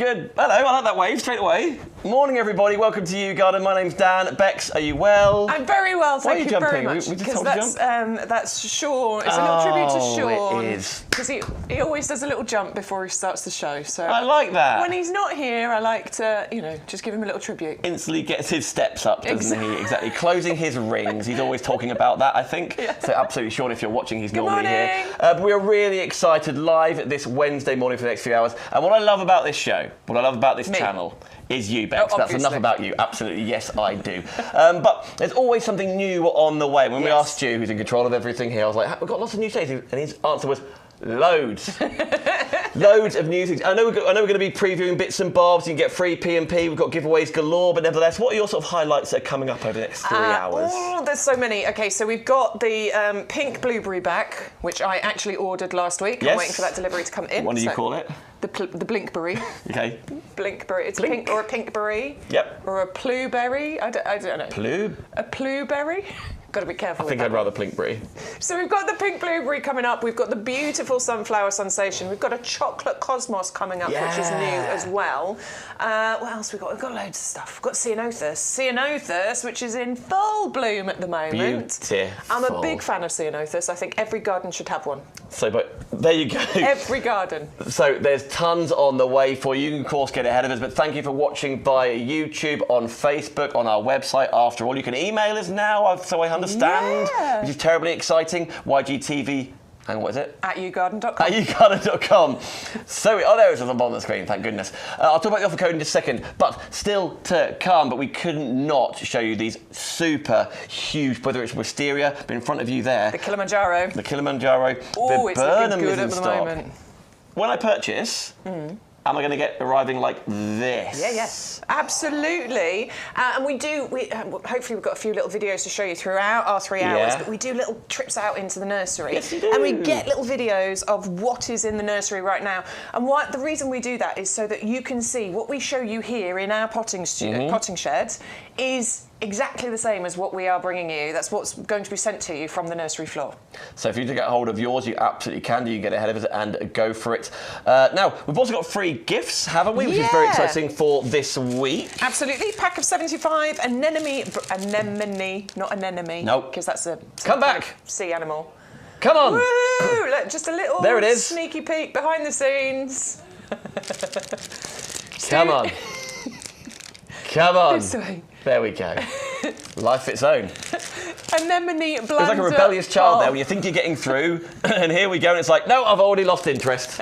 Good. Hello, I like that wave straight away. Morning, everybody. Welcome to YouGarden. My name's Dan. Bex, are you well? I'm very well, thank you very much. We just told you to jump? That's Sean. It's a little tribute to Sean. It is. Because he always does a little jump before he starts the show. So I like that. When he's not here, I like to, just give him a little tribute. Instantly gets his steps up, doesn't he? Exactly. Closing his rings. He's always talking about that, I think. Yeah. So absolutely, Sean, if you're watching, he's normally here. But we're really excited live this Wednesday morning for the next few hours. And what I love about this show, what I love about this channel, is you, Bex. That's enough about you. Absolutely, yes, I do. But there's always something new on the way. When we asked Stu, who's in control of everything here, I was like, we've got lots of new things. And his answer was, loads. Loads of new things. I know we're going to be previewing bits and bobs. You can get free P&P. We've got giveaways galore. But nevertheless, what are your sort of highlights that are coming up over the next 3 hours? Oh, there's so many. Okay, so we've got the pink blueberry back, which I actually ordered last week. Yes. I'm waiting for that delivery to come in. What do you call it? The blinkberry. Okay. Blinkberry. It's pink or a pinkberry. Yep. Or a blueberry. I don't know. A blueberry? Got to be careful. I think I'd rather blinkberry. So we've got the pink blueberry coming up. We've got the beautiful sunflower sensation. We've got a chocolate cosmos coming up, which is new as well. What else we got? We've got loads of stuff. We've got ceanothus. Ceanothus, which is in full bloom at the moment. Beautiful. I'm a big fan of ceanothus. I think every garden should have one. So, but there you go. Every garden. So there's tons on the way for you. You can, of course, get ahead of us. But thank you for watching via YouTube, on Facebook, on our website. After all, you can email us now, so I understand, which is terribly exciting. YGTV. And what is it? At YouGarden.com. At YouGarden.com. So, there it is on the bottom of the screen, thank goodness. I'll talk about the offer code in just a second, but still to come, but we couldn't not show you these super huge, whether it's Wisteria, but in front of you there. The Kilimanjaro. The Kilimanjaro. Oh, it's looking good at the moment. When I purchase, am I going to get arriving like this? Yeah, yes, absolutely. And hopefully we've got a few little videos to show you throughout our 3 hours, but we do little trips out into the nursery. Yes, you do. And we get little videos of what is in the nursery right now. And the reason we do that is so that you can see what we show you here in our potting sheds is exactly the same as what we are bringing you. That's what's going to be sent to you from the nursery floor. So if you need to get hold of yours, you absolutely can. You can get ahead of it and go for it. Now, we've also got free gifts, haven't we? Which is very exciting for this week. Absolutely. Pack of 75 anemone, not anemone. Nope. Because that's a Come back. Sea animal. Come on. Woo! Look, just a little there it is. Sneaky peek behind the scenes. Come on. Come on. This way. There we go. Life its own. Anemone blunder. It's like a rebellious child there when you think you're getting through, and here we go, and it's like, no, I've already lost interest.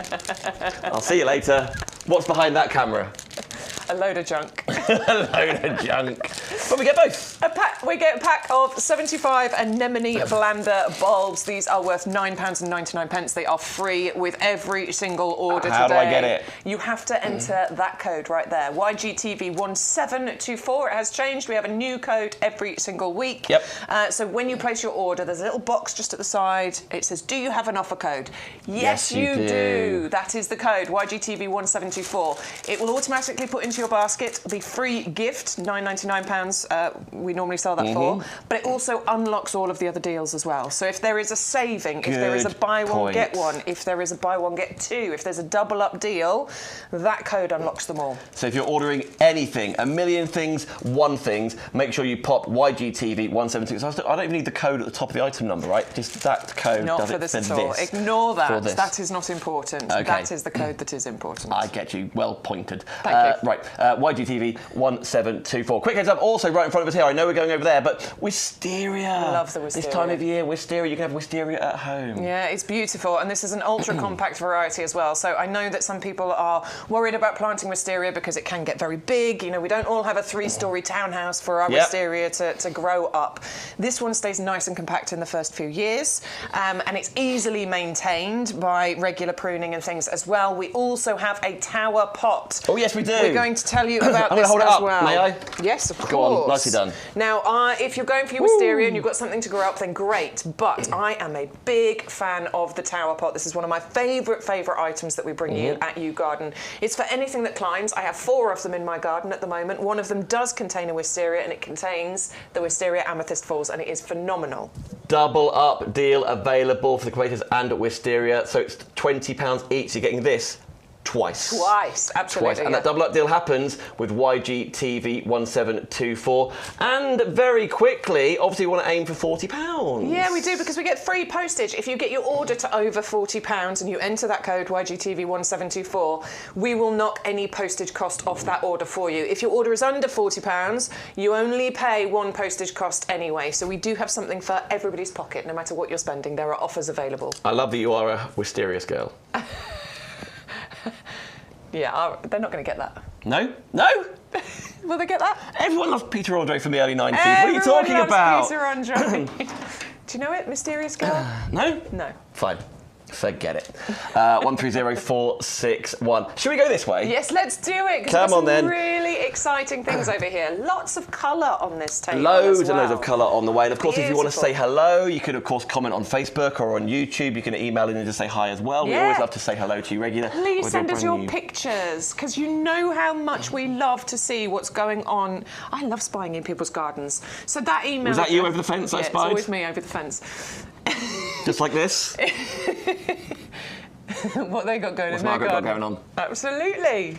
I'll see you later. What's behind that camera? A load of junk. A load of junk. But we get both. We get a pack of 75 anemone blander bulbs. These are worth £9.99. They are free with every single order today. How do I get it? You have to enter that code right there. YGTV1724. It has changed. We have a new code every single week. Yep. So when you place your order, there's a little box just at the side. It says, do you have an offer code? Yes, you do. That is the code, YGTV1724. It will automatically put into your basket the free gift, £9.99 we normally sell that for, but it also unlocks all of the other deals as well. So if there is a saving, if there is a buy one get one, if there is a buy one get two, if there's a double up deal, that code unlocks them all. So if you're ordering anything, a million things, one things, make sure you pop YGTV172. So I don't even need the code at the top of the item number, right? Just that code. Not does for it this for at all. this. Ignore that. That is not important. Okay. That is the code that is important. I get you. Well pointed. Thank you. Right. YGTV1724. Quick heads up, also right in front of us here. I know we're going over there, but Wisteria. I love the Wisteria. This time of year, Wisteria, you can have Wisteria at home. Yeah, it's beautiful, and this is an ultra-compact variety as well. So I know that some people are worried about planting Wisteria because it can get very big. You know, we don't all have a 3-story townhouse for our Wisteria to grow up. This one stays nice and compact in the first few years, and it's easily maintained by regular pruning and things as well. We also have a tower pot. Oh, yes, we do. We're going to tell you about I'm this hold it as up. well. May I? Yes, of course. Go on, nicely done. Now, if you're going for your Wisteria and you've got something to grow up, then great. But I am a big fan of the tower pot. This is one of my favourite items that we bring you at YouGarden. It's for anything that climbs. I have 4 of them in my garden at the moment. One of them does contain a Wisteria, and it contains the Wisteria Amethyst Falls, and it is phenomenal. Double up deal available for the creators and Wisteria. So it's £20 each. You're getting this twice. Twice, absolutely. Twice. And that double up deal happens with YGTV1724. And very quickly, obviously, we want to aim for £40. Yeah, we do, because we get free postage. If you get your order to over £40 and you enter that code YGTV1724, we will knock any postage cost off that order for you. If your order is under £40, you only pay one postage cost anyway. So we do have something for everybody's pocket, no matter what you're spending. There are offers available. I love that you are a Wisteria girl. Yeah, they're not going to get that. No? No? Will they get that? Everyone loves Peter Andre from the early 90s. What are you talking about? Peter Andre. Do you know it, Mysterious Girl? No? No. Fine. Forget it. 130461. Should we go this way? Yes, let's do it. Come on then. Really exciting things over here. Lots of colour on this table. Loads as well. and loads of colour on the way. And of course, Beautiful. if you want to say hello, you can of course comment on Facebook or on YouTube. You can email in and just say hi as well. We always love to say hello to you regularly. Please send us your pictures, because you know how much we love to see what's going on. I love spying in people's gardens. So that email. Was that you over the fence I spied? It's always me over the fence. Just like this? What they got going What's in their Margaret garden. got going on? Absolutely.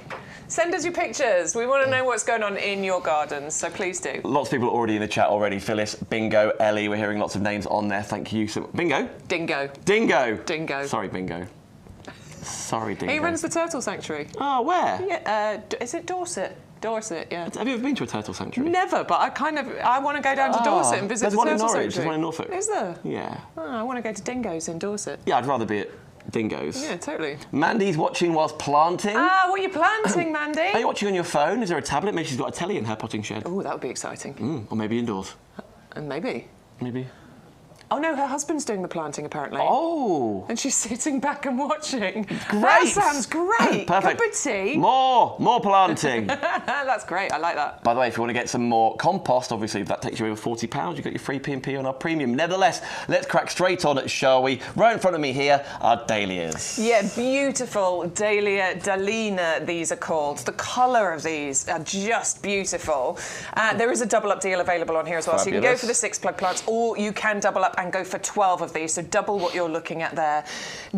Send us your pictures. We want to know what's going on in your gardens, so please do. Lots of people already in the chat already. Phyllis, Bingo, Ellie, we're hearing lots of names on there. Thank you. So, Bingo? Dingo. Dingo. Dingo. Sorry, Bingo. Sorry, Dingo. He runs the turtle sanctuary. Oh, where? Yeah, is it Dorset? Dorset, yeah. Have you ever been to a turtle sanctuary? Never, but I want to go down to Dorset and visit the turtle sanctuary. There's one in Norfolk. Is there? Yeah. Oh, I want to go to Dingoes in Dorset. Yeah, I'd rather be at Dingoes. Yeah, totally. Mandy's watching whilst planting. Ah, what are you planting, Mandy? Are you watching on your phone? Is there a tablet? Maybe she's got a telly in her potting shed. Oh, that would be exciting. Or maybe indoors. And maybe. Maybe. Oh no, her husband's doing the planting apparently. Oh. And she's sitting back and watching. Great. That sounds great. Perfect. Cup of tea. More planting. That's great. I like that. By the way, if you want to get some more compost, obviously if that takes you over £40, you've got your free P&P on our premium. Nevertheless, let's crack straight on, shall we? Right in front of me here are dahlias. Yeah, beautiful Dahlia Dalina, these are called. The colour of these are just beautiful. There is a double up deal available on here as well. Fabulous. So you can go for the 6 plug plants, or you can double up and go for 12 of these, so double what you're looking at there.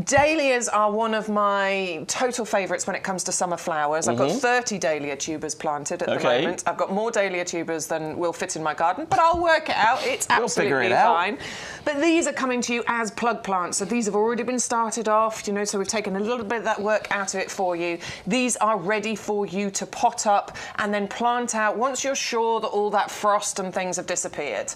Dahlias are one of my total favourites when it comes to summer flowers. I've got 30 dahlia tubers planted at the moment. I've got more dahlia tubers than will fit in my garden, but I'll work it out. It's absolutely fine. But these are coming to you as plug plants, so these have already been started off, you know, so we've taken a little bit of that work out of it for you. These are ready for you to pot up and then plant out once you're sure that all that frost and things have disappeared.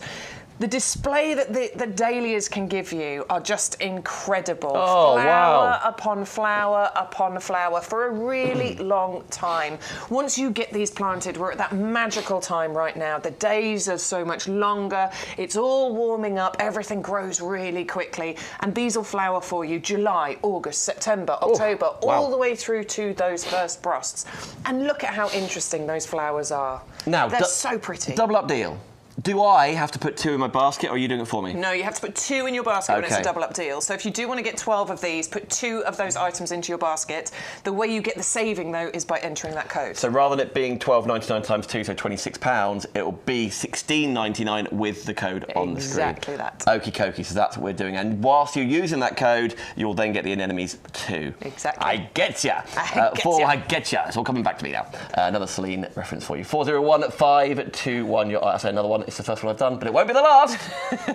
The display that the dahlias can give you are just incredible. Oh, flower upon flower upon flower for a really long time. Once you get these planted, we're at that magical time right now. The days are so much longer. It's all warming up. Everything grows really quickly. And these will flower for you July, August, September, October, all the way through to those first frosts. And look at how interesting those flowers are. Now, they're so pretty. Double up deal. Do I have to put 2 in my basket, or are you doing it for me? No, you have to put 2 in your basket when it's a double up deal. So if you do want to get 12 of these, put 2 of those items into your basket. The way you get the saving, though, is by entering that code. So rather than it being £12.99 times 2, so £26, it will be £16.99 with the code on the screen. Exactly that. Okie dokie, so that's what we're doing. And whilst you're using that code, you'll then get the anemones too. Exactly. I get ya. I get ya. It's all coming back to me now. Another Celine reference for you. 401521. I say another one. It's the first one I've done, but it won't be the last.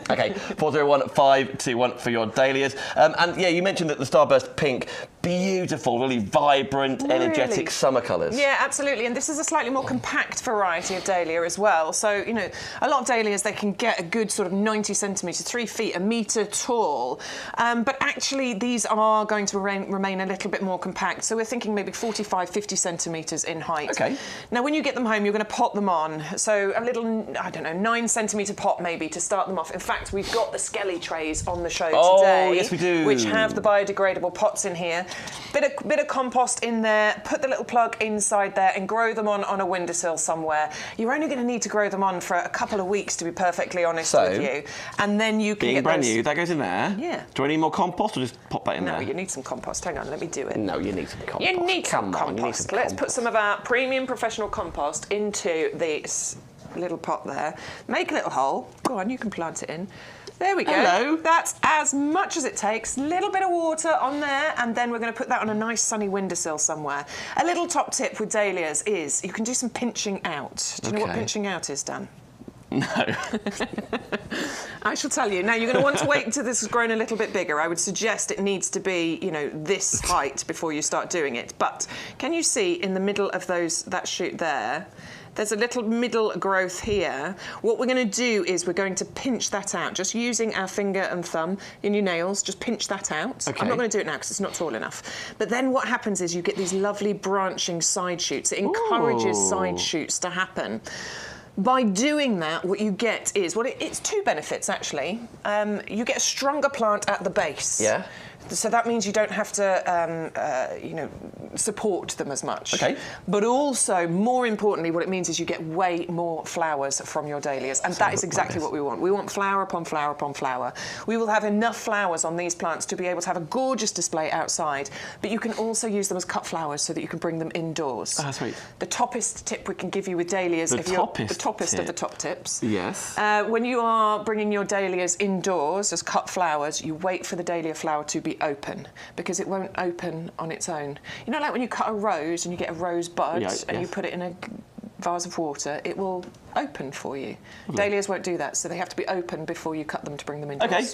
Okay, 401521 for your dahlias. And yeah, you mentioned that the Starburst Pink, beautiful, really vibrant, energetic summer colours. Yeah, absolutely. And this is a slightly more compact variety of dahlia as well. So, you know, a lot of dahlias, they can get a good sort of 90 centimetres, 3 feet, a metre tall. But actually, these are going to remain a little bit more compact. So we're thinking maybe 45, 50 centimetres in height. Okay. Now, when you get them home, you're going to pot them on. So a little, I don't know, 9 centimetre pot maybe to start them off. In fact, we've got the Skelly trays on the show today. Oh, yes we do. Which have the biodegradable pots in here. Bit of compost in there, put the little plug inside there and grow them on a windowsill somewhere. You're only going to need to grow them on for a couple of weeks, to be perfectly honest with you. And then you can being get brand those... new, that goes in there? Yeah. Do I need more compost or just pop that in there? No, you need some compost. Hang on, let me do it. No, you need some compost. You need some compost. You need some Let's put some of our premium professional compost into this little pot there. Make a little hole. Go on, you can plant it in. There we go. Hello. That's as much as it takes. Little bit of water on there, and then we're going to put that on a nice sunny windowsill somewhere. A little top tip with dahlias is you can do some pinching out. Do you know what pinching out is, Dan? No. I shall tell you. Now, you're going to want to wait until this has grown a little bit bigger. I would suggest it needs to be, you know, this height before you start doing it. But can you see in the middle of that shoot there, there's a little middle growth here. What we're going to do is we're going to pinch that out, just using our finger and thumb in your nails, just pinch that out. Okay. I'm not going to do it now because it's not tall enough. But then what happens is you get these lovely branching side shoots. It encourages side shoots to happen. By doing that, what you get is, well, it's two benefits, actually. You get a stronger plant at the base. Yeah. So that means you don't have to, you know, support them as much. Okay. But also, more importantly, what it means is you get way more flowers from your dahlias, and that is exactly what we want. We want flower upon flower upon flower. We will have enough flowers on these plants to be able to have a gorgeous display outside, but you can also use them as cut flowers so that you can bring them indoors. Ah, sweet. The toppest tip we can give you with dahlias, the toppest of the top tips. Yes. When you are bringing your dahlias indoors as cut flowers, you wait for the dahlia flower to be open, because it won't open on its own. You know, like when you cut a rose and you get a rose bud and you put it in a vase of water, it will open for you. Dahlias won't do that, so they have to be open before you cut them to bring them indoors. Okay.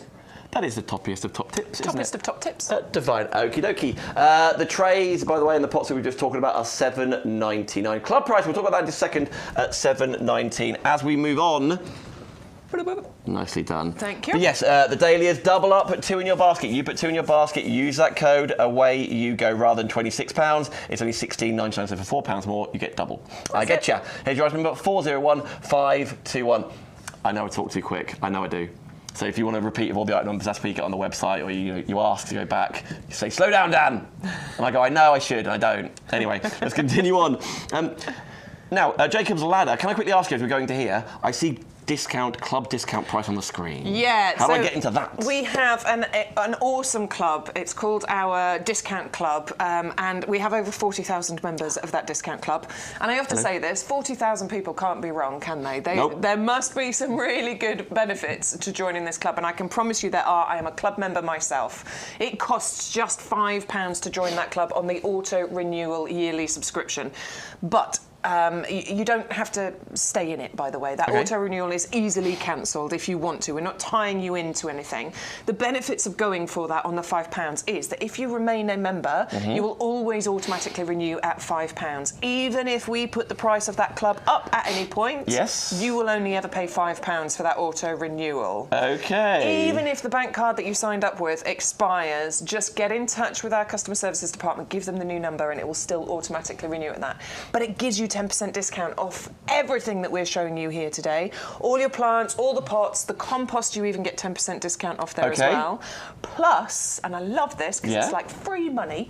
That is the toppiest of top tips, isn't it? Toppiest of top tips. Divine. Okie dokie. The trays, by the way, and the pots that we were just talking about are $7.99. Club price, we'll talk about that in a second, at $7.19. As we move on... Nicely done. Thank you. But yes, the dahlias double up, put 2 in your basket. You put 2 in your basket, use that code, away you go. Rather than £26, it's only $16.99, so for £4 more, you get double. I get ya. Here's your item number 401521. I know I talk too quick. I know I do. So if you want to repeat of all the item numbers, that's where you get on the website, or you ask to go back. You say, slow down, Dan. And I go, I know I should, and I don't. Anyway, let's continue on. Now, Jacob's Ladder, can I quickly ask you, as we're going to here, I see club discount price on the screen. Yeah. How do I get into that? We have an awesome club. It's called our Discount Club, and we have over 40,000 members of that Discount Club. And I have to say this, 40,000 people can't be wrong, can they? Nope. There must be some really good benefits to joining this club, and I can promise you there are. I am a club member myself. It costs just £5 to join that club on the auto-renewal yearly subscription. But you don't have to stay in it, by the way. That auto-renewal is easily cancelled if you want to. We're not tying you into anything. The benefits of going for that on the £5 is that if you remain a member, you will always automatically renew at £5. Even if we put the price of that club up at any point, you will only ever pay £5 for that auto-renewal. Okay. Even if the bank card that you signed up with expires, just get in touch with our customer services department, give them the new number, and it will still automatically renew at that. But it gives you 10% discount off everything that we're showing you here today. All your plants, all the pots, the compost, you even get 10% discount off there as well. Plus, and I love this because it's like free money,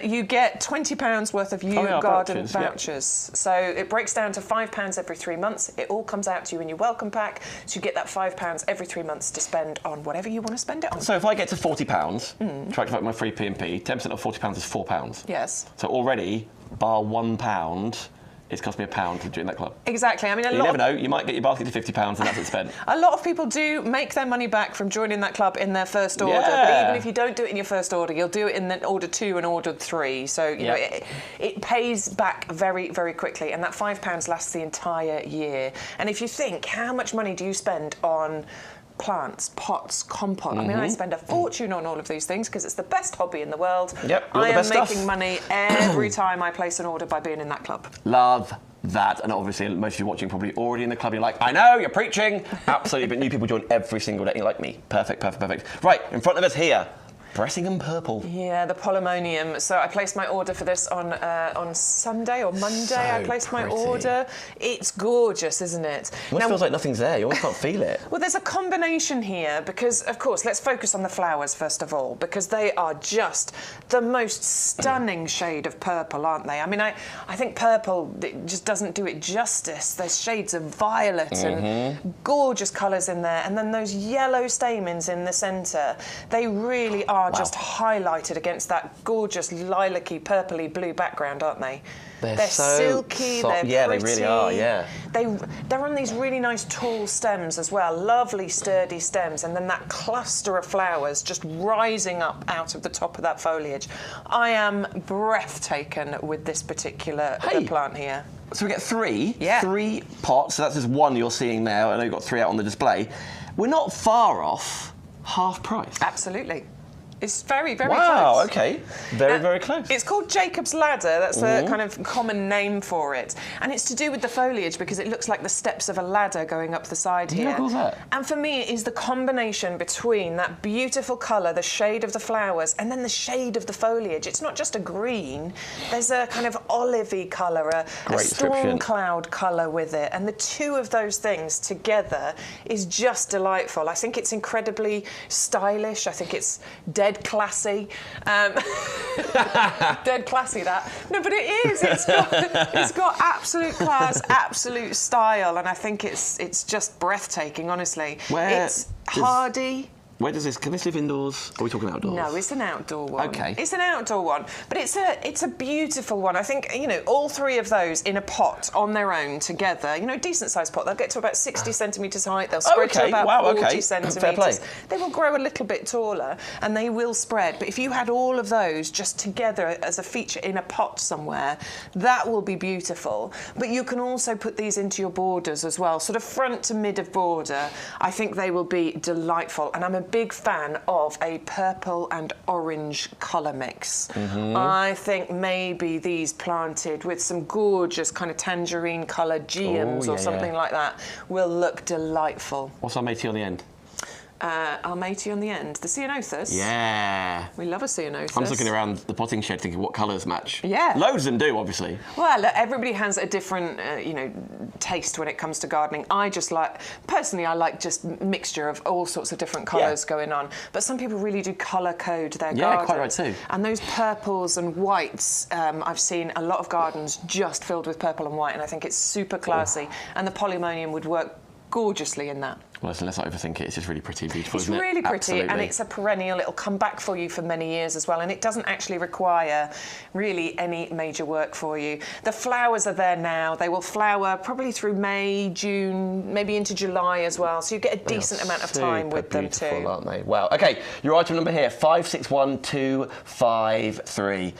you get £20 worth of YouGarden vouchers. So it breaks down to £5 every 3 months. It all comes out to you in your welcome pack, so you get that £5 every 3 months to spend on whatever you want to spend it on. So if I get to £40, try to activate my free P&P, 10% of £40 is £4. Yes. So already, bar £1, it's cost me £1 to join that club. Exactly. I mean, you never know. You might get your basket to £50 and that's it spent. A lot of people do make their money back from joining that club in their first order. But even if you don't do it in your first order, you'll do it in the order 2 and order 3. So you know it pays back very, very quickly, and that £5 lasts the entire year. And if you think, how much money do you spend on plants, pots, compost? I mean, I spend a fortune on all of these things because it's the best hobby in the world. I am making money every time I place an order by being in that club. Love that. And obviously, most of you watching probably already in the club. You're like, I know, you're preaching. Absolutely. But new people join every single day. You're like me. Perfect, perfect, perfect. Right, in front of us here, Bressingham Purple. Yeah, the Polemonium. So I placed my order for this on Sunday or Monday. So I placed my order. It's gorgeous, isn't it? It almost feels like nothing's there. You almost can't feel it. Well, there's a combination here because, of course, let's focus on the flowers first of all, because they are just the most stunning shade of purple, aren't they? I mean, I think purple just doesn't do it justice. There's shades of violet and gorgeous colours in there, and then those yellow stamens in the centre. They really are are just highlighted against that gorgeous lilac-y, purpley blue background, aren't they? They're so silky, soft. they're pretty. They really are, yeah. They're on these really nice tall stems as well, lovely sturdy stems, and then that cluster of flowers just rising up out of the top of that foliage. I am breathtaken with this particular plant here. So we get 3? Yeah. 3 pots, so that's just one you're seeing now. I know you've got 3 out on the display. We're not far off half price. Absolutely. It's very, very wow, close. OK. Very, very close. It's called Jacob's Ladder. That's the kind of common name for it. And it's to do with the foliage because it looks like the steps of a ladder going up the side here. How cool is that? And for me, it is the combination between that beautiful colour, the shade of the flowers, and then the shade of the foliage. It's not just a green. There's a kind of olivey colour, a storm cloud colour with it. And the two of those things together is just delightful. I think it's incredibly stylish. I think it's dead classy. Dead classy, that. No, but it is. It's got absolute class, absolute style, and I think it's just breathtaking, honestly. It's hardy. Where does this? Can this live indoors? Or are we talking outdoors? No, it's an outdoor one. Okay. It's an outdoor one, but it's a beautiful one. I think, you know, all 3 of those in a pot on their own together, you know, decent sized pot. They'll get to about 60 centimetres height. They'll spread to about 40 centimetres. Fair play. They will grow a little bit taller and they will spread. But if you had all of those just together as a feature in a pot somewhere, that will be beautiful. But you can also put these into your borders as well, sort of front to mid of border. I think they will be delightful. And I'm a big fan of a purple and orange colour mix. I think maybe these planted with some gorgeous kind of tangerine coloured geums or something like that will look delightful. What's our matey on the end? Our matey on the end, the Dianthus. Yeah. We love a Dianthus. I'm just looking around the potting shed thinking what colours match. Yeah. Loads of them do, obviously. Well, look, everybody has a different, you know, taste when it comes to gardening. I just like, personally, I like just mixture of all sorts of different colours going on. But some people really do colour code their garden. Yeah, quite right too. And those purples and whites, I've seen a lot of gardens just filled with purple and white, and I think it's super classy. And the polymonium would work gorgeously in that. Well, listen, let's not overthink it. It's just really pretty and beautiful, isn't it? It's really pretty, Absolutely. and it's a perennial. It'll come back for you for many years as well, and it doesn't actually require really any major work for you. The flowers are there now. They will flower probably through May, June, maybe into July as well, so you get a decent amount of time with them too. Beautiful, aren't they? Wow. OK, your item number here, 561253.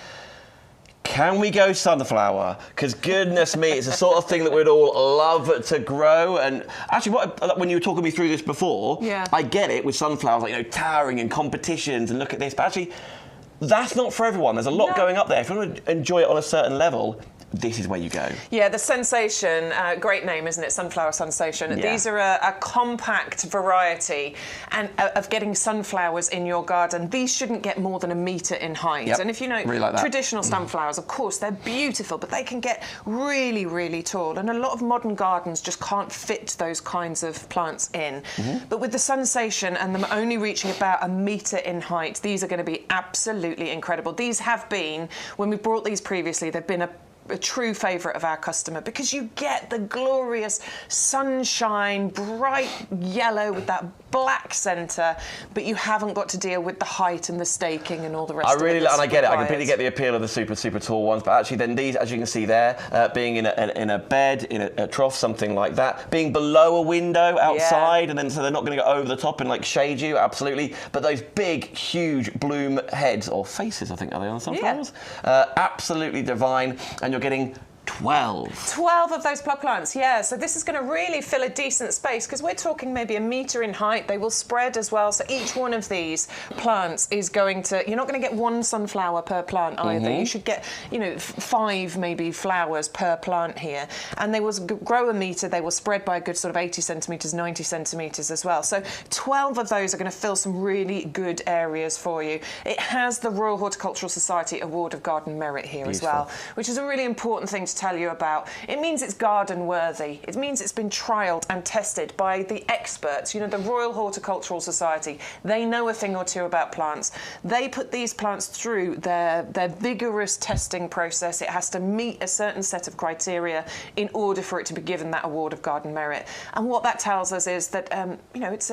Can we go sunflower? Because goodness me, it's the sort of thing that we'd all love to grow. And actually, when you were talking me through this before, I get it with sunflowers, like, you know, towering in competitions and look at this. But actually, that's not for everyone. There's a lot going up there. If you want to enjoy it on a certain level, this is where you go. Yeah, the Sensation, great name, isn't it? Sunflower Sensation. Yeah. These are a compact variety and of getting sunflowers in your garden. These shouldn't get more than 1 metre in height. Yep. And if you know, really like traditional sunflowers, of course, they're beautiful, but they can get really, really tall. And a lot of modern gardens just can't fit those kinds of plants in. But with the Sensation and them only reaching about 1 metre in height, these are going to be absolutely incredible. These have been, when we brought these previously, they've been a true favourite of our customer because you get the glorious sunshine, bright yellow with that black centre, but you haven't got to deal with the height and the staking and all the rest of it. And I get it. I completely get the appeal of the super, super tall ones, but actually then these, as you can see there, being in a bed, in a trough, something like that, being below a window outside, and then so they're not going to go over the top and like shade you, absolutely. But those big, huge bloom heads, or faces, I think, are they on sunflowers? Absolutely divine, and you're getting 12 of those plug plants, so this is going to really fill a decent space because we're talking maybe 1 metre in height. They will spread as well, so each one of these plants is going to, you're not going to get 1 sunflower per plant either. You should get, you know, 5 maybe flowers per plant here, and they will grow 1 metre. They will spread by a good sort of 80 centimetres, 90 centimetres as well. So 12 of those are going to fill some really good areas for you. It has the Royal Horticultural Society Award of Garden Merit here as well, which is a really important thing to tell you about. It means it's garden worthy. It means it's been trialled and tested by the experts, you know, the Royal Horticultural Society. They know a thing or two about plants. They put these plants through their vigorous testing process. It has to meet a certain set of criteria in order for it to be given that award of garden merit. And what that tells us is that, you know, it's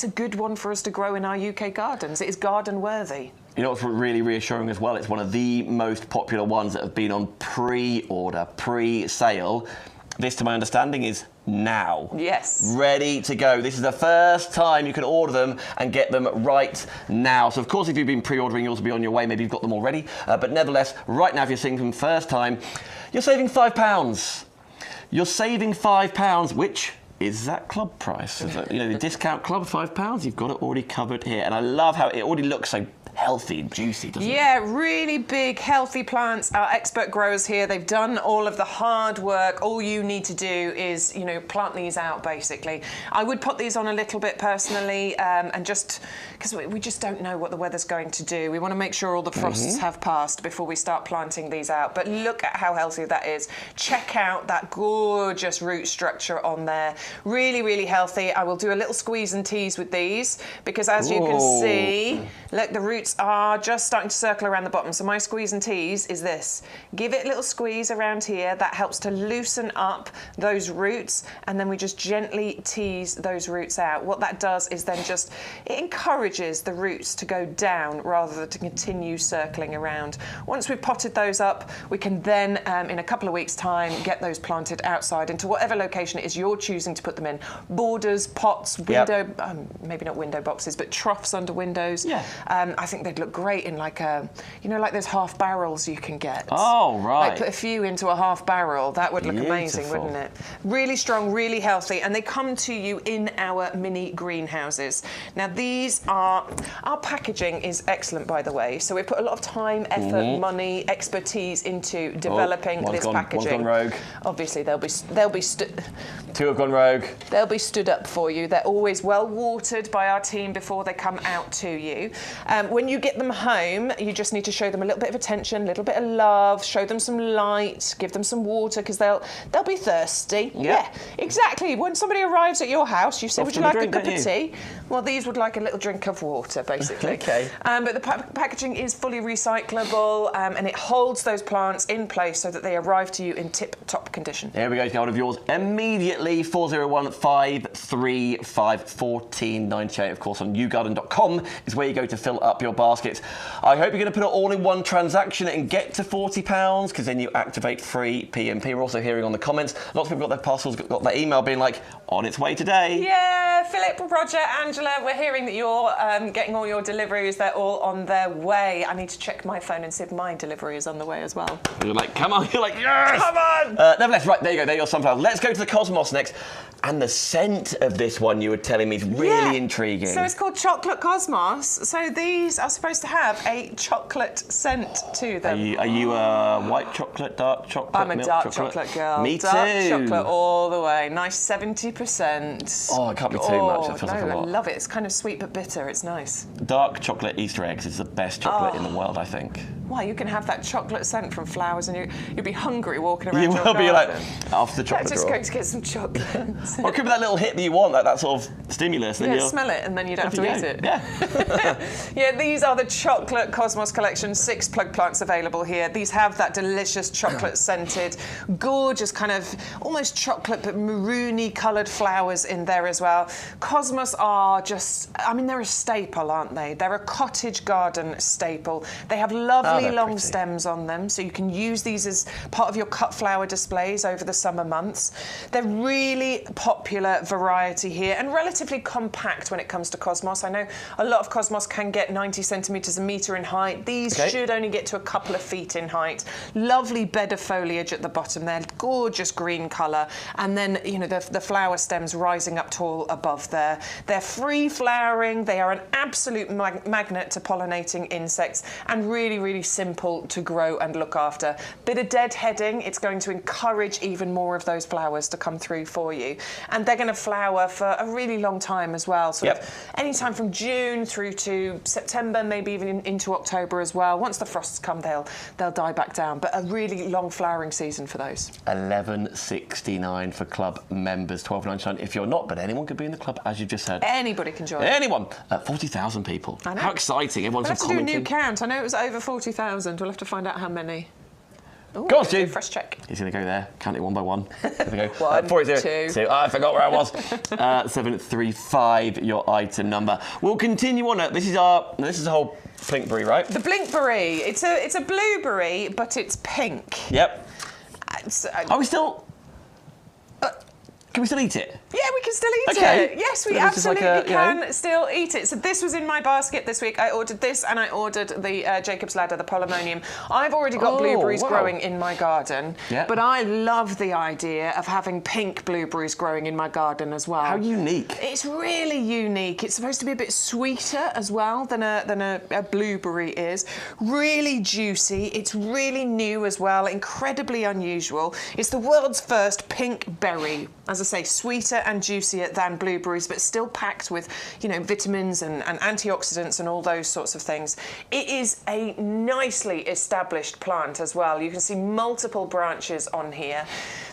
a good one for us to grow in our UK gardens. It is garden worthy. You know what's really reassuring as well? It's one of the most popular ones that have been on pre-order, pre-sale. This, to my understanding, is now. Yes. Ready to go. This is the first time you can order them and get them right now. So, of course, if you've been pre-ordering, yours will be on your way. Maybe you've got them already. But nevertheless, right now, if you're seeing them first time, you're saving £5. You're saving £5, which is that club price. You know, the discount club, £5. You've got it already covered here. And I love how it already looks so healthy and juicy, doesn't it? Yeah, really big, healthy plants. Our expert growers here, they've done all of the hard work. All you need to do is, you know, plant these out, basically. I would put these on a little bit personally, and just because we just don't know what the weather's going to do. We want to make sure all the frosts have passed before we start planting these out. But look at how healthy that is. Check out that gorgeous root structure on there. Really, really healthy. I will do a little squeeze and tease with these because, as you can see, look, the roots are just starting to circle around the bottom. So my squeeze and tease is this. Give it a little squeeze around here. That helps to loosen up those roots, and then we just gently tease those roots out. What that does is then just, it encourages the roots to go down rather than to continue circling around. Once we've potted those up, we can then, in a couple of weeks' time, get those planted outside into whatever location it is you're choosing to put them in. Borders, pots, window, maybe not window boxes, but troughs under windows. Yeah. I think they'd look great in like a, you know, like those half barrels you can get. Oh, right. Like put a few into a half barrel. That would look amazing, wouldn't it? Really strong, really healthy, and they come to you in our mini greenhouses. Now these are, our packaging is excellent, by the way. So we put a lot of time, effort, money, expertise into developing this packaging. One's gone rogue. Obviously, they'll be Two have gone rogue. They'll be stood up for you. They're always well watered by our team before they come out to you. When you get them home, you just need to show them a little bit of attention, a little bit of love, show them some light, give them some water because they'll be thirsty. Yeah, exactly. When somebody arrives at your house, you say, would you like a cup of tea? Well, these would like a little drink of water, basically. Okay. But the packaging is fully recyclable, and it holds those plants in place so that they arrive to you in tip-top condition. There we go. Get hold of yours immediately. 401 535 1498. Of course, on YouGarden.com is where you go to fill up your baskets. I hope you're going to put it all in one transaction and get to £40 because then you activate free PMP. We're also hearing on the comments, lots of people got their parcels, got their email being like, on its way today. Yeah, Philip, Roger, Angela, we're hearing that you're getting all your deliveries. They're all on their way. I need to check my phone and see if my delivery is on the way as well. You're like, come on. You're like, yes! Come on! Nevertheless, right, there you go. There are your sunflowers. Let's go to the cosmos next. And the scent of this one you were telling me is really intriguing. So it's called chocolate cosmos. So these are supposed to have a chocolate scent to them. Are you a white chocolate, dark chocolate, I'm a milk dark chocolate girl. Me dark too. Chocolate all the way. Nice 70%. Oh, it can't be too much. That feels like a lot. I love it. It's kind of sweet but bitter. It's nice. Dark chocolate Easter eggs is the best chocolate in the world, I think. Why, you can have that chocolate scent from flowers and you'll be hungry walking around. You will be like, after the chocolate just drawer. go to get some chocolate. Or it could be that little hit that you want, that sort of stimulus. Yeah, smell it and then you don't have to eat it. Yeah. Yeah, these are the Chocolate Cosmos collection. 6 plug plants available here. These have that delicious chocolate scented, gorgeous kind of almost chocolate but maroony coloured flowers in there as well. Cosmos are just, I mean, they're a staple, aren't they? They're a cottage garden staple. They have lovely long stems on them, so you can use these as part of your cut flower displays over the summer months. They're really popular variety here and relatively compact when it comes to Cosmos. I know a lot of Cosmos can get 90 centimetres, a metre in height. These should only get to a couple of feet in height. Lovely bed of foliage at the bottom there, gorgeous green colour, and then, you know, the flower stems rising up tall above there. They're free flowering, they are an absolute magnet to pollinating insects, and really, really simple to grow and look after. Bit of deadheading, it's going to encourage even more of those flowers to come through for you. And they're going to flower for a really long time as well. Sort of any time from June through to September, maybe even into October as well. Once the frosts come, they'll die back down. But a really long flowering season for those. $11.69 for club members, $12.99 if you're not, but anyone could be in the club, as you've just said. Anybody can join. Anyone. 40,000 people. I know. How exciting. Everyone's commenting. We'll have to do a new count. I know it was over 40,000. We'll have to find out how many. Ooh, go on, Stu. Fresh check. He's going to go there. Count it one by one. There we go. 1, 40, 2. 2. I forgot where I was. 735, your item number. We'll continue on. This is a whole blinkberry, right? The blinkberry. It's a blueberry, but it's pink. Yep. Are we still... Can we still eat it? Yeah, we can still eat it. Yes, we absolutely can still eat it. So this was in my basket this week. I ordered this and I ordered the Jacob's Ladder, the Polemonium. I've already got blueberries growing in my garden, but I love the idea of having pink blueberries growing in my garden as well. How unique. It's really unique. It's supposed to be a bit sweeter as well than a blueberry is. Really juicy. It's really new as well. Incredibly unusual. It's the world's first pink berry. As I say, sweeter and juicier than blueberries, but still packed with, you know, vitamins and antioxidants and all those sorts of things. It is a nicely established plant as well. You can see multiple branches on here.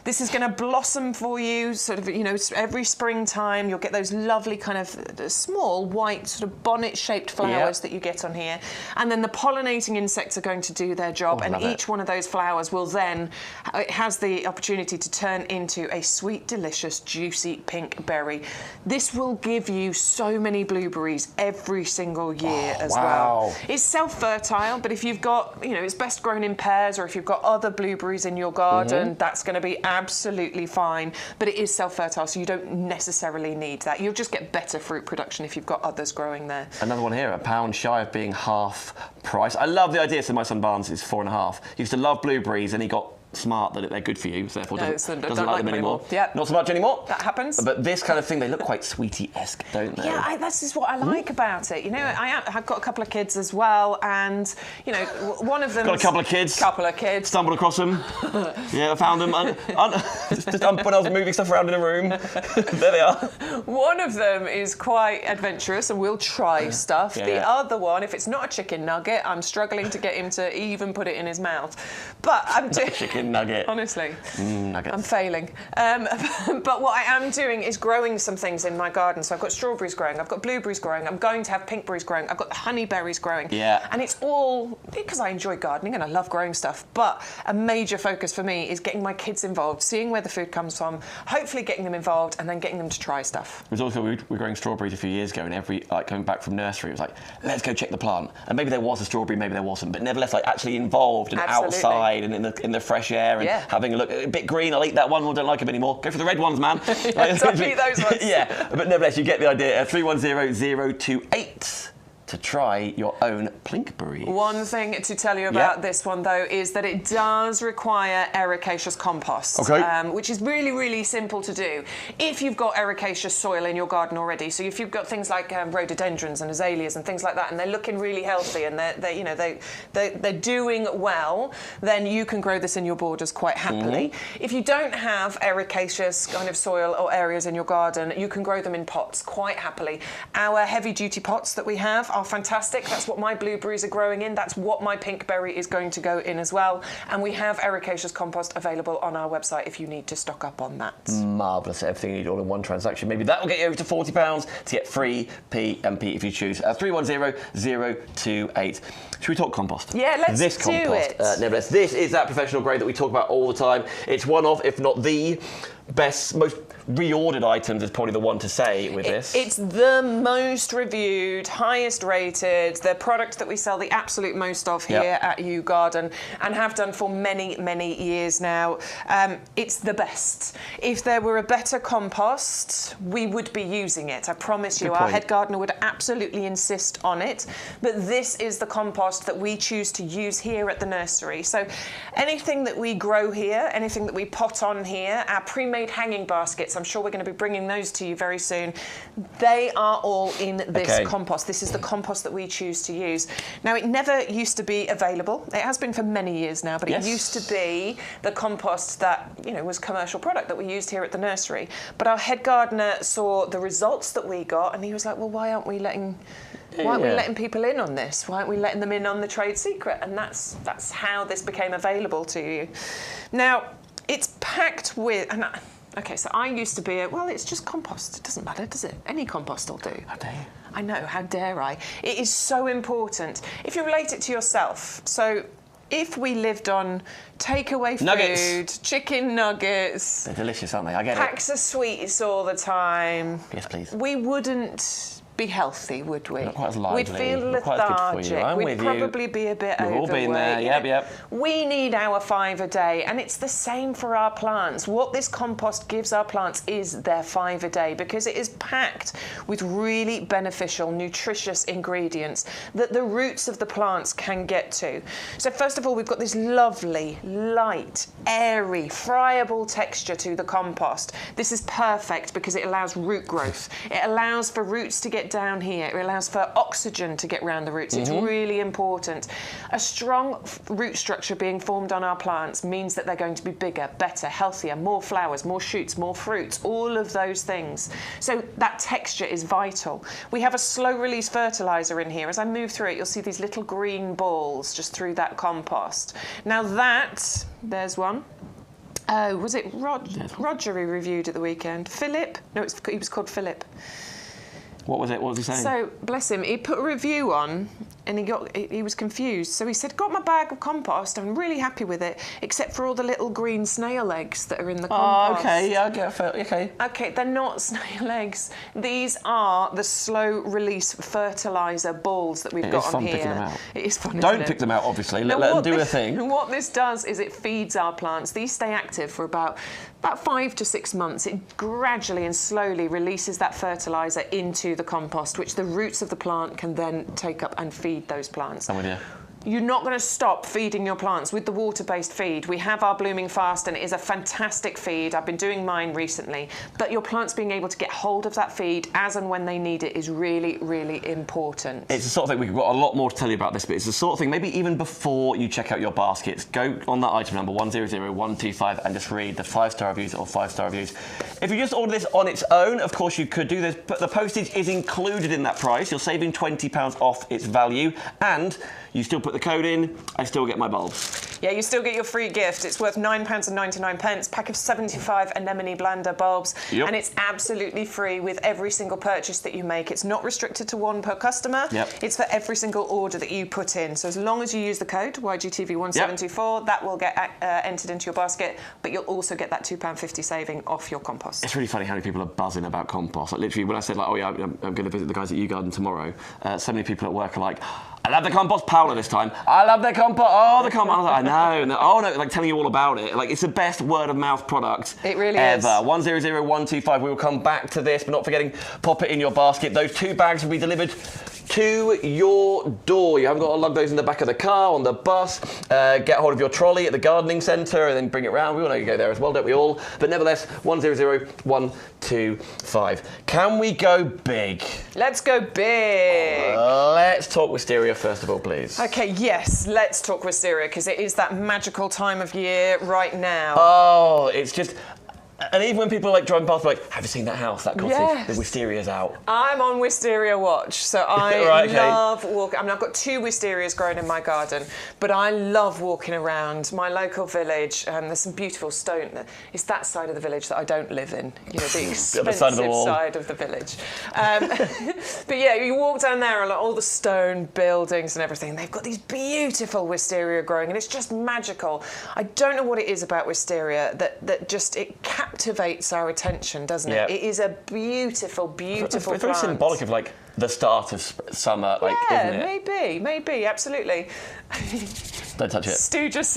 This is going to blossom for you, sort of, you know, every springtime. You'll get those lovely kind of small white sort of bonnet-shaped flowers that you get on here. And then the pollinating insects are going to do their job, and each one of those flowers will then, it has the opportunity to turn into a sweet, delicious, juicy pink berry. This will give you so many blueberries every single year as well. It's self-fertile, but if you've got, you know, it's best grown in pairs, or if you've got other blueberries in your garden, that's going to be absolutely fine, but it is self-fertile, so you don't necessarily need that. You'll just get better fruit production if you've got others growing there. Another one here, £1 shy of being half price. I love the idea. So my son Barnes is 4.5. He used to love blueberries, and he got smart that they're good for you, so therefore doesn't like them anymore. Yep. Not so much anymore. That happens. But this kind of thing, they look quite sweetie-esque, don't they? Yeah, this is what I like about it. You know, I've got a couple of kids as well, and, you know, one of them... Got a couple of kids. Stumbled across them. Yeah, I found them. Just when I was moving stuff around in a room. There they are. One of them is quite adventurous and will try stuff. The other one, if it's not a chicken nugget, I'm struggling to get him to even put it in his mouth. But I'm doing... Chicken nugget. Honestly, nuggets. I'm failing. But what I am doing is growing some things in my garden. So I've got strawberries growing, I've got blueberries growing, I'm going to have pinkberries growing, I've got the honeyberries growing. Yeah. And it's all because I enjoy gardening and I love growing stuff. But a major focus for me is getting my kids involved, seeing where the food comes from, hopefully getting them involved, and then getting them to try stuff. It was also, we were growing strawberries a few years ago, and coming back from nursery, it was like, let's go check the plant. And maybe there was a strawberry, maybe there wasn't, but nevertheless, like actually involved and outside and in the fresh air and having a look. A bit green, I'll eat that one, I don't like them anymore. Go for the red ones, man. Don't eat those ones. Yeah, but nevertheless, you get the idea. 310028 to try your own blinkberry. One thing to tell you about this one, though, is that it does require ericaceous compost, which is really, really simple to do. If you've got ericaceous soil in your garden already, so if you've got things like rhododendrons and azaleas and things like that, and they're looking really healthy and they're doing well, then you can grow this in your borders quite happily. If you don't have ericaceous kind of soil or areas in your garden, you can grow them in pots quite happily. Our heavy-duty pots that we have are fantastic. That's what my blueberries are growing in. That's what my pinkberry is going to go in as well. And we have ericaceous compost available on our website if you need to stock up on that. Marvellous. Everything you need all in one transaction. Maybe that will get you over to £40 to get free PMP if you choose. 310028. Should we talk compost? Yeah, let's do it. Nevertheless, this is that professional grade that we talk about all the time. It's one of, if not the best, most reordered items is probably the one to say with this. It's the most reviewed, highest rated, the product that we sell the absolute most of here at YouGarden and have done for many, many years now. It's the best. If there were a better compost, we would be using it. I promise you. Our head gardener would absolutely insist on it. But this is the compost that we choose to use here at the nursery. So anything that we grow here, anything that we pot on here, our pre-made hanging baskets baskets. I'm sure we're going to be bringing those to you very soon. They are all in this compost. This is the compost that we choose to use. Now, it never used to be available. It has been for many years now, but it used to be the compost that, you know, was commercial product that we used here at the nursery. But our head gardener saw the results that we got, and he was like, well, why aren't we letting people in on this? Why aren't we letting them in on the trade secret? And that's how this became available to you. Now, it's packed with... Okay, so I used to be well, it's just compost. It doesn't matter, does it? Any compost will do. How dare you? I know, how dare I? It is so important. If you relate it to yourself, so if we lived on takeaway food, chicken nuggets... They're delicious, aren't they? I get packs of sweets all the time... Yes, please. We wouldn't be healthy, would we? Not quite as lively. We'd feel Not quite as good for you. lethargic. I'm We'd with you. probably be a bit We've overweight. all been there. Yep. We need our 5 a day, and it's the same for our plants. What this compost gives our plants is their 5 a day, because it is packed with really beneficial, nutritious ingredients that the roots of the plants can get to. So first of all, we've got this lovely, light, airy, friable texture to the compost. This is perfect because it allows root growth. It allows for roots to get down here. It allows for oxygen to get round the roots. It's really important. A strong root structure being formed on our plants means that they're going to be bigger, better, healthier, more flowers, more shoots, more fruits, all of those things. So that texture is vital. We have a slow release fertiliser in here. As I move through it, you'll see these little green balls just through that compost. Now there's one. Oh, was it Roger who reviewed at the weekend? Philip? No, he was called Philip. What was it? What was he saying? So, bless him, he put a review on and he was confused. So he said, got my bag of compost, I'm really happy with it, except for all the little green snail eggs that are in the compost. Oh, okay, yeah, I get it. Okay. Okay, they're not snail eggs. These are the slow release fertiliser balls that we've got on here. Picking them out. It is fun, Don't pick them out, obviously. Let them do a thing. What this does is it feeds our plants. These stay active for about 5 to 6 months. It gradually and slowly releases that fertiliser into the compost, which the roots of the plant can then take up and feed those plants. I'm with you. You're not going to stop feeding your plants with the water-based feed. We have our Blooming Fast, and it is a fantastic feed. I've been doing mine recently. But your plants being able to get hold of that feed as and when they need it is really, really important. It's the sort of thing, we've got a lot more to tell you about this, but it's the sort of thing, maybe even before you check out your baskets, go on that item number 100125 and just read the 5-star reviews or 5-star reviews. If you just order this on its own, of course you could do this, but the postage is included in that price. You're saving £20 off its value, and you still put the code in, I still get my bulbs. Yeah, you still get your free gift. It's worth £9.99, pack of 75 anemone blander bulbs, and it's absolutely free with every single purchase that you make. It's not restricted to one per customer. It's for every single order that you put in. So as long as you use the code YGTV1724, that will get entered into your basket, but you'll also get that £2.50 saving off your compost. It's really funny how many people are buzzing about compost. Like literally, when I said, like, oh yeah, I'm going to visit the guys at YouGarden tomorrow, so many people at work are like, I love the compost powder this time. I love the compost. Oh, the compost. I was like, I know. And oh no, like telling you all about it. Like it's the best word of mouth product. It really ever. is. 100125. We will come back to this, but not forgetting, pop it in your basket. Those 2 bags will be delivered to your door. You haven't got to lug those in the back of the car, on the bus. Get hold of your trolley at the gardening centre and then bring it round. We all know you go there as well, don't we all? But nevertheless, 100125. Can we go big? Let's go big. Let's talk wisteria first of all, please. Okay, yes, let's talk wisteria, because it is that magical time of year right now. Oh, it's just... And even when people like driving past, like, have you seen that house, that cottage? Yes. The wisteria's out. I'm on wisteria watch, so I love walking. I mean, I've got 2 wisterias growing in my garden, but I love walking around my local village. There's some beautiful stone. It's that side of the village that I don't live in, you know, the expensive side of the village. But yeah, you walk down there and like, all the stone buildings and everything. They've got these beautiful wisteria growing, and it's just magical. I don't know what it is about wisteria that just it captivates our attention, doesn't it? It is a beautiful, beautiful It's very symbolic of like the start of summer, like, isn't it? Maybe, absolutely. Don't touch it. Stu just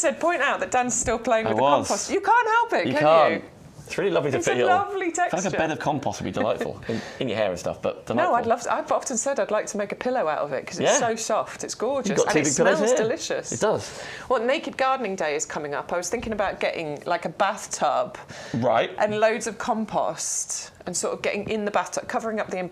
said, point out that Dan's still playing with the compost. You can't help it, can you? It's really lovely to feel. It's a lovely texture. I feel like a bed of compost would be delightful in your hair and stuff, but delightful. No, I'd love to. I've often said I'd like to make a pillow out of it because it's so soft. It's gorgeous. You've got and it pillows smells here. delicious. It does. Well, Naked Gardening Day is coming up. I was thinking about getting like a bathtub. Right. And loads of compost and sort of getting in the bathtub, covering up the,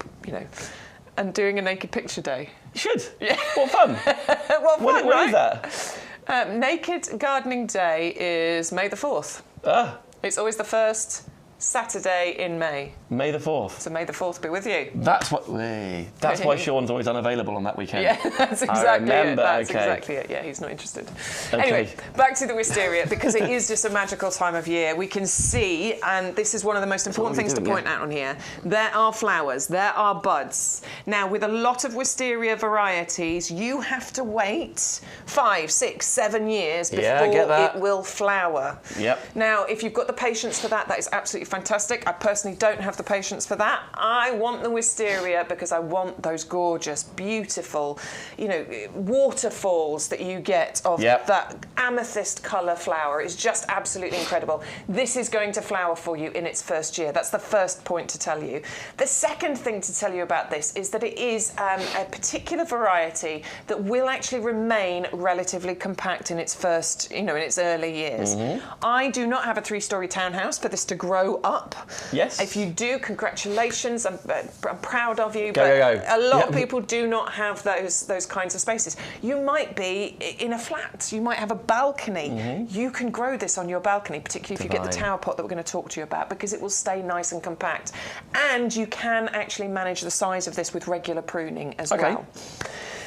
and doing a naked picture day. You should. Yeah. What fun. What fun, When right? is that? Naked Gardening Day is May the 4th. Ah. It's always the first Saturday in May. May the 4th. So May the 4th be with you. That's why Sean's always unavailable on that weekend. Yeah, that's exactly it. That's okay. exactly it. Yeah, he's not interested. Okay. Anyway, back to the wisteria, because it is just a magical time of year. We can see, and this is one of the most important things to point out on here, there are flowers, there are buds. Now, with a lot of wisteria varieties, you have to wait 5, 6, 7 years before it will flower. Yep. Now, if you've got the patience for that, that is absolutely fantastic. I personally don't have the patience for that. I want the wisteria because I want those gorgeous, beautiful, waterfalls that you get of that amethyst colour flower. It's just absolutely incredible. This is going to flower for you in its first year. That's the first point to tell you. The second thing to tell you about this is that it is a particular variety that will actually remain relatively compact in its first, in its early years. I do not have a 3-storey townhouse for this to grow up. Yes. If you do, congratulations. I'm proud of you. Go. A lot of people do not have those kinds of spaces. You might be in a flat. You might have a balcony. You can grow this on your balcony, particularly if you get the tower pot that we're going to talk to you about, because it will stay nice and compact. And you can actually manage the size of this with regular pruning as well.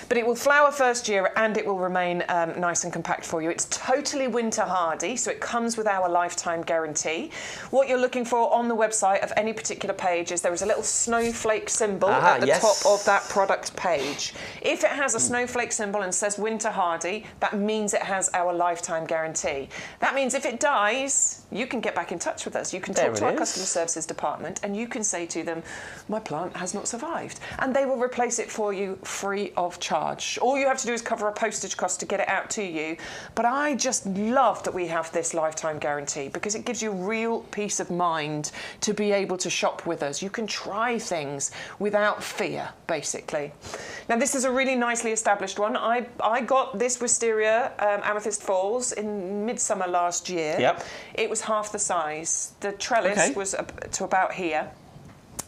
But it will flower first year and it will remain nice and compact for you. It's totally winter hardy, so it comes with our lifetime guarantee. What you're looking for on the website of any particular page is there is a little snowflake symbol at the top of that product page. If it has a snowflake symbol and says winter hardy, that means it has our lifetime guarantee. That means if it dies, you can get back in touch with us. You can talk to our customer services department and you can say to them, my plant has not survived. And they will replace it for you free of charge. All you have to do is cover a postage cost to get it out to you. But I just love that we have this lifetime guarantee because it gives you real peace of mind to be able to shop with us. You can try things without fear, basically. Now, this is a really nicely established one. I got this wisteria Amethyst Falls in midsummer last year. Yep. It was half the size. The trellis was to about here.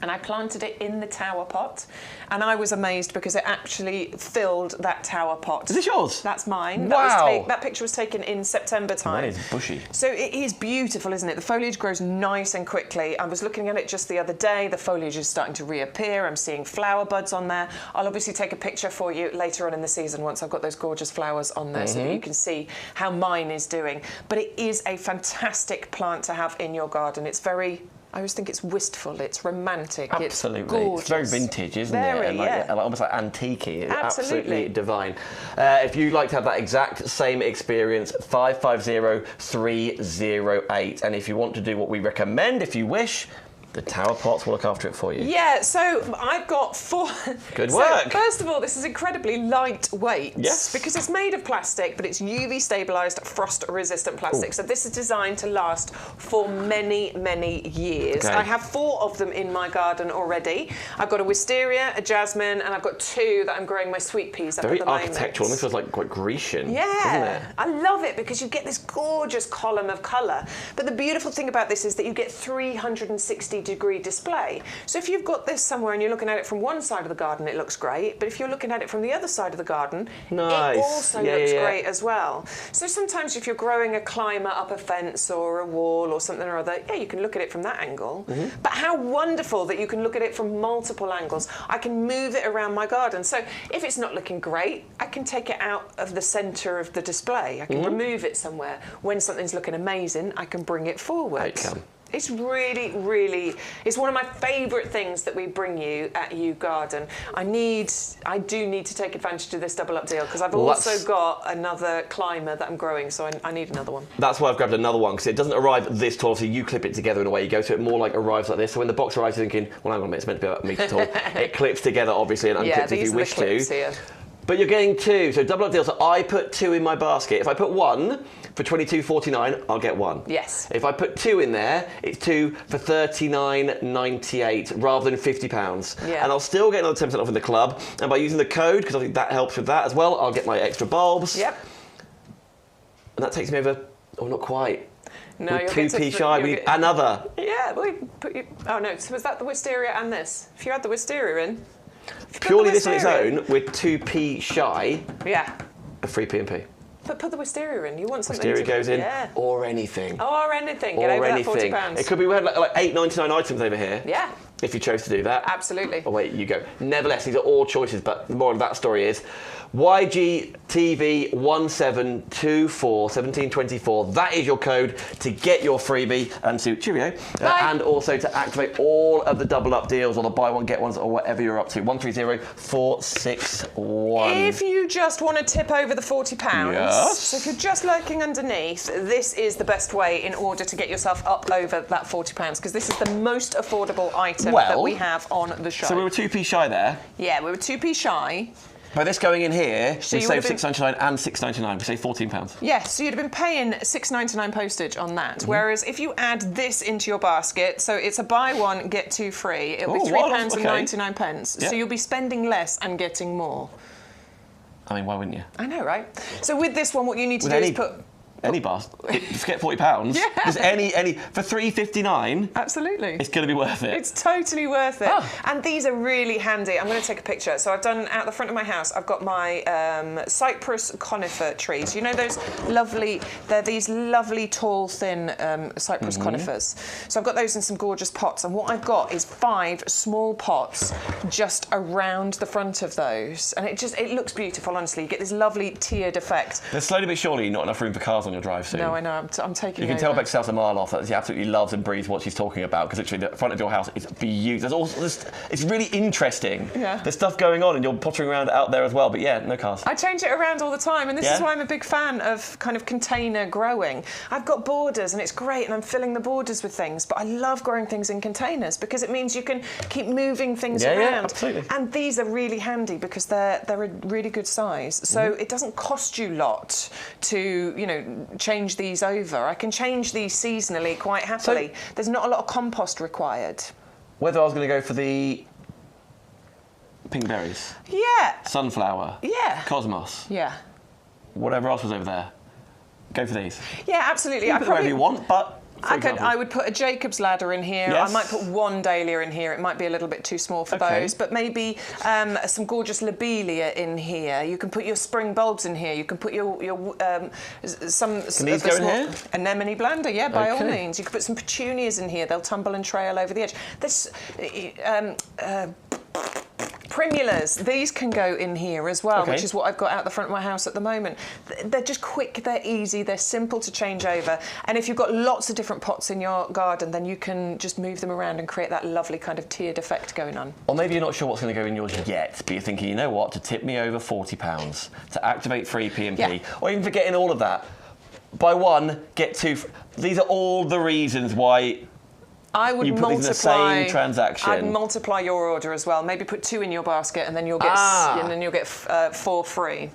And I planted it in the tower pot, and I was amazed because it actually filled that tower pot. Is this yours? That's mine. Wow. That picture was taken in September time. That is bushy. So it is beautiful, isn't it? The foliage grows nice and quickly. I was looking at it just the other day. The foliage is starting to reappear. I'm seeing flower buds on there. I'll obviously take a picture for you later on in the season once I've got those gorgeous flowers on there so that you can see how mine is doing. But it is a fantastic plant to have in your garden. It's very... I always think it's wistful, it's romantic, absolutely. It's gorgeous. It's very vintage, isn't it? And almost like antique-y. It's absolutely divine. If you'd like to have that exact same experience, 550308. And if you want to do what we recommend, if you wish, the tower pots will look after it for you. Yeah, so I've got 4... Good work. So, first of all, this is incredibly lightweight. Yes. Because it's made of plastic, but it's UV stabilised, frost-resistant plastic. Ooh. So this is designed to last for many, many years. Okay. I have 4 of them in my garden already. I've got a wisteria, a jasmine, and I've got 2 that I'm growing my sweet peas up at the moment. Very architectural. This feels like quite Grecian, doesn't it? I love it because you get this gorgeous column of colour. But the beautiful thing about this is that you get 360-degree display. So if you've got this somewhere and you're looking at it from one side of the garden, it looks great. But if you're looking at it from the other side of the garden, it also looks great as well. So sometimes if you're growing a climber up a fence or a wall or something or other, you can look at it from that angle. But how wonderful that you can look at it from multiple angles. I can move it around my garden. So if it's not looking great, I can take it out of the centre of the display. I can remove it somewhere. When something's looking amazing, I can bring it forward. It's really, really, it's one of my favourite things that we bring you at YouGarden. I do need to take advantage of this double up deal because I've also got another climber that I'm growing, so I need another one. That's why I've grabbed another one because it doesn't arrive this tall, so you clip it together in a way you go, so it more like arrives like this. So when the box arrives, you're thinking, well, hang on a minute, it's meant to be about a metre tall. It clips together, obviously, and unclips if you wish to. Here. But you're getting 2, so double up deal. So I put 2 in my basket. If I put 1 for $22.49, I'll get 1. Yes. If I put 2 in there, it's 2 for $39.98 rather than £50. Yeah. And I'll still get another 10% off in the club. And by using the code, because I think that helps with that as well, I'll get my extra bulbs. Yep. And that takes me over, not quite. No, we're you'll 2p shy, we need another. Yeah, well, oh no, so was that the Wisteria and this? If you had the Wisteria in. Purely this on its own, we're 2p shy. Yeah. Of free P&P. But put the Wisteria in. You want something Wisteria to... goes in, yeah. or anything. Or anything. Get over that £40. It could be, we had like $8.99 items over here. Yeah. If you chose to do that. Absolutely. Oh wait, you go. Nevertheless, these are all choices, but the moral of that story is YGTV1724, that is your code to get your freebie and to cheerio, and also to activate all of the double up deals or the buy one get ones or whatever you're up to. 130461. If you just want to tip over the £40, yes. So if you're just lurking underneath, this is the best way in order to get yourself up over that £40 because this is the most affordable item that we have on the show. So we were 2p shy there. Yeah, we were 2p shy. By this going in here, so we save $6.99 and $6.99. We save £14. Yes, so you'd have been paying $6.99 postage on that. Whereas if you add this into your basket, so it's a buy one, get 2 free, it'll be £3.99. So you'll be spending less and getting more. I mean, why wouldn't you? I know, right? So with this one, what you need to do is put... Any basket, just get £40. Yeah. Just any for $3.59. Absolutely. It's going to be worth it. It's totally worth it. Oh. And these are really handy. I'm going to take a picture. So I've done out the front of my house. I've got my cypress conifer trees. You know those lovely? They're these lovely, tall, thin cypress conifers. So I've got those in some gorgeous pots. And what I've got is 5 small pots just around the front of those, and it looks beautiful. Honestly, you get this lovely tiered effect. There's slowly but surely not enough room for cars on your drive soon. No, I know. I'm taking. You can tell Bex sells a mile off that she absolutely loves and breathes what she's talking about because literally the front of your house is beautiful. It's really interesting. Yeah. There's stuff going on and you're pottering around out there as well. But yeah, no cars. I change it around all the time, and this is why I'm a big fan of kind of container growing. I've got borders, and it's great, and I'm filling the borders with things. But I love growing things in containers because it means you can keep moving things around. Yeah, absolutely. And these are really handy because they're a really good size. So it doesn't cost you a lot to change these over. I can change these seasonally quite happily. So, there's not a lot of compost required. Whether I was going to go for the pink berries. Yeah. Sunflower. Yeah. Cosmos. Yeah. Whatever else was over there. Go for these. Yeah, absolutely. You can put whatever you want, but I would put a Jacob's ladder in here. Yes. I might put 1 dahlia in here. It might be a little bit too small for those, but maybe some gorgeous lobelia in here. You can put your spring bulbs in here. You can put some. Can these go in here? Anemone blanda, yeah, by all means. You can put some petunias in here. They'll tumble and trail over the edge. This. Primulas, these can go in here as well, which is what I've got out the front of my house at the moment. They're just quick, they're easy, they're simple to change over. And if you've got lots of different pots in your garden, then you can just move them around and create that lovely kind of tiered effect going on. Or maybe you're not sure what's going to go in yours yet, but you're thinking, you know what, to tip me over £40, to activate free P&P, or even forgetting all of that, buy one, get 2. These are all the reasons why I would put these in the same transaction. I'd multiply your order as well. Maybe put 2 in your basket, and then you'll get 4 free.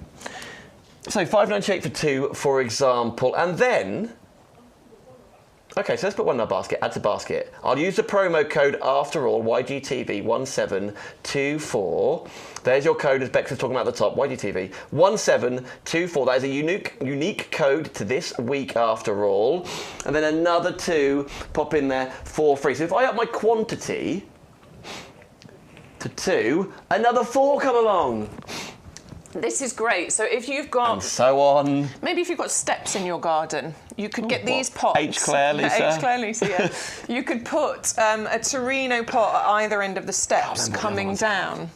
So $5.98 for 2, for example, and then. Okay, so let's put one in our basket. Add to basket. I'll use the promo code after all, YGTV1724. There's your code, as Bex was talking about at the top, YGTV1724. That is a unique code to this week after all. And then another 2 pop in there for free. So if I up my quantity to 2, another 4 come along. This is great. So if you've got... And so on. Maybe if you've got steps in your garden, you could get these pots. H. Claire Lisa. H. Claire Lisa, yeah. You could put a Torino pot at either end of the steps coming down.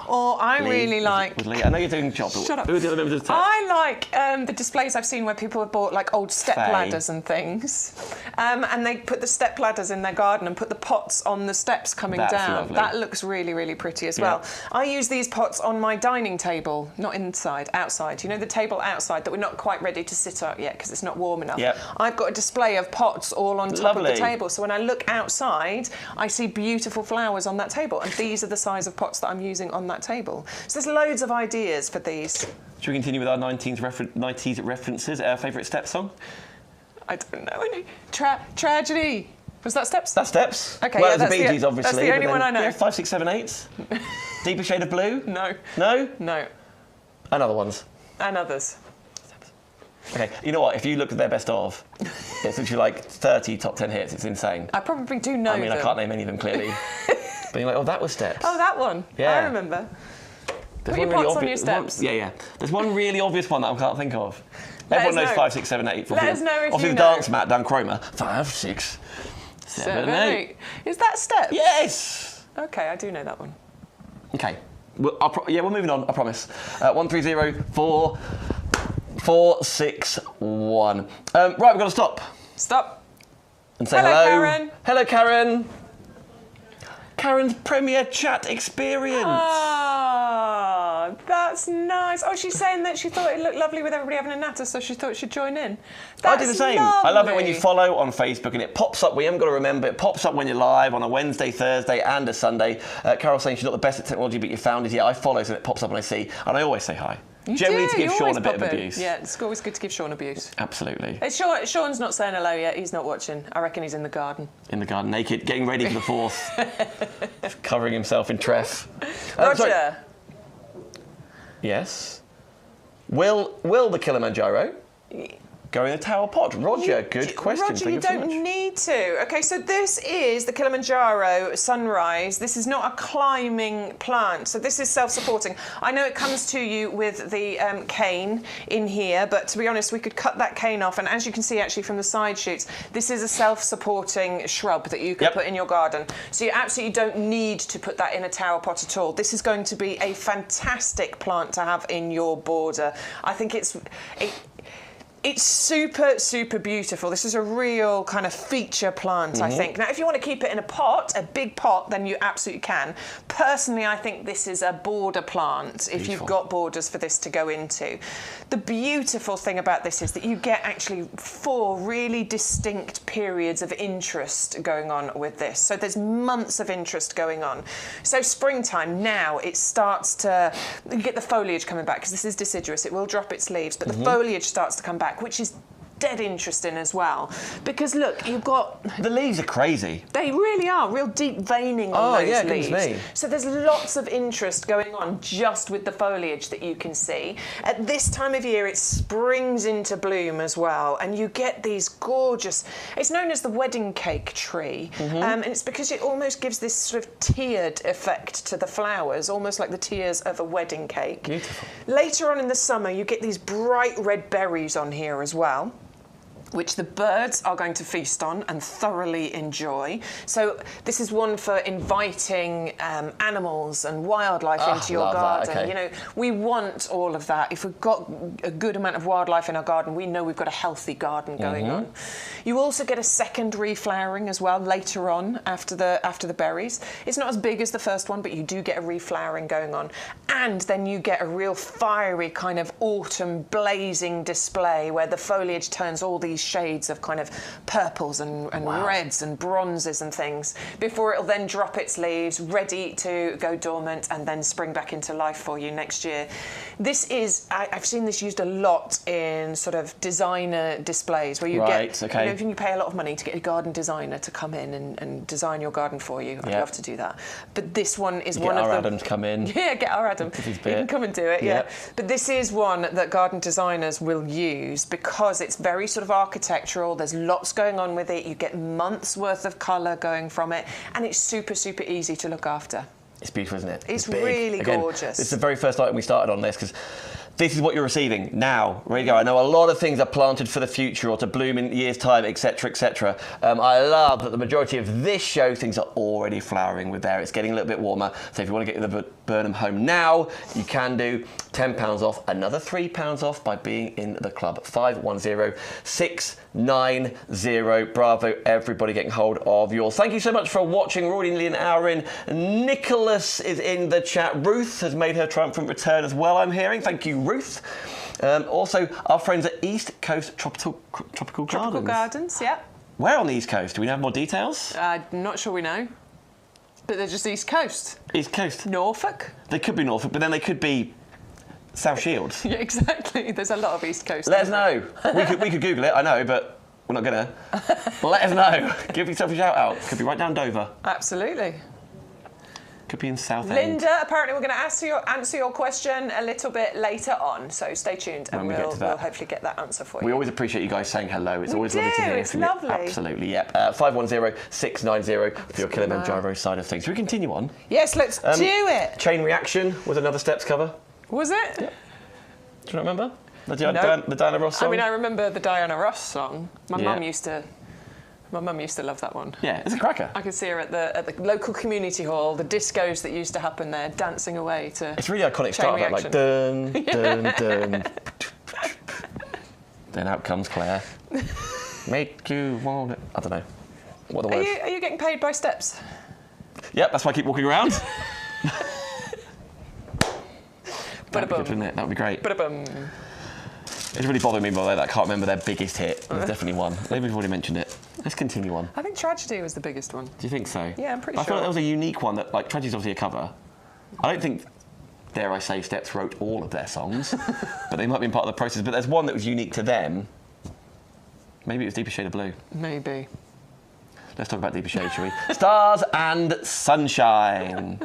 Or I really like... With Lee. I know you're doing job. Shut up. Who are the other members of the team? I like the displays I've seen where people have bought like old step ladders and things. And they put the step ladders in their garden and put the pots on the steps coming down. Lovely. That looks really, really pretty as well. I use these pots on my dining table, not inside, outside. You know the table outside that we're not quite ready to sit at yet because it's not warm enough. Yep. I've got a display of pots all on top of the table. So when I look outside, I see beautiful flowers on that table. And these are the size of pots that I'm using on that that table. So there's loads of ideas for these. Should we continue with our 90s references? Our favourite Steps song? I don't know any. Tragedy. Was that Steps? That's Steps. Okay, well, yeah, that's the Bee Gees, obviously. That's the only one I know. Yeah, 5, 6, 7, 8. Deeper Shade of Blue? No. No? No. And other ones? And others. Okay, you know what? If you look at their best of, it's literally like 30 top 10 hits. It's insane. I probably do know I mean, them. I can't name any of them clearly. But you're like, oh, that was Steps. Oh, that one. Yeah. I remember. There's Put your pots on your Steps. Yeah. There's one really obvious one that I can't think of. Let Everyone us knows know. 5, 6, 7, 8. Let us know if obviously you the know. dance mat, Dan Cromer. 5, 6, 7, 8. Is that Steps? Yes! Okay, I do know that one. Okay. We're moving on, I promise. 1, 3, 0, 4, 4, 6, 1. Right, we've got to stop. Stop. And say Hello, hello. Karen. Hello, Karen. Karen's premiere chat experience. Ah, that's nice. Oh, she's saying that she thought it looked lovely with everybody having a natter, so she thought she'd join in. I do the same. I love it when you lovely. follow on Facebook and it pops up. We haven't got to remember, it pops up when you're live on a Wednesday, Thursday and a Sunday. Carol's saying she's not the best at technology, but you found us. Yeah, I follow, so it pops up and I see. And I always say hi. You Generally do, to give you Sean always a bit of pop in. abuse. Yeah, it's always good to give Sean abuse. Absolutely. Sean's not saying hello yet. He's not watching. I reckon he's in the garden. In the garden, naked, getting ready for the 4th. Covering himself in treff. Roger. Sorry. Yes. Will the Kilimanjaro go in a tower pot? Roger, good question. Roger, Thank you so don't much. need to. Okay, so this is the Kilimanjaro sunrise. This is not a climbing plant, so this is self-supporting. I know it comes to you with the cane in here, but to be honest, we could cut that cane off, and as you can see actually from the side shoots, this is a self-supporting shrub that you can put in your garden. So you absolutely don't need to put that in a tower pot at all. This is going to be a fantastic plant to have in your border. I think it's super, super beautiful. This is a real kind of feature plant, I think. Now, if you want to keep it in a pot, a big pot, then you absolutely can. Personally, I think this is a border plant, if you've got borders for this to go into. The beautiful thing about this is that you get actually 4 really distinct periods of interest going on with this. So there's months of interest going on. So springtime, now it starts to, you get the foliage coming back, because this is deciduous, it will drop its leaves, but the foliage starts to come back, which is dead interesting as well, because look, you've got the leaves are crazy. They really are real deep veining on those leaves. Me. So there's lots of interest going on just with the foliage that you can see. At this time of year, it springs into bloom as well, and you get these gorgeous. It's known as the wedding cake tree, and it's because it almost gives this sort of tiered effect to the flowers, almost like the tiers of a wedding cake. Beautiful. Later on in the summer, you get these bright red berries on here as well, which the birds are going to feast on and thoroughly enjoy. So this is one for inviting animals and wildlife into your garden. Okay. You know, we want all of that. If we've got a good amount of wildlife in our garden, we know we've got a healthy garden going on. You also get a second reflowering as well later on after the berries. It's not as big as the first one, but you do get a reflowering going on. And then you get a real fiery kind of autumn blazing display where the foliage turns all these shades of kind of purples and reds and bronzes and things before it'll then drop its leaves, ready to go dormant and then spring back into life for you next year. This is, I've seen this used a lot in sort of designer displays where you get, you know, you pay a lot of money to get a garden designer to come in and design your garden for you. I'd love to do that. But this one is one of the... Get our Adam to come in. Yeah, get our Adam. He can come and do it, yeah. But this is one that garden designers will use because it's very sort of architectural. There's lots going on with it. You get months worth of colour going from it, and it's super, super easy to look after. It's beautiful, isn't it? It's really gorgeous. This is the very first item we started on this because this is what you're receiving now. Ready to go. I know a lot of things are planted for the future or to bloom in years' time, etc., etc. I love that the majority of this show things are already flowering with there. It's getting a little bit warmer. So if you want to get the Burnham home now, you can do £10 off, another £3 off by being in the club. 510690. Bravo, everybody getting hold of yours. Thank you so much for watching. We're already nearly an hour in. Nicholas is in the chat. Ruth has made her triumphant return as well, I'm hearing. Thank you, Ruth. Also, our friends at East Coast Tropical Gardens. Tropical Gardens, yeah. Where on the East Coast? Do we have more details? Not sure we know. But they're just East Coast. East Coast. Norfolk. They could be Norfolk, but then they could be South Shields. Yeah, exactly. There's a lot of East Coast. Let us know. We could Google it, I know, but we're not going to. Let us know. Give yourself a shout out. Could be right down Dover. Absolutely. Could be in Southend. Linda, apparently we're going to answer your question a little bit later on, so stay tuned and we'll hopefully get that answer for you. We always appreciate you guys saying hello. It's always lovely to hear from you. It's lovely. Absolutely, yep. 510-690 for your Kilimanjaro side of things. Should we continue on? Yes, let's do it. Chain Reaction was another Steps cover. Was it? Yep. Do you not remember? The Diana Ross song? I mean, I remember the Diana Ross song. My mum used to love that one. Yeah, it's a cracker. I could see her at the local community hall, the discos that used to happen there, dancing away to. It's really iconic start, that, like dun dun dun. Then out comes Claire. Make you want it. I don't know. What are the words? Are you getting paid by Steps? Yep, that's why I keep walking around. That'd be good, wouldn't it? That would be great. It's really bothered me, by the way, that I can't remember their biggest hit. There's definitely one. Maybe we've already mentioned it. Let's continue on. I think Tragedy was the biggest one. Do you think so? Yeah, I'm pretty sure. I feel like there was a unique one that, like, Tragedy's obviously a cover. I don't think, dare I say, Steps wrote all of their songs, but they might have been part of the process. But there's one that was unique to them. Maybe it was Deeper Shade of Blue. Maybe. Let's talk about Deeper Shade, shall we? Stars and Sunshine.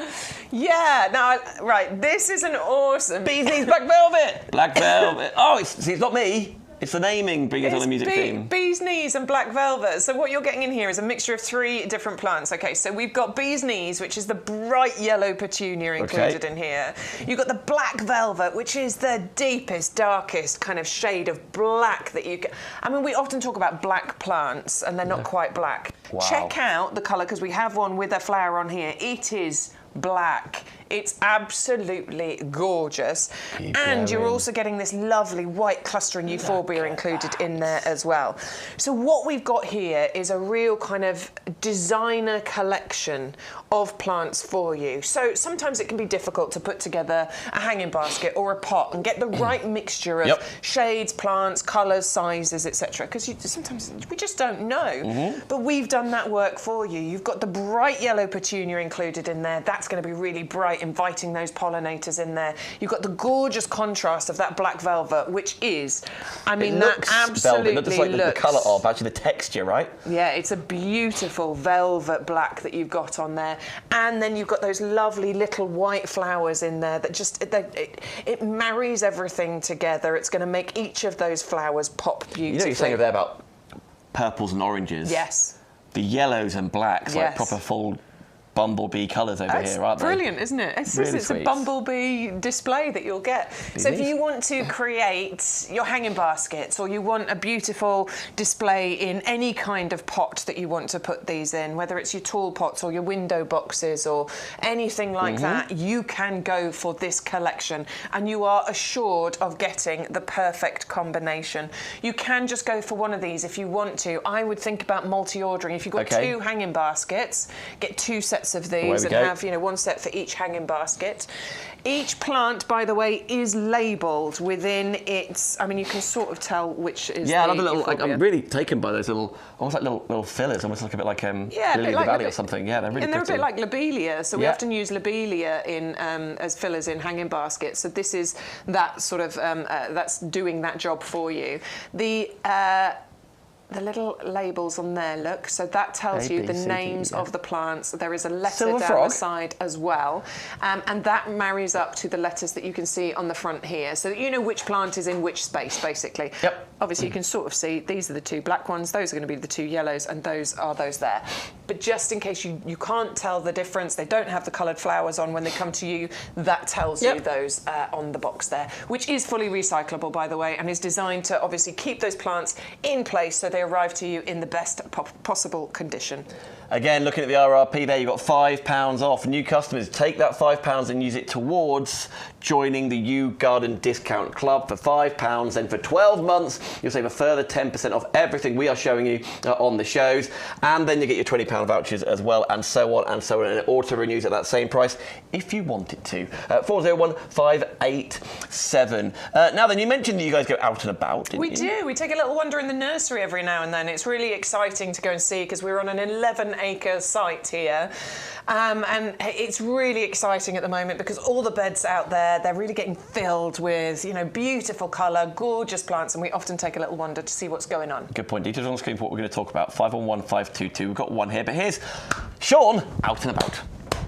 Yeah, now, right, this is an awesome... Beasley's Black Velvet. Black Velvet. Oh, it's not me. It's the naming bringing us on the music theme. Bee's Knees and Black Velvet. So what you're getting in here is a mixture of 3 different plants. Okay, so we've got Bee's Knees, which is the bright yellow petunia included in here. You've got the Black Velvet, which is the deepest, darkest kind of shade of black that you can... I mean, we often talk about black plants, and they're not quite black. Wow. Check out the colour, because we have one with a flower on here. It is black. It's absolutely gorgeous. And you're also getting this lovely white clustering euphoria included in there as well. So what we've got here is a real kind of designer collection of plants for you. So sometimes it can be difficult to put together a hanging basket or a pot and get the right mixture of shades, plants, colours, sizes, etc. Because sometimes we just don't know. But we've done that work for you. You've got the bright yellow petunia included in there. That's going to be really bright, inviting those pollinators in there. You've got the gorgeous contrast of that black velvet, which is, I mean, that absolutely looks like the colour of, actually the texture, right? Yeah, it's a beautiful velvet black that you've got on there. And then you've got those lovely little white flowers in there that just, it marries everything together. It's going to make each of those flowers pop beautifully. You know you're saying over there about purples and oranges? Yes. The yellows and blacks, like proper full bumblebee colours over here, aren't they? Brilliant, isn't it? It's a bumblebee display that you'll get. So if you want to create your hanging baskets, or you want a beautiful display in any kind of pot that you want to put these in, whether it's your tall pots or your window boxes or anything like that, you can go for this collection and you are assured of getting the perfect combination. You can just go for one of these if you want to. I would think about multi-ordering. If you've got 2 hanging baskets, get 2 sets of these and have, you know, 1 set for each hanging basket. Each plant, by the way, is labelled within its... I mean, you can sort of tell which is I love the little... Like, I'm really taken by those little... Almost like little fillers, almost like a bit like Lily of the Valley or something. Yeah, they're really pretty. And they're a bit like lobelia, so we often use lobelia in as fillers in hanging baskets. So this is that sort of... that's doing that job for you. The little labels on there, look, so that tells you the names of the plants. There is a letter down the side as well, and that marries up to the letters that you can see on the front here, so that you know which plant is in which space, basically. Yep. Obviously, you can sort of see these are the 2 black ones, those are going to be the 2 yellows, and those are those there. But just in case you can't tell the difference, they don't have the coloured flowers on when they come to you, that tells you those on the box there, which is fully recyclable, by the way, and is designed to obviously keep those plants in place so they arrive to you in the best possible condition. Again, looking at the RRP there, you've got £5 off. New customers, take that £5 and use it towards joining the YouGarden discount club for £5. Then for 12 months, you'll save a further 10% off everything we are showing you on the shows. And then you get your £20 vouchers as well, and so on and so on. And it auto-renews at that same price if you want it to. 401-587. Now then, you mentioned that you guys go out and about, didn't you? We do. We take a little wander in the nursery every now now and then. It's really exciting to go and see because we're on an 11-acre site here. And it's really exciting at the moment because all the beds out there, they're really getting filled with, you know, beautiful colour, gorgeous plants, and we often take a little wander to see what's going on. Good point. Details on the screen for what we're going to talk about. 511-522. We've got one here, but here's Sean out and about.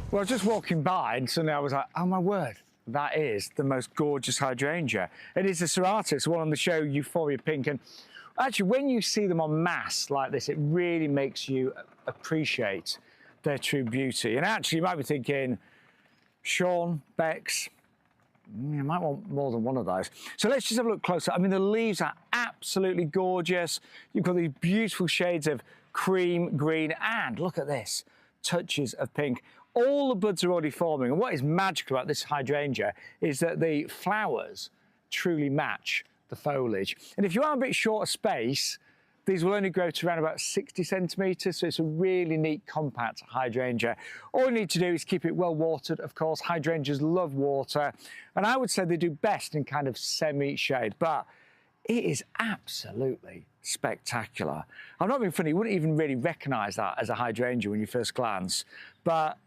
Well, I was just walking by and suddenly I was like, oh my word, that is the most gorgeous hydrangea. It is the serratus, one on the show, Euphoria Pink. And actually, when you see them en masse like this, it really makes you appreciate their true beauty. And actually, you might be thinking, Sean, Bex, you might want more than one of those. So let's just have a look closer. I mean, the leaves are absolutely gorgeous. You've got these beautiful shades of cream, green, and look at this, touches of pink. All the buds are already forming. And what is magical about this hydrangea is that the flowers truly match the foliage. And if you are a bit short of space, these will only grow to around about 60 centimetres, so it's a really neat, compact hydrangea. All you need to do is keep it well watered, of course. Hydrangeas love water, and I would say they do best in kind of semi-shade, but it is absolutely spectacular. I'm not being funny, you wouldn't even really recognise that as a hydrangea when you first glance, but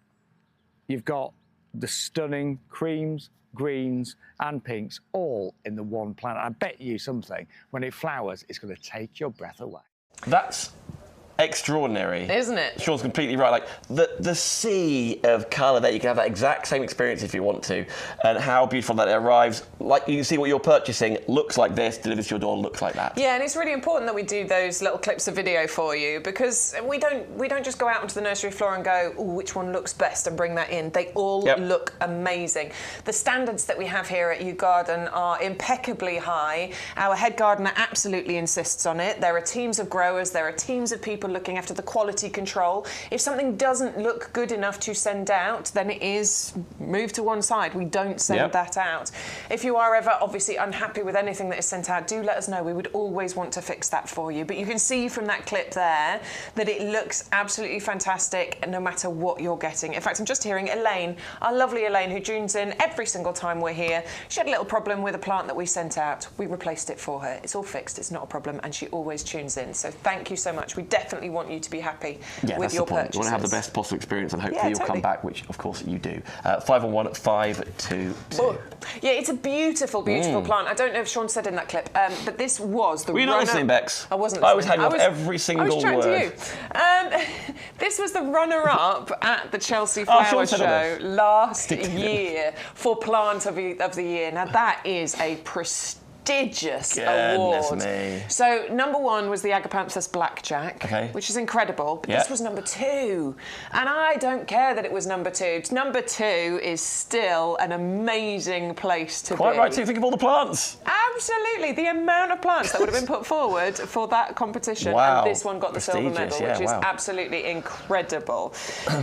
you've got the stunning creams, greens and pinks all in the one plant. I bet you something, when it flowers, it's going to take your breath away. That's extraordinary. Isn't it? Sean's completely right. Like the sea of colour there, you can have that exact same experience if you want to, and how beautiful that it arrives. Like you can see what you're purchasing looks like this, delivers to your door looks like that. Yeah, and it's really important that we do those little clips of video for you because we don't just go out onto the nursery floor and go, oh, which one looks best and bring that in. They all look amazing. The standards that we have here at YouGarden are impeccably high. Our head gardener absolutely insists on it. There are teams of growers, there are teams of people looking after the quality control. If something doesn't look good enough to send out, then it is moved to one side. We don't send that out. If you are ever obviously unhappy with anything that is sent out, do let us know. We would always want to fix that for you. But you can see from that clip there that it looks absolutely fantastic no matter what you're getting. In fact, I'm just hearing Elaine, our lovely Elaine, who tunes in every single time we're here. She had a little problem with a plant that we sent out. We replaced it for her. It's all fixed. It's not a problem. And she always tunes in. So thank you so much. We definitely want you to be happy with your purchases. You want to have the best possible experience, and hopefully you'll come back, which of course you do. 511-522. Oh, yeah, it's a beautiful, beautiful plant. I don't know if Sean said in that clip, but this was the Were you not listening, Bex? I wasn't listening. I was hanging off every single word. I was chatting to you. This was the runner-up at the Chelsea Flower Show last year for Plant of the Year. Now, that is a prestigious award. Me. So number one was the Agapanthus blackjack, which is incredible, but this was number two. And I don't care that it was number two. Number two is still an amazing place to be. Quite right, too. Think of all the plants. Absolutely. The amount of plants that would have been put forward for that competition. Wow. And this one got the silver medal, which is absolutely incredible.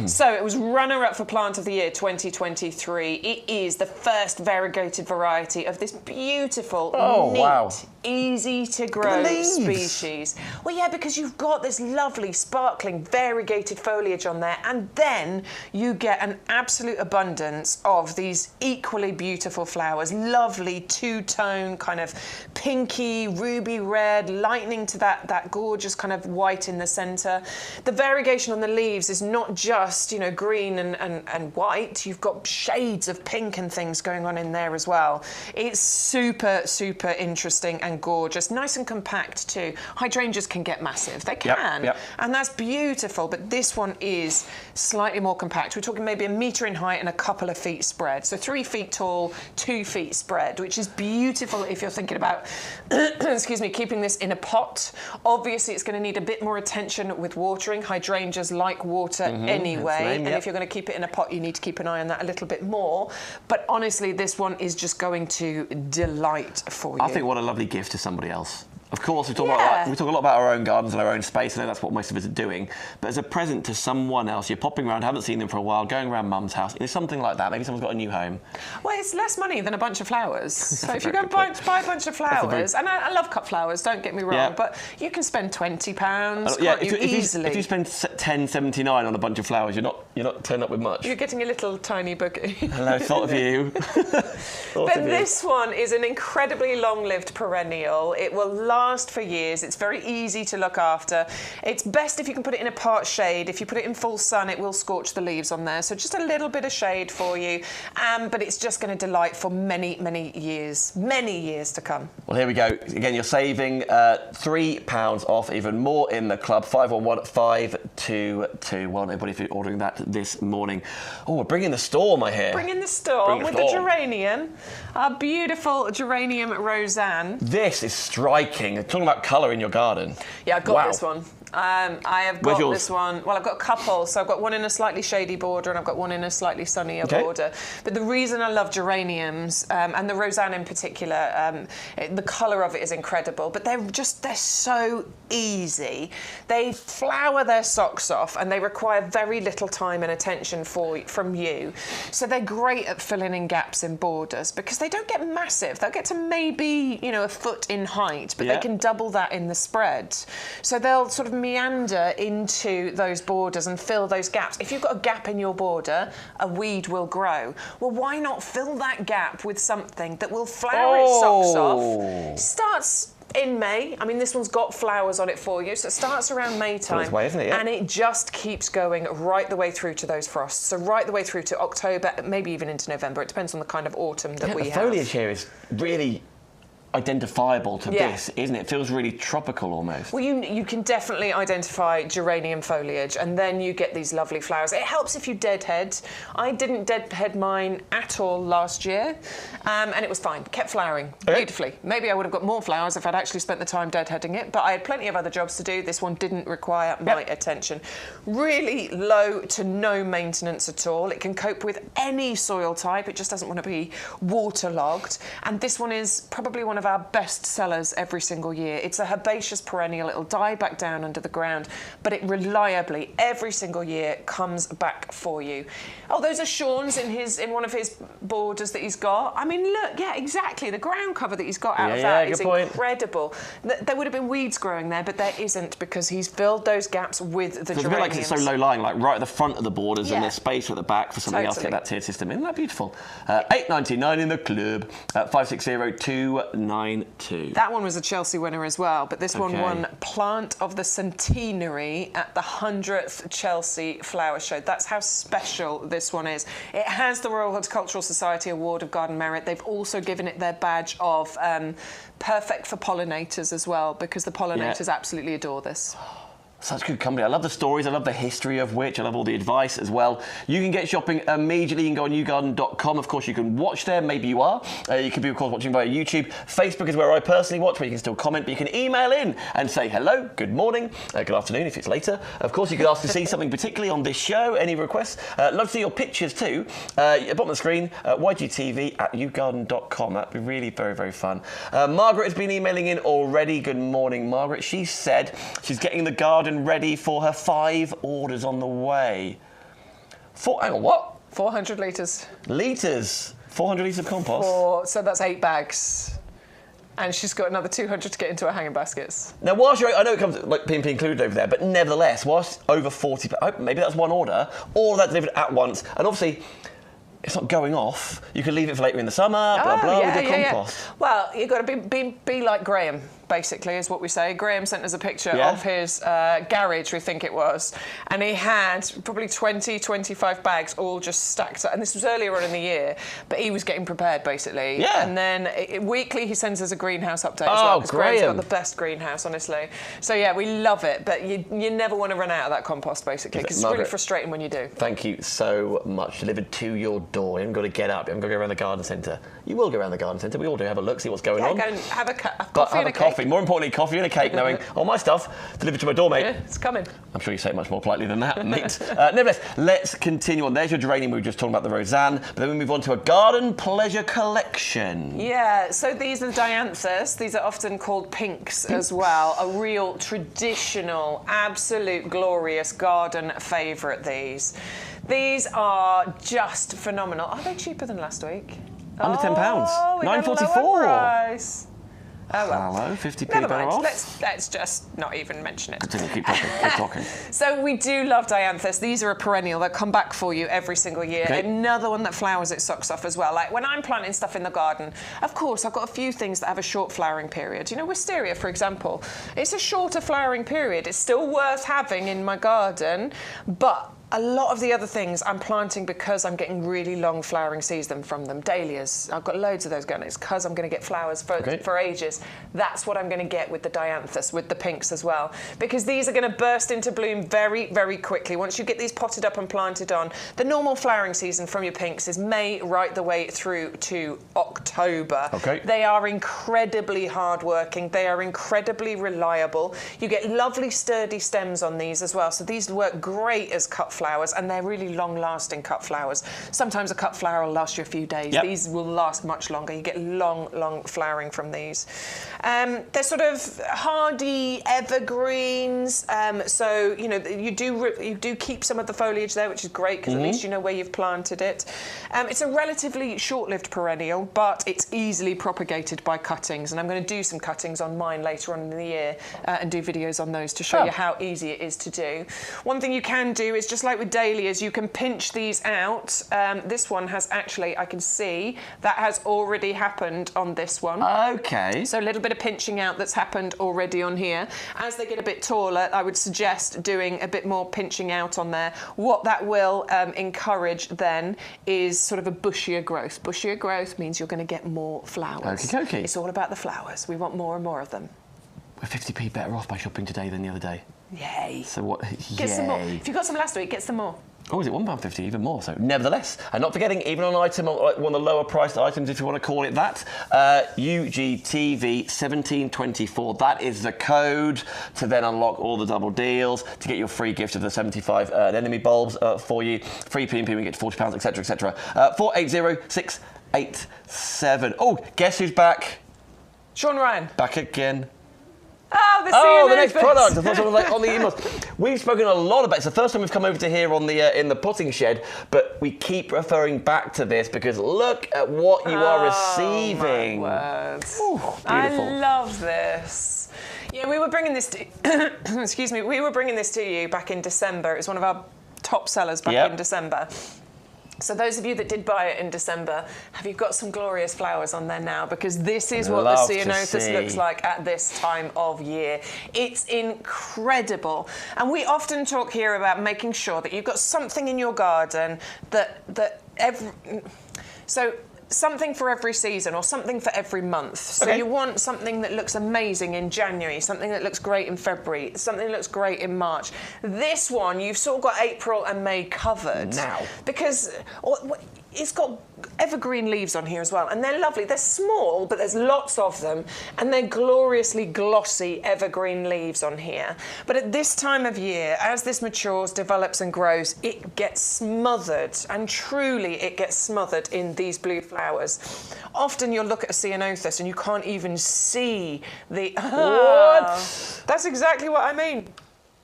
So it was runner-up for Plant of the Year 2023. It is the first variegated variety of this beautiful, neat, easy to grow species. Well, yeah, because you've got this lovely, sparkling, variegated foliage on there, and then you get an absolute abundance of these equally beautiful flowers. Lovely two-tone, kind of pinky, ruby red, lightening to that gorgeous kind of white in the centre. The variegation on the leaves is not just, you know, green and white. You've got shades of pink and things going on in there as well. It's super, super interesting and gorgeous. Nice and compact too. Hydrangeas can get massive. They can. And that's beautiful, but this one is slightly more compact. We're talking maybe 1 metre in height and a couple of feet spread. So 3 feet tall, 2 feet spread, which is beautiful if you're thinking about, excuse me, keeping this in a pot. Obviously, it's going to need a bit more attention with watering. Hydrangeas like water anyway. And if you're going to keep it in a pot, you need to keep an eye on that a little bit more. But honestly, this one is just going to delight for you. I think what a lovely gift to somebody else. Of course, we talk a lot about our own gardens and our own space. I know that's what most of us are doing. But as a present to someone else, you're popping around, haven't seen them for a while, going around mum's house. It's something like that. Maybe someone's got a new home. Well, it's less money than a bunch of flowers. So if you go and buy a bunch of flowers, and I love cut flowers, don't get me wrong, but you can spend £20 easily. If you spend $10.79 on a bunch of flowers, you're not turning up with much. You're getting a little tiny bouquet. Hello, thought of you. But this one is an incredibly long-lived perennial. It will last last for years. It's very easy to look after. It's best if you can put it in a part shade. If you put it in full sun, it will scorch the leaves on there. So just a little bit of shade for you. But it's just going to delight for many, many years to come. Well, here we go. Again, you're saving £3 off, even more in the club. 511-522. Everybody, if you're ordering that this morning. Oh, we're bringing the storm, I hear. Bringing the storm with the geranium. Our beautiful geranium roxanne. This is striking. Talking about colour in your garden. Yeah, I've got this one. I have got this one. Well, I've got a couple. So I've got one in a slightly shady border and I've got one in a slightly sunnier border. But the reason I love geraniums, and the roxanne in particular, the colour of it is incredible. But they're so easy. They flower their socks off and they require very little time and attention from you. So they're great at filling in gaps in borders because they don't get massive. They'll get to maybe, a foot in height, but they can double that in the spread. So they'll sort of meander into those borders and fill those gaps. If you've got a gap in your border, a weed will grow. Well, why not fill that gap with something that will flower its socks off? Starts in May. I mean, this one's got flowers on it for you, so it starts around May time. Way, isn't it? Yeah. And it just keeps going right the way through to those frosts. So right the way through to October, maybe even into November. It depends on the kind of autumn that we have. The foliage here is really identifiable to this, isn't it? It feels really tropical almost. Well, you can definitely identify geranium foliage, and then you get these lovely flowers. It helps if you deadhead. I didn't deadhead mine at all last year, and it was fine. Kept flowering beautifully. Maybe I would have got more flowers if I'd actually spent the time deadheading it, but I had plenty of other jobs to do. This one didn't require my attention. Really low to no maintenance at all. It can cope with any soil type. It just doesn't want to be waterlogged. And this one is probably one of our best sellers every single year. It's a herbaceous perennial. It'll die back down under the ground, but it reliably every single year comes back for you. Oh, those are Sean's in one of his borders that he's got. I mean, look, exactly. The ground cover that he's got out of that is incredible. There would have been weeds growing there, but there isn't because he's filled those gaps with the geraniums. It's a bit like it's so low lying, like right at the front of the borders, and there's space at the back for something else to get that tiered system in. Isn't that beautiful? £8.99 in the club. 560292. That one was a Chelsea winner as well, but this one won Plant of the Centenary at the 100th Chelsea Flower Show. That's how special this one is. It has the Royal Horticultural Society Award of Garden Merit. They've also given it their badge of perfect for pollinators as well, because the pollinators absolutely adore this. Such good company. I love the stories. I love the history of which. I love all the advice as well. You can get shopping immediately. You can go on YouGarden.com. Of course, you can watch there. Maybe you are. You can be, of course, watching via YouTube. Facebook is where I personally watch, where you can still comment. But you can email in and say hello, good morning, good afternoon if it's later. Of course, you can ask to see something particularly on this show. Any requests? Love to see your pictures too. At the bottom of the screen, YGTV at YouGarden.com. That'd be really very, very fun. Margaret has been emailing in already. Good morning, Margaret. She said she's getting the garden ready for her 5 orders on the way. Hang on, what? 400 litres. Litres? 400 litres of compost? So that's 8 bags. And she's got another 200 to get into her hanging baskets. Now, whilst I know it comes like P&P included over there, but nevertheless, whilst over 40, maybe that's one order, all of that delivered at once, and obviously it's not going off. You can leave it for later in the summer, blah, blah, with the compost. Well, you've got to be like Graham, basically, is what we say. Graham sent us a picture of his garage, we think it was, and he had probably 20, 25 bags all just stacked up. And this was earlier on in the year, but he was getting prepared, basically. Yeah. And then weekly he sends us a greenhouse update as well, because Graham's got the best greenhouse, honestly. So, yeah, we love it, but you never want to run out of that compost, basically, because it's really frustrating when you do. Thank you so much. Delivered to your door. You haven't got to get up. You haven't got to go around the garden centre. You will go around the garden centre. We all do have a look, see what's going on. Go and have a coffee and a cake. More importantly, coffee and a cake, knowing all my stuff delivered to my door, mate. Yeah, it's coming. I'm sure you say it much more politely than that, mate. Nevertheless, let's continue on. There's your geranium. We were just talking about the roxanne, but then we move on to a garden pleasure collection. Yeah, so these are the Dianthus. These are often called pinks as well. A real traditional, absolute glorious garden favourite, these. These are just phenomenal. Are they cheaper than last week? Under £10. $9.44. Oh, well. Hello, 50p Never better mind. off. Let's just not even mention it. Continue, keep talking, keep talking. So we do love Dianthus. These are a perennial that come back for you every single year. Okay. Another one that flowers its socks off as well. Like when I'm planting stuff in the garden, of course, I've got a few things that have a short flowering period. You know, Wisteria, for example, it's a shorter flowering period. It's still worth having in my garden, but a lot of the other things I'm planting because I'm getting really long flowering season from them. Dahlias, I've got loads of those going. It's because I'm going to get flowers for ages. That's what I'm going to get with the Dianthus, with the pinks as well. Because these are going to burst into bloom very, very quickly. Once you get these potted up and planted on, the normal flowering season from your pinks is May right the way through to October. Okay. They are incredibly hardworking. They are incredibly reliable. You get lovely sturdy stems on these as well. So these work great as cut flowers, and they're really long-lasting cut flowers. Sometimes a cut flower will last you a few days. Yep. These will last much longer. You get long flowering from these. They're sort of hardy evergreens. So you know you do keep some of the foliage there, which is great because at least you know where you've planted it. It's a relatively short-lived perennial, but it's easily propagated by cuttings, and I'm going to do some cuttings on mine later on in the year and do videos on those to show you how easy it is to do. One thing you can do is, just like with dahlias, you can pinch these out. This one has actually, I can see, that has already happened on this one. Okay. So a little bit of pinching out that's happened already on here. As they get a bit taller, I would suggest doing a bit more pinching out on there. What that will encourage then is sort of a bushier growth. Bushier growth means you're going to get more flowers. Okie dokie. It's all about the flowers. We want more and more of them. We're 50p better off by shopping today than the other day. Yay. So what? Get some more. Yay. If you got some last week, get some more. Oh, is it £1.50? Even more. So, nevertheless, and not forgetting, even on an item, like one of the lower priced items, if you want to call it that, UGTV 1724. That is the code to then unlock all the double deals to get your free gift of the 75 anemone bulbs for you. Free P&P, we get £40, etc., etc. 480687. Oh, guess who's back? Sean Ryan. Back again. Oh, the next product. I thought someone was like on the emails. We've spoken a lot about it. It's the first time we've come over to here on the in the potting shed, but we keep referring back to this because look at what you are receiving. My words. Ooh, beautiful. I love this. Yeah, we were bringing this to excuse me. We were bringing this to you back in December. It was one of our top sellers back in December. So those of you that did buy it in December, have you got some glorious flowers on there now? Because this is what the Ceanothus looks like at this time of year. It's incredible. And we often talk here about making sure that you've got something in your garden something for every season or something for every month. So you want something that looks amazing in January, something that looks great in February, something that looks great in March. This one, you've sort of got April and May covered. Now. Because it's got evergreen leaves on here as well, and they're lovely. They're small, but there's lots of them, and they're gloriously glossy evergreen leaves on here. But at this time of year, as this matures, develops and grows, it gets smothered, and truly it gets smothered in these blue flowers. Often you'll look at a Ceanothus and you can't even see the... What? That's exactly what I mean.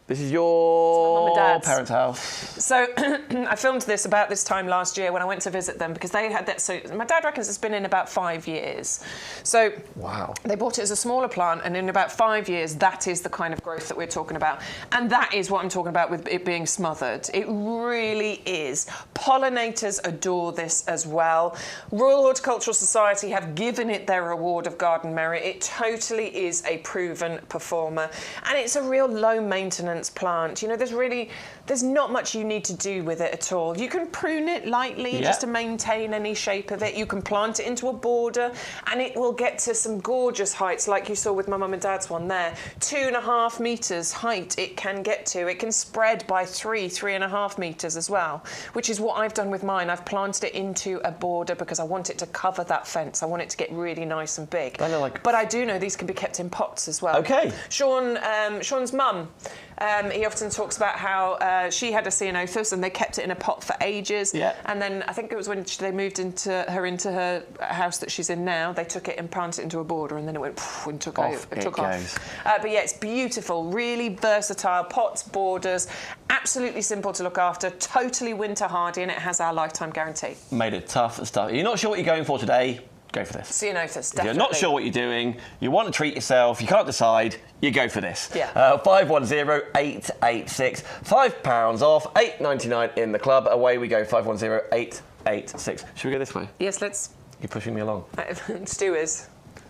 This is your Mum and Dad's parents' house. So I filmed this about this time last year when I went to visit them because they had that. So my dad reckons it's been in about 5 years. So wow. They bought it as a smaller plant, and in about 5 years, that is the kind of growth that we're talking about. And that is what I'm talking about with it being smothered. It really is. Pollinators adore this as well. Royal Horticultural Society have given it their award of garden merit. It totally is a proven performer, and it's a real low maintenance plant. You know, there's not much you need to do with it at all. You can prune it lightly just to maintain any shape of it. You can plant it into a border and it will get to some gorgeous heights like you saw with my mum and dad's one there. 2.5 metres height it can get to. It can spread by 3.5 metres as well, which is what I've done with mine. I've planted it into a border because I want it to cover that fence. I want it to get really nice and big. But I do know these can be kept in pots as well. Okay. Sean's mum, he often talks about how she had a Ceanothus and they kept it in a pot for ages. Yeah. And then I think it was when they moved into her house that she's in now, they took it and planted it into a border, and then it went poof, and took off. But yeah, it's beautiful, really versatile, pots, borders, absolutely simple to look after, totally winter hardy, and it has our lifetime guarantee. Made it tough stuff. You're not sure what you're going for today? go for this. Ceanothus, If definitely. you're not sure what you're doing, you want to treat yourself, you can't decide, you go for this. Yeah. 510-886, £5 off, £8.99 in the club. Away we go, 510-886. Should we go this way? Yes, let's. You're pushing me along. Stu is.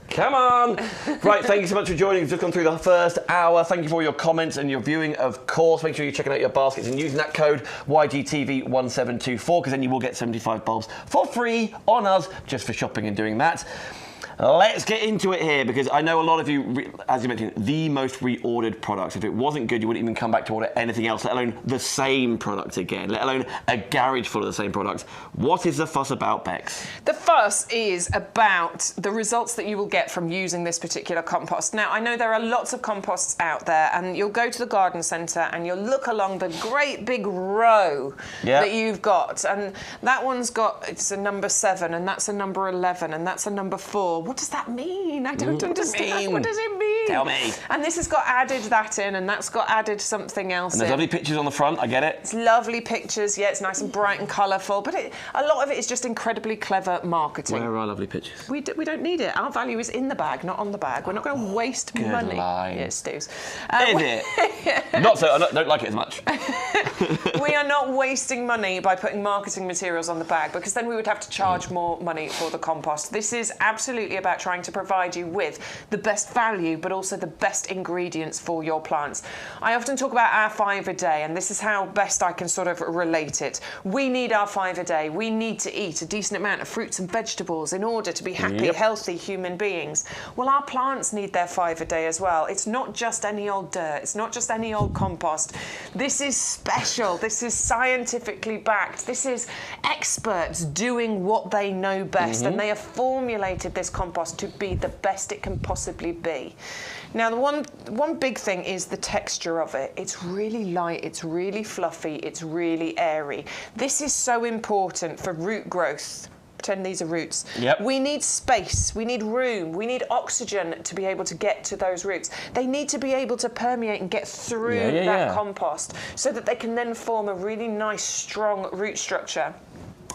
Come on! Right, thank you so much for joining. We've just gone through the first hour. Thank you for all your comments and your viewing, of course. Make sure you're checking out your baskets and using that code YGTV1724, because then you will get 75 bulbs for free on us just for shopping and doing that. Let's get into it here, because I know a lot of you, as you mentioned, the most reordered products. If it wasn't good, you wouldn't even come back to order anything else, let alone the same product again, let alone a garage full of the same products. What is the fuss about, Bex? The fuss is about the results that you will get from using this particular compost. Now, I know there are lots of composts out there, and you'll go to the garden centre and you'll look along the great big row that you've got, and that one's got, it's a number 7, and that's a number 11, and that's a number 4. What does that mean? I don't understand. What does it mean? Tell me. And this has got added that in, and that's got added something else And there's lovely pictures on the front, I get it. It's lovely pictures, yeah, it's nice and bright and colourful, but a lot of it is just incredibly clever marketing. Where are our lovely pictures? We don't need it. Our value is in the bag, not on the bag. We're not going to waste money. Line. Yeah, Stu's. Is it? Not so, I don't like it as much. We are not wasting money by putting marketing materials on the bag, because then we would have to charge more money for the compost. This is absolutely about trying to provide you with the best value, but also the best ingredients for your plants. I often talk about our 5 a day, and this is how best I can sort of relate it. We need our 5 a day. We need to eat a decent amount of fruits and vegetables in order to be happy, healthy human beings. Well, our plants need their 5 a day as well. It's not just any old dirt. It's not just any old compost. This is special. This is scientifically backed. This is experts doing what they know best, and they have formulated this compost to be the best it can possibly be. Now, the one big thing is the texture of it. It's really light, it's really fluffy, it's really airy. This is so important for root growth. Pretend these are roots. We need space, we need room, we need oxygen to be able to get to those roots. They need to be able to permeate and get through that compost, so that they can then form a really nice, strong root structure.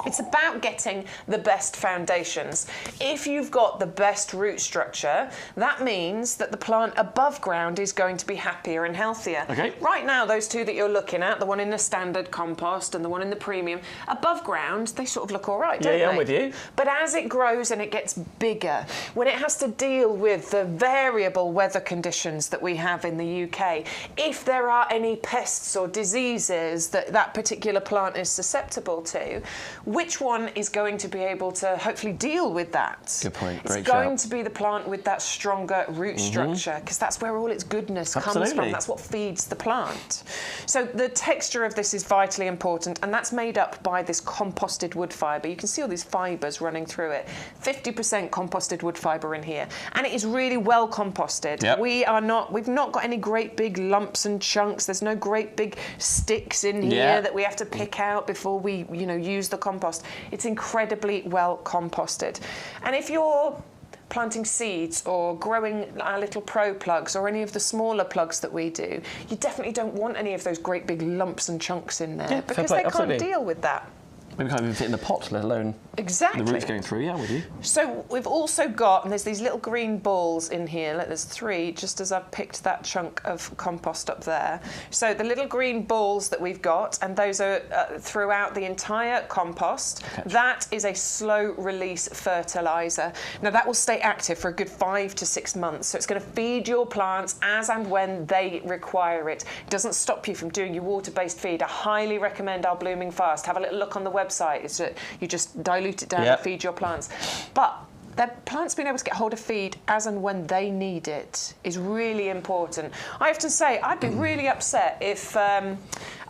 It's about getting the best foundations. If you've got the best root structure, that means that the plant above ground is going to be happier and healthier. Right now, those two that you're looking at, the one in the standard compost and the one in the premium, above ground, they sort of look all right, don't they? Yeah, I'm with you. But as it grows and it gets bigger, when it has to deal with the variable weather conditions that we have in the UK, if there are any pests or diseases that that particular plant is susceptible to, which one is going to be able to hopefully deal with that? Good point. It's going to be the plant with that stronger root structure, because that's where all its goodness comes from. That's what feeds the plant. So the texture of this is vitally important, and that's made up by this composted wood fibre. You can see all these fibres running through it. 50% composted wood fibre in here, and it is really well composted. We've not got any great big lumps and chunks. There's no great big sticks in here that we have to pick out before we, use the compost. It's incredibly well composted. And if you're planting seeds or growing our little pro plugs or any of the smaller plugs that we do, you definitely don't want any of those great big lumps and chunks in there, because they can't deal with that. Maybe can't even fit in the pot, let alone the roots going through. Yeah, with you. So we've also got, and there's these little green balls in here. Look, there's 3, just as I've picked that chunk of compost up there. So the little green balls that we've got, and those are throughout the entire compost. That is a slow release fertiliser. Now that will stay active for a good 5 to 6 months. So it's going to feed your plants as and when they require it. It doesn't stop you from doing your water-based feed. I highly recommend our Blooming Fast. Have a little look on the website. It's that you just dilute it down and feed your plants. But the plants being able to get hold of feed as and when they need it is really important. I often say I'd be really upset if I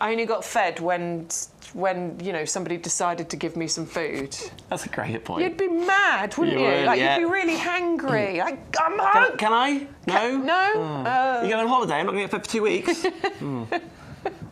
only got fed when somebody decided to give me some food. That's a great point. You'd be mad, wouldn't you? Would, you'd be really hangry. I'm hungry. Can I? No? No. You're going on holiday? I'm not going to get fed for 2 weeks.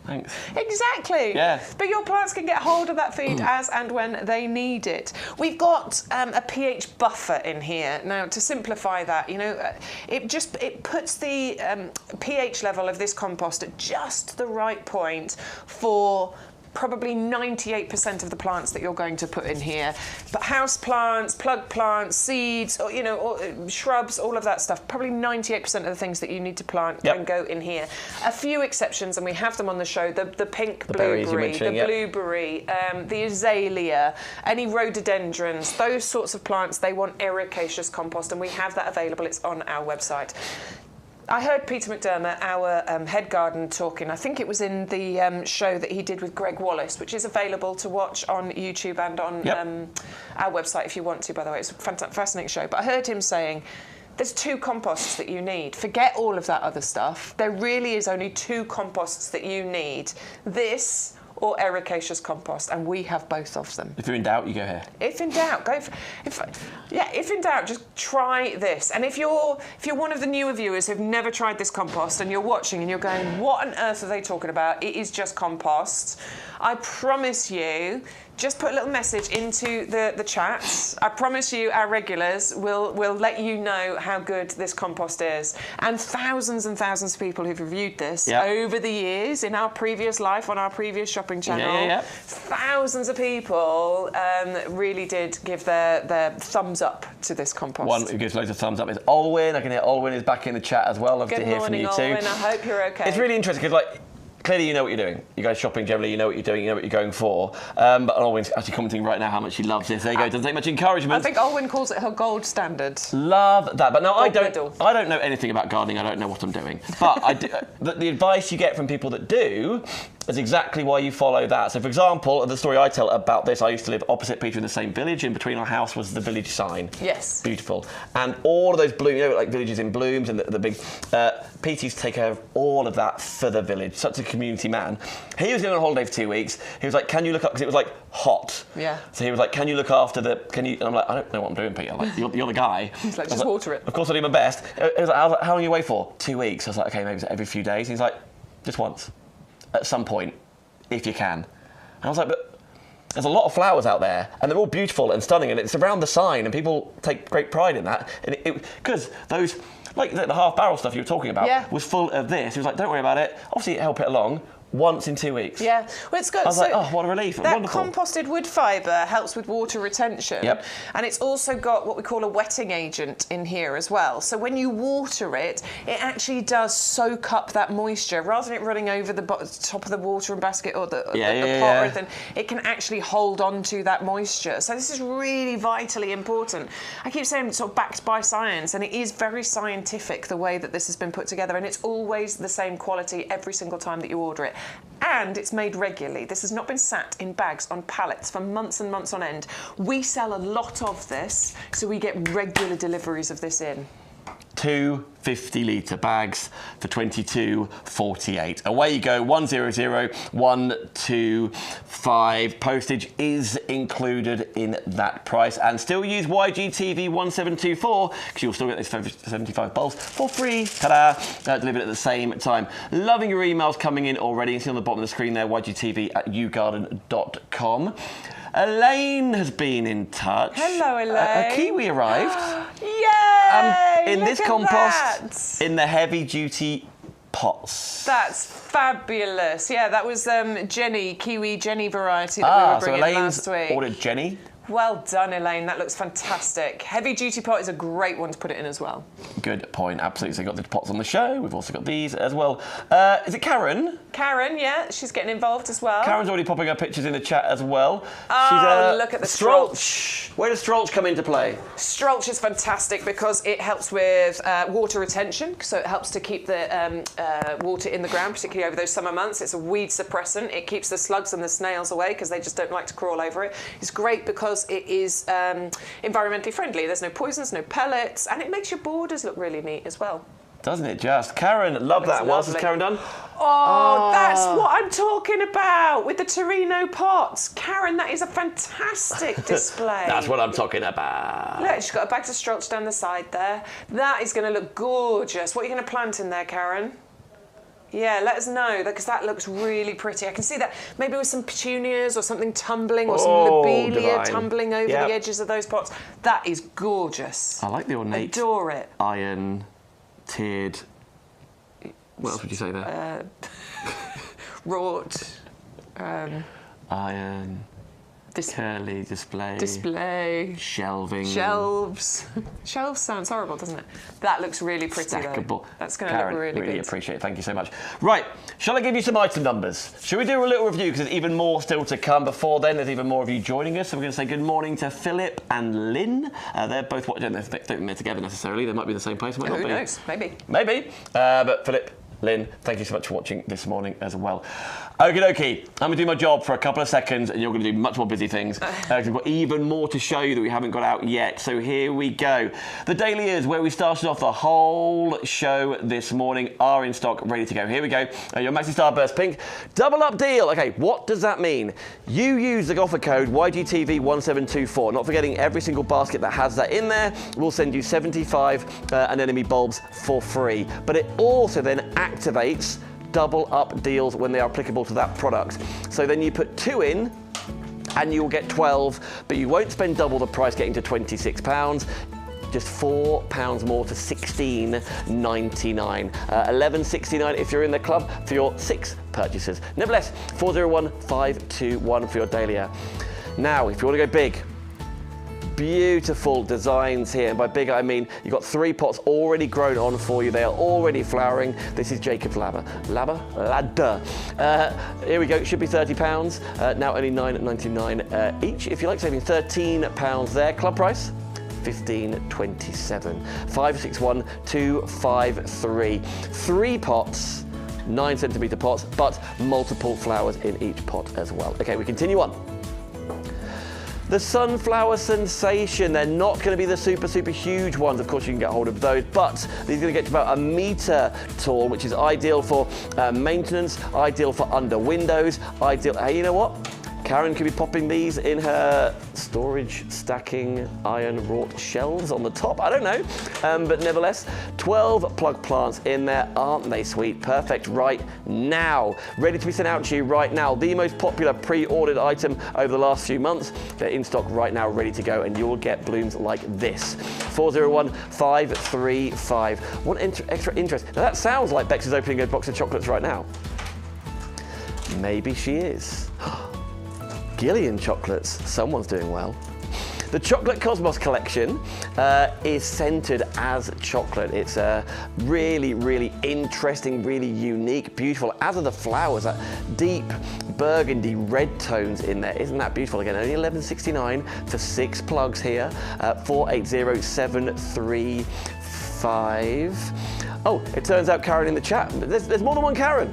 Thanks. Exactly. Yeah. But your plants can get hold of that feed as and when they need it. We've got a pH buffer in here. Now, to simplify that, it puts the pH level of this compost at just the right point for probably 98% of the plants that you're going to put in here. But house plants, plug plants, seeds, or, you know, or, shrubs, all of that stuff, probably 98% of the things that you need to plant can go in here. A few exceptions, and we have them on the show, the pink blueberry, the blueberry, the azalea, any rhododendrons, those sorts of plants, they want ericaceous compost, and we have that available. It's on our website. I heard Peter McDermott, our head garden, talking. I think it was in the show that he did with Greg Wallace, which is available to watch on YouTube and on our website if you want to, by the way. It's a fascinating show. But I heard him saying, there's 2 composts that you need. Forget all of that other stuff. There really is only 2 composts that you need. This or ericaceous compost, and we have both of them. If you're in doubt, you go here. If in doubt, go for, if in doubt, just try this. And if you're one of the newer viewers who've never tried this compost and you're watching and you're going, what on earth are they talking about? It is just compost. I promise you, just put a little message into the chats. I promise you our regulars will let you know how good this compost is. And thousands of people who've reviewed this over the years in our previous life on our previous shopping channel. Thousands of people really did give their thumbs up to this compost. One who gives loads of thumbs up is Olwyn. I can hear Olwyn is back in the chat as well. Love to hear from you too. Good morning, Olwyn. I hope you're okay. It's really interesting because, like, clearly you know what you're doing. You guys shopping generally, you know what you're doing, you know what you're going for. But Olwyn's actually commenting right now how much she loves this. There you go, doesn't take much encouragement. I think Olwyn calls it her gold standard. Love that. But no, I don't know anything about gardening. I don't know what I'm doing. But I do, the advice you get from people that do is exactly why you follow that. So, for example, the story I tell about this, I used to live opposite Peter in the same village. In between our house was the village sign. Yes. Beautiful. And all of those blooms, you know, like villages in blooms and the big... Peter used to take care of all of that for the village. Such a community man. He was going on holiday for 2 weeks. He was like, can you look up... Because it was, like, hot. Yeah. So he was like, can you look after the... Can you... And I'm like, I don't know what I'm doing, Peter. I'm like, you're the guy. He's like, just water it. Of course I do my best. He was like, how long are you away for? 2 weeks. I was like, okay, maybe it's every few days. He's like, just once. At some point. If you can. And I was like, but there's a lot of flowers out there, and they're all beautiful and stunning, and it's around the sign, and people take great pride in that. And because those, like the half-barrel stuff you were talking about, was full of this. He was like, don't worry about it. Obviously, help it along. Once in 2 weeks. Yeah, well, it's good. I was like, oh, what a relief. That wonderful. composted wood fibre helps with water retention. Yep. And it's also got what we call a wetting agent in here as well. So when you water it, it actually does soak up that moisture. Rather than it running over the top of the watering basket or the pot or anything, it can actually hold on to that moisture. So this is really vitally important. I keep saying it's sort of backed by science, and it is very scientific the way that this has been put together, and it's always the same quality every single time that you order it. And it's made regularly. This has not been sat in bags on pallets for months and months on end. We sell a lot of this, so we get regular deliveries of this in. 2 50-litre bags for $22.48. Away you go, 100-125. Postage is included in that price, and still use YGTV 1724 because you'll still get those 75 bowls for free. Ta-da! Delivered at the same time. Loving your emails coming in already. You see on the bottom of the screen there, YGTV@yougarden.com. Elaine has been in touch. Hello, Elaine. A Kiwi arrived. Yay! In this compost, in the heavy-duty pots. That's fabulous. Yeah, that was Jenny, Kiwi Jenny variety that we were bringing last week. Ordered Jenny. Well done, Elaine. That looks fantastic. Heavy duty pot is a great one to put it in as well. Good point. Absolutely. So we've got the pots on the show. We've also got these as well. Is it Karen? Karen, yeah. She's getting involved as well. Karen's already popping her pictures in the chat as well. Oh, look at the Strolch. Where does Strolch come into play? Strolch is fantastic because it helps with water retention. So it helps to keep the water in the ground, particularly over those summer months. It's a weed suppressant. It keeps the slugs and the snails away because they just don't like to crawl over it. It's great because it is environmentally friendly. There's no poisons, no pellets, and it makes your borders look really neat as well. Doesn't it just? Karen, love that. What else has Karen done? Oh, that's what I'm talking about with the Torino pots. Karen, that is a fantastic display. That's what I'm talking about. Look, she's got a bag of Strolch down the side there. That is going to look gorgeous. What are you going to plant in there, Karen? Yeah, let us know, because that looks really pretty. I can see that maybe with some petunias or something tumbling, or some lobelia tumbling over the edges of those pots. That is gorgeous. I like the ornate. Adore it. Iron, tiered. What else would you say there? Wrought. iron, curly display, shelving. Shelves. Shelves sounds horrible, doesn't it? That looks really pretty, Stackable. though. That's going to look really good. Really appreciate it. Thank you so much. Right, shall I give you some item numbers? Shall we do a little review, because there's even more still to come. Before then, there's even more of you joining us. So we're going to say good morning to Philip and Lynn. They're both watching. They don't think they're together necessarily. They might be in the same place. Might not be. Who knows? Maybe. Maybe. But Philip, Lynn, thank you so much for watching this morning as well. Okie dokie, I'm going to do my job for a couple of seconds and you're going to do much more busy things. We've got even more to show you that we haven't got out yet. So here we go. The Dahlias, where we started off the whole show this morning, are in stock, ready to go. Here we go. Your Maxi Starburst Pink double up deal. Okay, what does that mean? You use the offer code YGTV1724. Not forgetting every single basket that has that in there. We'll send you 75 anemone bulbs for free. But it also then activates double up deals when they are applicable to that product. So then you put 2 in and you'll get 12, but you won't spend double the price getting to £26. Just £4 more to $16.99. $11.69 if you're in the club for your 6 purchases. Nevertheless, 401521 for your Dahlia. Now, if you want to go big, beautiful designs here. And by big, I mean you've got 3 pots already grown on for you. They are already flowering. This is Jacob's ladder. Here we go. It should be £30. Now only $9.99 each. If you like, saving £13 there. Club price $15.27. 561253. 3 pots, 9 centimetre pots, but multiple flowers in each pot as well. Okay, we continue on. The Sunflower Sensation, they're not going to be the super huge ones. Of course, you can get hold of those, but these are going to get to about 1 metre tall, which is ideal for maintenance, ideal for under windows, ideal. Hey, you know what? Karen could be popping these in her storage stacking iron wrought shelves on the top. I don't know, but nevertheless, 12 plug plants in there. Aren't they sweet? Perfect right now. Ready to be sent out to you right now. The most popular pre-ordered item over the last few months. They're in stock right now, ready to go, and you'll get blooms like this. 401535. What extra interest. Now that sounds like Bex is opening a box of chocolates right now. Maybe she is. Gillian chocolates, someone's doing well. The Chocolate Cosmos collection is centered as chocolate. It's really interesting, really unique, beautiful, as are the flowers, that deep burgundy red tones in there. Isn't that beautiful? Again, only $11.69 for 6 plugs here, 480735. Oh, it turns out Karen in the chat, there's more than one Karen.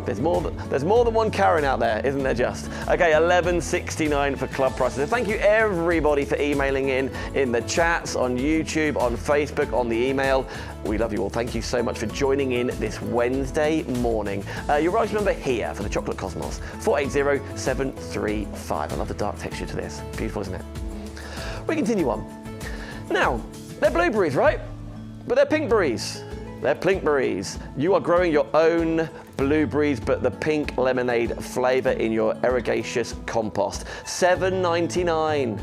There's more than one Karen out there, isn't there just? Okay, $11.69 for club prices. Thank you everybody for emailing in the chats, on YouTube, on Facebook, on the email. We love you all. Thank you so much for joining in this Wednesday morning. Your right number here for the Chocolate Cosmos, 480735. I love the dark texture to this. Beautiful, isn't it? We continue on. Now, they're blueberries, right? But they're pinkberries. They're pinkberries. You are growing your own blueberries, but the pink lemonade flavour in your ericaceous compost. $7.99.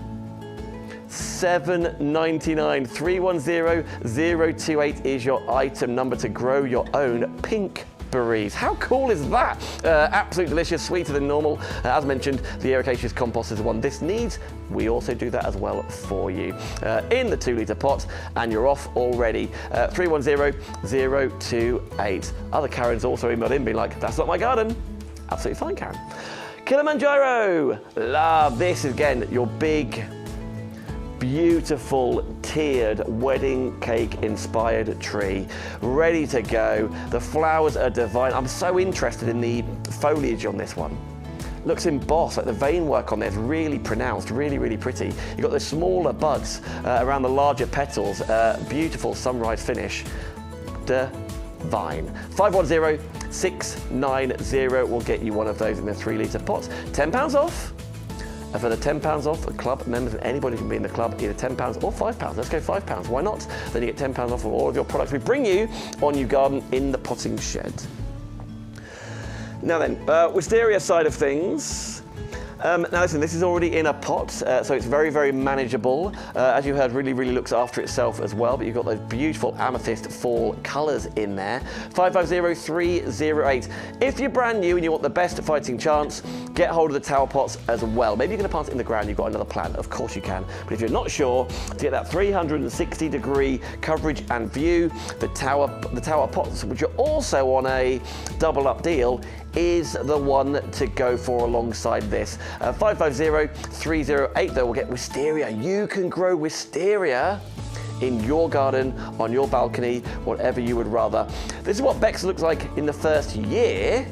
$7.99. 310028 is your item number to grow your own pink berries. How cool is that? Absolutely delicious, sweeter than normal. As mentioned, the ericaceous compost is the one this needs. We also do that as well for you in the 2-litre pot, and you're off already. 310028. Other Karens also emailed in being like, that's not my garden. Absolutely fine, Karen. Kilimanjaro. Love this. Again, your big, beautiful tiered wedding cake inspired tree, ready to go. The flowers are divine. I'm so interested in the foliage on this one. Looks embossed, like the vein work on there is really pronounced, really pretty. You've got the smaller buds around the larger petals. Beautiful sunrise finish. Divine. 510690 will get you one of those in the 3-litre pots. £10 off. And for the £10 off, the club members and anybody can be in the club, either £10 or £5. Let's go £5. Why not? Then you get £10 off of all of your products we bring you on YouGarden in the potting shed. Now then, Wisteria side of things. Now listen, this is already in a pot, so it's very, very manageable. As you heard, really, really looks after itself as well, but you've got those beautiful amethyst fall colours in there. 550308. If you're brand new and you want the best fighting chance, get hold of the tower pots as well. Maybe you're going to plant it in the ground, you've got another plant, of course you can. But if you're not sure, to get that 360-degree coverage and view, the tower pots, which are also on a double-up deal, is the one to go for alongside this. 550308, though, we'll get wisteria. You can grow wisteria in your garden, on your balcony, whatever you would rather. This is what Bex looks like in the first year.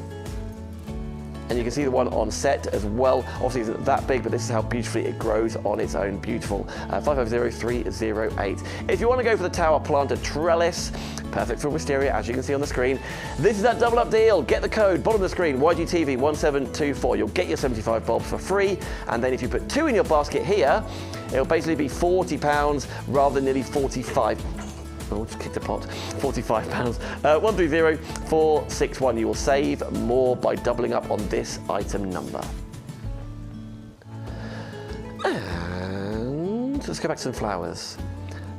And you can see the one on set as well. Obviously, it isn't that big, but this is how beautifully it grows on its own. Beautiful. 550308. If you want to go for the tower planter trellis, perfect for wisteria, as you can see on the screen. This is that double up deal. Get the code, bottom of the screen, YGTV1724. You'll get your 75 bulbs for free. And then if you put 2 in your basket here, it'll basically be £40 rather than nearly 45. Oh, just kicked a pot. £45. 130461. You will save more by doubling up on this item number. And let's go back to some flowers.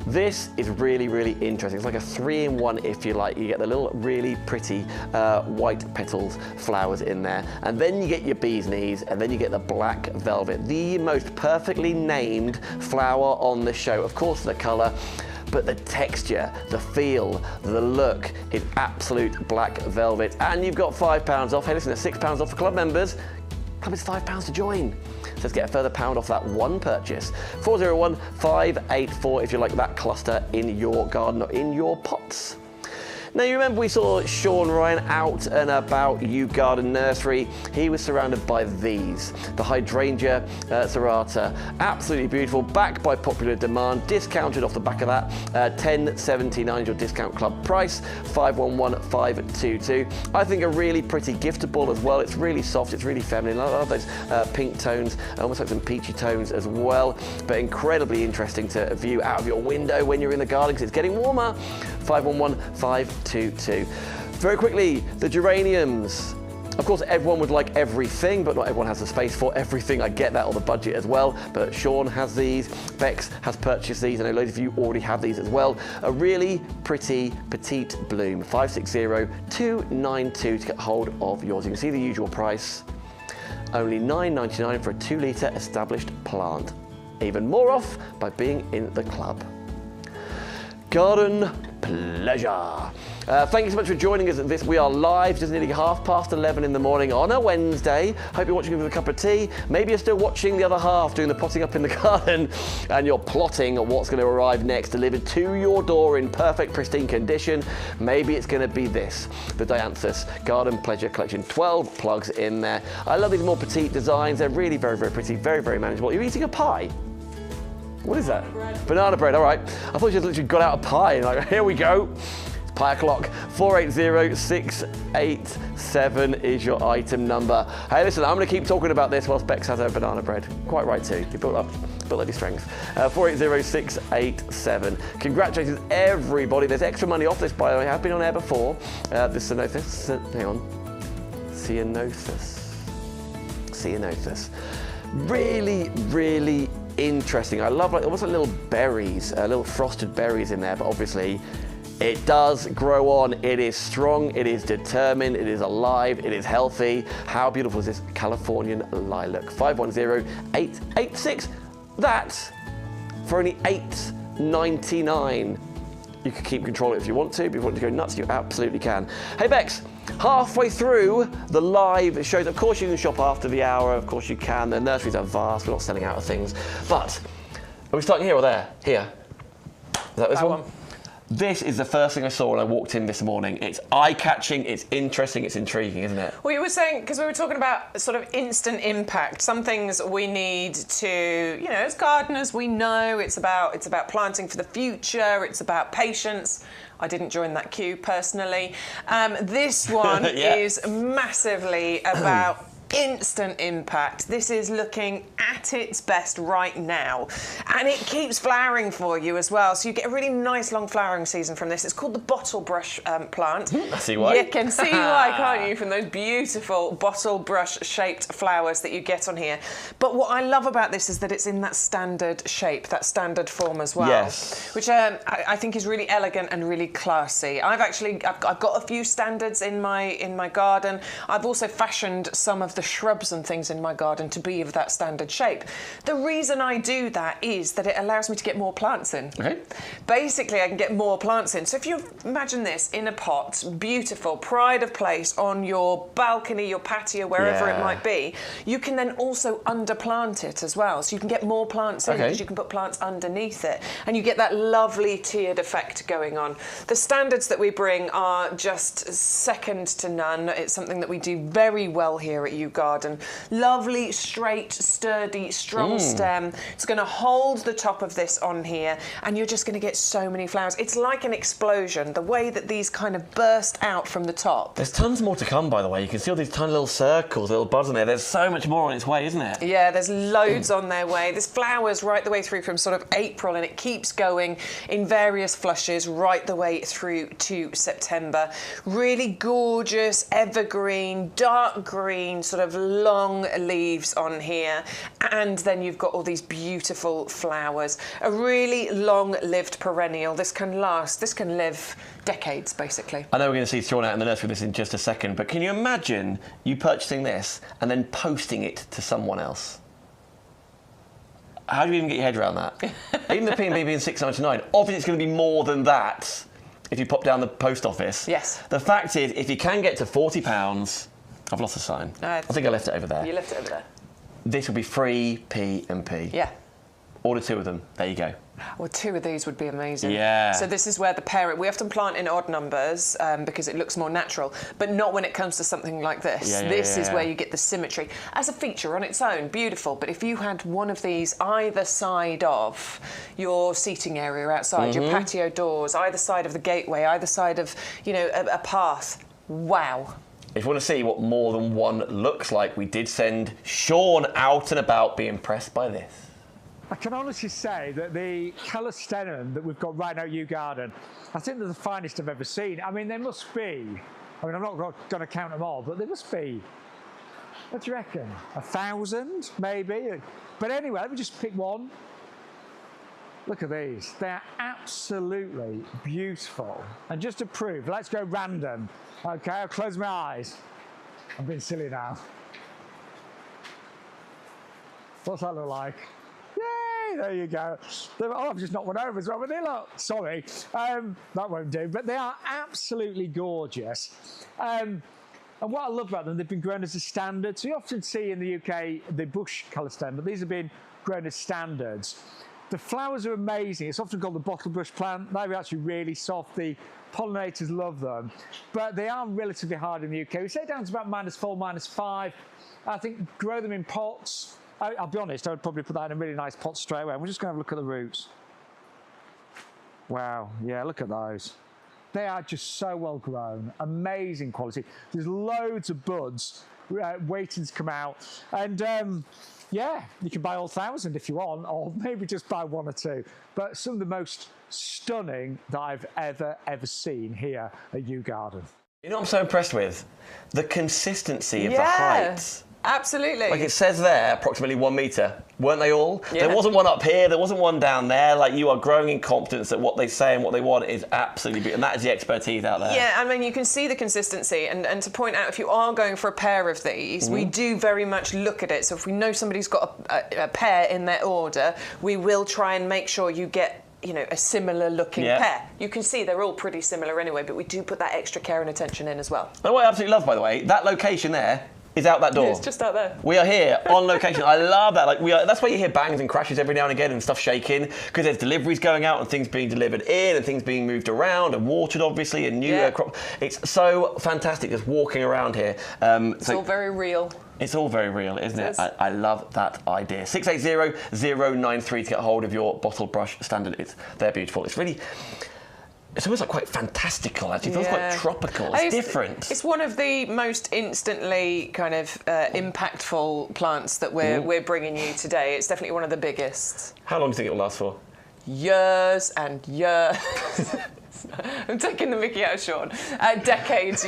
This is really, really interesting. It's like a 3-in-1, if you like. You get the little really pretty white petals flowers in there. And then you get your bee's knees, and then you get the black velvet. The most perfectly named flower on the show. Of course, the colour, but the texture, the feel, the look, it's absolute black velvet. And you've got £5 off. Hey, listen, there's £6 off for club members. Club is £5 to join. So let's get a further £1 off that one purchase. 401584 if you like that cluster in your garden or in your pots. Now, you remember we saw Sean Ryan out and about YouGarden Nursery. He was surrounded by these. The Hydrangea serrata. Absolutely beautiful, backed by popular demand, discounted off the back of that. $10.79 is your discount club price, 511522. I think a really pretty giftable as well. It's really soft, it's really feminine. I love those pink tones, almost like some peachy tones as well, but incredibly interesting to view out of your window when you're in the garden because it's getting warmer. 511522. Very quickly, the geraniums. Of course, everyone would like everything, but not everyone has the space for everything. I get that, or the budget as well. But Sean has these, Bex has purchased these. I know loads of you already have these as well. A really pretty petite bloom, 560292 to get hold of yours. You can see the usual price, only $9.99 for a 2-litre established plant. Even more off by being in the club. Garden pleasure. Thank you so much for joining us at this. We are live, just nearly 11:30 in the morning on a Wednesday. Hope you're watching with a cup of tea. Maybe you're still watching the other half, doing the potting up in the garden, and you're plotting on what's going to arrive next, delivered to your door in perfect, pristine condition. Maybe it's going to be this, the Dianthus Garden Pleasure Collection. 12 plugs in there. I love these more petite designs. They're really very, very pretty, very, very manageable. You're eating a pie? What is that? Banana bread, all right. I thought you just literally got out a pie and like, here we go. It's pie o'clock. 480687 is your item number. Hey, listen, I'm going to keep talking about this whilst Bex has her banana bread. Quite right too. You built up your strength. 480687. Congratulations, everybody. There's extra money off this, by the way. I have been on air before. This Ceanothus. Hang on. Ceanothus. Really, really interesting. I love almost like little berries, little frosted berries in there, but obviously it does grow on. It is strong, it is determined, it is alive, it is healthy. How beautiful is this Californian lilac? 510886. That's for only $8.99. You can keep control of it if you want to, but if you want to go nuts, you absolutely can. Hey Bex, halfway through the live shows, of course you can shop after the hour, of course you can. The nurseries are vast, we're not selling out of things. But, are we starting here or there? Here. Is that this one? This is the first thing I saw when I walked in this morning. It's eye-catching, it's interesting, it's intriguing, isn't it? Well, you were saying, because we were talking about sort of instant impact, some things we need to, you know, as gardeners, we know it's about planting for the future, it's about patience. I didn't join that queue personally. This one is massively about instant impact. This is looking at its best right now, and it keeps flowering for you as well, so you get a really nice long flowering season from this. It's called the bottle brush plant. I see why. You can see why, can't you, from those beautiful bottle brush shaped flowers that you get on here. But what I love about this is that it's in that standard shape, that standard form as well, yes, which I think is really elegant and really classy. I've got a few standards in my garden. I've also fashioned some of the shrubs and things in my garden to be of that standard shape. The reason I do that is that it allows me to get more plants in. Okay. Basically, I can get more plants in. So if you imagine this in a pot, beautiful, pride of place on your balcony, your patio, wherever it might be, you can then also underplant it as well. So you can get more plants in because you can put plants underneath it, and you get that lovely tiered effect going on. The standards that we bring are just second to none. It's something that we do very well here at YouGarden. Lovely, straight, sturdy, strong stem. It's going to hold the top of this on here, and you're just going to get so many flowers. It's like an explosion, the way that these kind of burst out from the top. There's tons more to come, by the way. You can see all these tiny little circles, little buds in there. There's so much more on its way, isn't it? Yeah, there's loads on their way. There's flowers right the way through from sort of April, and it keeps going in various flushes right the way through to September. Really gorgeous, evergreen, dark green, sort of long leaves on here. And then you've got all these beautiful flowers. A really long-lived perennial. This can live decades, basically. I know we're going to see Sean out in the nursery with this in just a second, but can you imagine you purchasing this and then posting it to someone else? How do you even get your head around that? Even the P&B being £6.99, obviously it's going to be more than that if you pop down the post office. Yes. The fact is, if you can get to £40, I've lost a sign. I think I left it over there. You left it over there. This will be free P&P. Yeah. Order 2 of them. There you go. Well, 2 of these would be amazing. Yeah. So this is where we often plant in odd numbers because it looks more natural, but not when it comes to something like this. This is where you get the symmetry. As a feature on its own, beautiful, but if you had one of these either side of your seating area outside, your patio doors, either side of the gateway, either side of, a path, wow. If you want to see what more than one looks like, we did send Sean out and about. Be impressed by this. I can honestly say that the calastenum that we've got right now at YouGarden, I think they're the finest I've ever seen. I mean, there must be, I'm not going to count them all, but there must be, what do you reckon, 1,000 maybe? But anyway, let me just pick one. Look at these. They're absolutely beautiful. And just to prove, let's go random. Okay, I'll close my eyes. I'm being silly now. What's that look like? Yay, there you go. Oh, I've just knocked one over as well, but they look, sorry, that won't do. But they are absolutely gorgeous. And what I love about them, they've been grown as a standard. So you often see in the UK the bush calastenum, but these have been grown as standards. The flowers are amazing. It's often called the bottle brush plant. They're actually really soft. The pollinators love them, but they are relatively hard in the UK. We say down to about -4, -5. I think grow them in pots. I'll be honest, I would probably put that in a really nice pot straight away. We're just going to have a look at the roots. Wow, yeah, look at those. They are just so well grown, amazing quality. There's loads of buds waiting to come out. And yeah, you can buy all 1,000 if you want, or maybe just buy 1 or 2. But some of the most stunning that I've ever seen here at YouGarden. You know what I'm so impressed with? The consistency of the height. Absolutely. Like it says there, approximately 1 metre. Weren't they all? Yeah. There wasn't one up here, there wasn't one down there. Like, you are growing in confidence that what they say and what they want is absolutely beautiful. And that is the expertise out there. Yeah, I mean, you can see the consistency. And to point out, if you are going for a pair of these, we do very much look at it. So if we know somebody's got a pair in their order, we will try and make sure you get a similar looking pair. You can see they're all pretty similar anyway, but we do put that extra care and attention in as well. And what I absolutely love, by the way, that location there is out that door. Yeah, it's just out there. We are here on location. I love that. Like that's why you hear bangs and crashes every now and again and stuff shaking, because there's deliveries going out and things being delivered in and things being moved around and watered, obviously, and new crop. It's so fantastic just walking around here. It's all very real. It's all very real, isn't it? I love that idea. 680-093 to get a hold of your bottle brush standard. They're beautiful. It's really... It's almost like quite fantastical, actually. It feels quite tropical. It's different. It's one of the most instantly kind of impactful plants that we're bringing you today. It's definitely one of the biggest. How long do you think it will last for? Years and years. I'm taking the mickey out of Sean. Decades.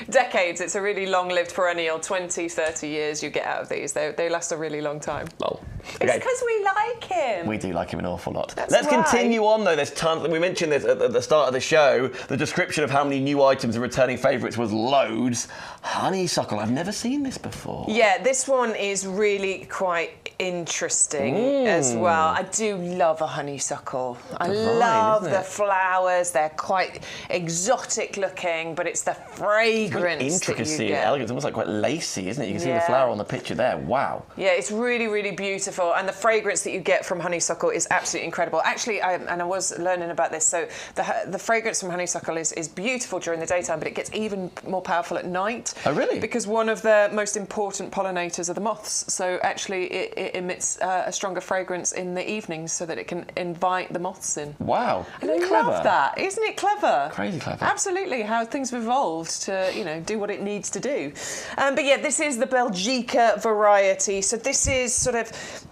Decades. It's a really long-lived perennial. 20, 30 years you get out of these. They last a really long time. Lol. It's because we like him. We do like him an awful lot. Let's continue on, though. There's tons. We mentioned this at the start of the show. The description of how many new items and returning favourites was loads. Honeysuckle. I've never seen this before. Yeah, this one is really quite interesting as well. I do love a honeysuckle. I love the flowers. They're quite exotic looking, but it's the fragrance. Intricacy that you get. and elegance. It's almost like quite lacy, isn't it? You can see the flower on the picture there. Wow. Yeah, it's really, really beautiful. And the fragrance that you get from honeysuckle is absolutely incredible. Actually, I was learning about this. So the fragrance from honeysuckle is beautiful during the daytime, but it gets even more powerful at night. Oh, really? Because one of the most important pollinators are the moths. So actually, it emits a stronger fragrance in the evenings so that it can invite the moths in. Wow. And I love that. Isn't it clever? Crazy clever. Absolutely, how things have evolved to, do what it needs to do. But yeah, this is the Belgica variety. So this is sort of,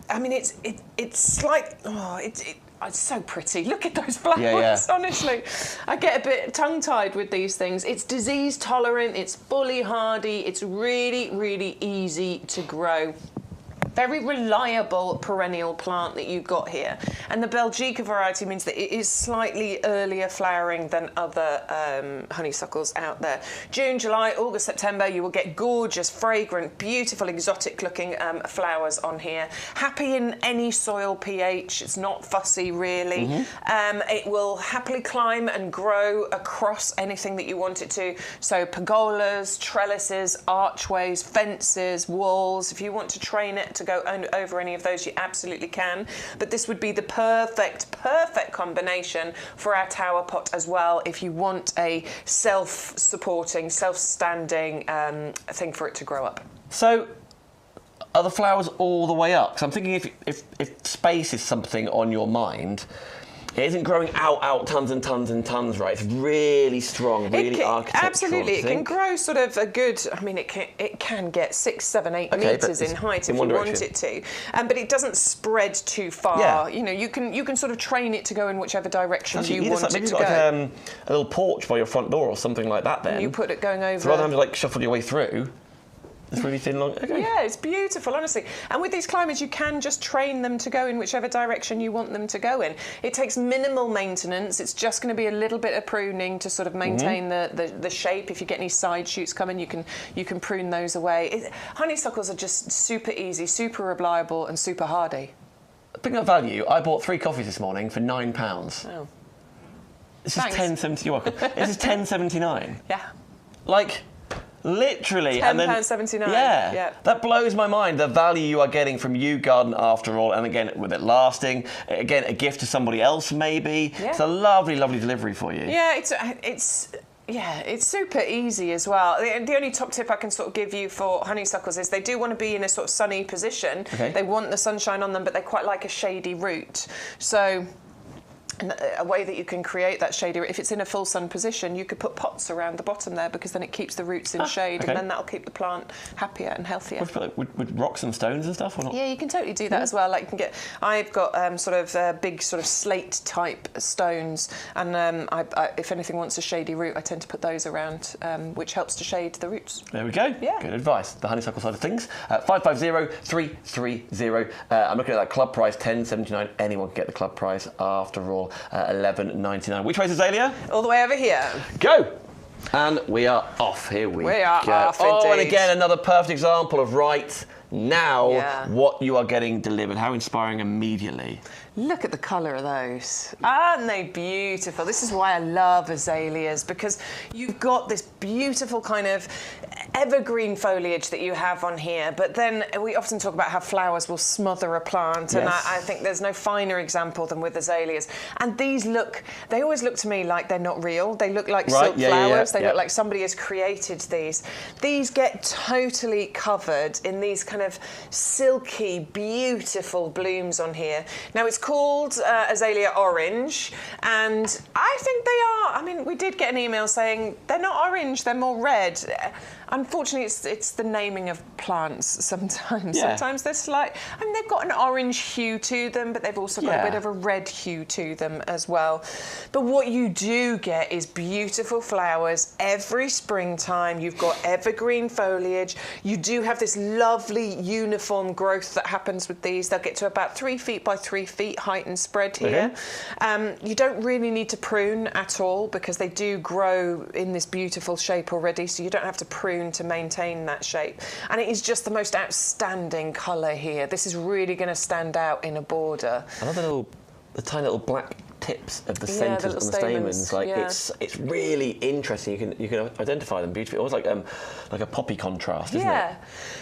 I mean, it's like, it's so pretty. Look at those flowers, honestly. I get a bit tongue-tied with these things. It's disease tolerant, it's fully hardy, it's really, really easy to grow. Very reliable perennial plant that you've got here. And the Belgica variety means that it is slightly earlier flowering than other honeysuckles out there. June, July, August, September, you will get gorgeous, fragrant, beautiful, exotic looking flowers on here. Happy in any soil pH, it's not fussy really. It will happily climb and grow across anything that you want it to. So pergolas, trellises, archways, fences, walls. If you want to train it to go over any of those, you absolutely can. But this would be the perfect combination for our tower pot as well if you want a self-supporting, self-standing thing for it to grow up. So, are the flowers all the way up? Because I'm thinking if space is something on your mind, it isn't growing out tons and tons and tons, right? It's really strong, really architectural. Absolutely, it can grow sort of a good. I mean, it can get 6, 7, 8 meters in height if you want it to, but it doesn't spread too far. Yeah. You can sort of train it to go in whichever direction you want it to go. Maybe like a little porch by your front door or something like that. Then you put it going over. So rather than shuffle your way through. It's really thin, long. Okay. Yeah, it's beautiful, honestly. And with these climbers, you can just train them to go in whichever direction you want them to go in. It takes minimal maintenance. It's just going to be a little bit of pruning to sort of maintain the shape. If you get any side shoots coming, you can prune those away. Honeysuckles are just super easy, super reliable, and super hardy. Picking up value, I bought 3 coffees this morning for £9. Oh. This is £10.70. You're welcome. This is £10.79. Yeah. Like. Literally, £10.79. Yeah, that blows my mind. The value you are getting from YouGarden, after all, and again with it lasting, again a gift to somebody else maybe. Yeah. It's a lovely, lovely delivery for you. Yeah, it's super easy as well. The only top tip I can sort of give you for honeysuckles is they do want to be in a sort of sunny position. Okay. They want the sunshine on them, but they quite like a shady root. So. And a way that you can create that shady, if it's in a full sun position, you could put pots around the bottom there because then it keeps the roots in shade, and then that'll keep the plant happier and healthier. With rocks and stones and stuff, or not? Yeah, you can totally do that as well. Like you can get, I've got sort of big sort of slate type stones, and I, if anything wants a shady root, I tend to put those around, which helps to shade the roots. There we go. Yeah. Good advice. The honeysuckle side of things. 550330. I'm looking at that club price, £10.79. Anyone can get the club price after all. £11.99. Which way is Azalea? All the way over here. Go! And we are off. Here we go. We are off, indeed. indeed. And again, another perfect example of right now what you are getting delivered. How inspiring immediately. Look at the colour of those. Aren't they beautiful? This is why I love azaleas, because you've got this beautiful kind of evergreen foliage that you have on here, but then we often talk about how flowers will smother a plant, and I think there's no finer example than with azaleas. And these they always look to me like they're not real. They look like silk flowers. They look like somebody has created these. These get totally covered in these kind kind of silky, beautiful blooms on here. Now it's called Azalea Orange, and I think they are. I mean, we did get an email saying they're not orange, they're more red. Unfortunately, it's the naming of plants sometimes. Yeah. Sometimes they're slight. I mean, they've got an orange hue to them, but they've also got a bit of a red hue to them as well. But what you do get is beautiful flowers every springtime. You've got evergreen foliage. You do have this lovely uniform growth that happens with these. They'll get to about 3 feet by 3 feet height and spread here. You don't really need to prune at all because they do grow in this beautiful shape already, so you don't have to prune to maintain that shape. And it is just the most outstanding colour here. This is really going to stand out in a border. I love the tiny little black tips of the centres on the stamens. Like it's really interesting. You can identify them beautifully. Almost like a poppy contrast, isn't it?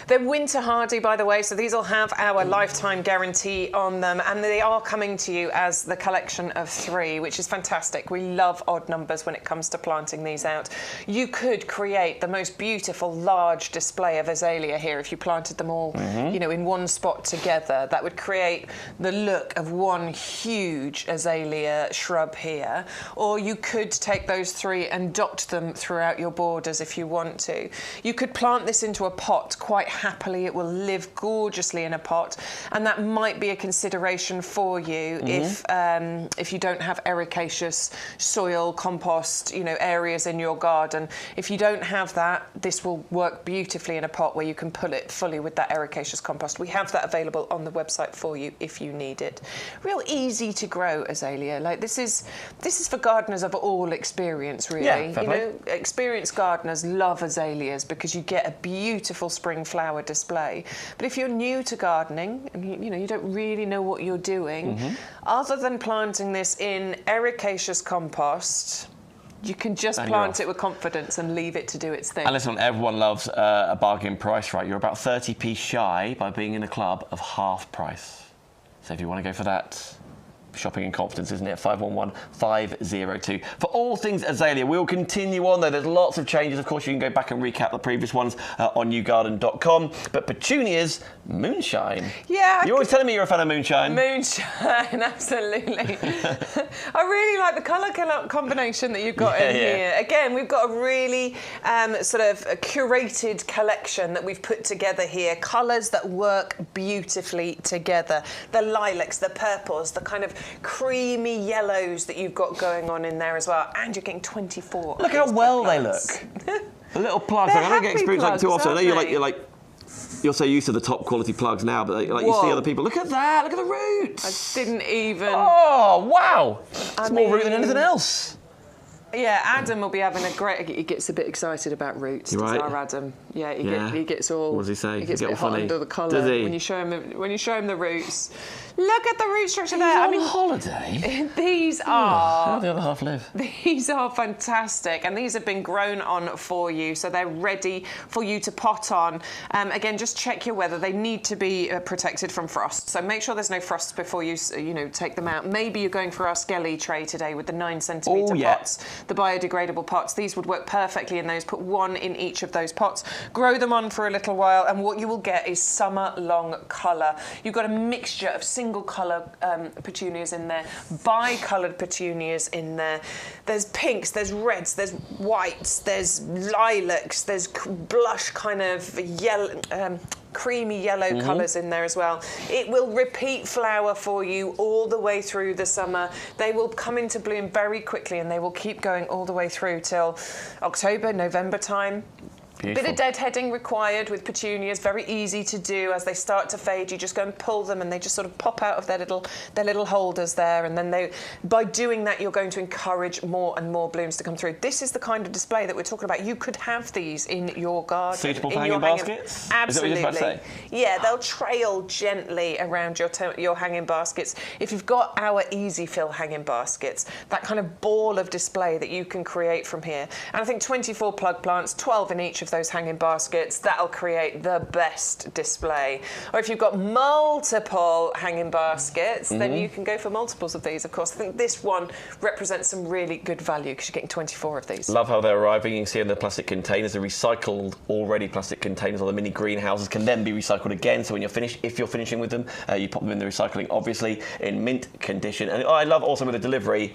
They're winter hardy, by the way, so these will have our lifetime guarantee on them, and they are coming to you as the collection of 3, which is fantastic. We love odd numbers when it comes to planting these out. You could create the most beautiful large display of azalea here if you planted them all, you know, in one spot together. That would create the look of one huge azalea shrub here. Or you could take those 3 and dot them throughout your borders if you want to. You could plant this into a pot quite happily. It will live gorgeously in a pot, and that might be a consideration for you if you don't have ericaceous soil, compost, you know, areas in your garden. If you don't have that, this will work beautifully in a pot where you can pull it fully with that ericaceous compost. We have that available on the website for you if you need it. Real easy to grow azalea. Like this is for gardeners of all experience, really. Yeah, you know, experienced gardeners love azaleas because you get a beautiful spring flower display. But if you're new to gardening and you don't really know what you're doing, other than planting this in ericaceous compost, you can just plant it with confidence and leave it to do its thing. And listen, everyone loves a bargain price, right? You're about 30p shy by being in a club of half price. So if you want to go for that, shopping in confidence, isn't it? 511-502. For all things azalea, we'll continue on though. There's lots of changes. Of course, you can go back and recap the previous ones on YouGarden.com. But petunias, moonshine. Yeah. You're always telling me you're a fan of moonshine. Moonshine, absolutely. I really like the colour combination that you've got in here. Again, we've got a really sort of a curated collection that we've put together here. Colours that work beautifully together. The lilacs, the purples, the kind of creamy yellows that you've got going on in there as well, and you're getting 24. Look how well they look. The little plugs. I don't get experience like too often. I know you're so used to the top quality plugs now, but like you see other people. Look at that. Look at the roots. I didn't even. Oh wow! It's more root than anything else. Yeah, Adam will be having a great. He gets a bit excited about roots. Does our Adam? Yeah, he gets all. What does he say? He gets a bit hot under the collar. Does he? When you show him the roots. Look at the root structure there. I mean, holiday. These are. How do the other half live? These are fantastic, and these have been grown on for you, so they're ready for you to pot on. Again, just check your weather. They need to be protected from frost, so make sure there's no frost before you take them out. Maybe you're going for our Skelly tray today with the 9cm pots, the biodegradable pots. These would work perfectly in those. Put 1 in each of those pots. Grow them on for a little while, and what you will get is summer-long colour. You've got a mixture of single colour petunias in there, bi-coloured petunias in there. There's pinks, there's reds, there's whites, there's lilacs, there's blush kind of yellow, creamy yellow colours in there as well. It will repeat flower for you all the way through the summer. They will come into bloom very quickly, and they will keep going all the way through till October, November time. Beautiful. Bit of deadheading required with petunias, very easy to do. As they start to fade, you just go and pull them, and they just sort of pop out of their little holders there, and then by doing that, you're going to encourage more and more blooms to come through. This is the kind of display that we're talking about. You could have these in your garden. Suitable for hanging baskets? Absolutely. Is that what you're about to say? Yeah, they'll trail gently around your hanging baskets. If you've got our easy fill hanging baskets, that kind of ball of display that you can create from here. And I think 24 plug plants, 12 in each of of those hanging baskets, that'll create the best display. Or if you've got multiple hanging baskets, then you can go for multiples of these, of course. I think this one represents some really good value because you're getting 24 of these. Love how they're arriving. You can see in the plastic containers, the recycled already plastic containers on the mini greenhouses can then be recycled again. So when you're finished, if you're finishing with them, you pop them in the recycling, obviously in mint condition. And I love also with the delivery,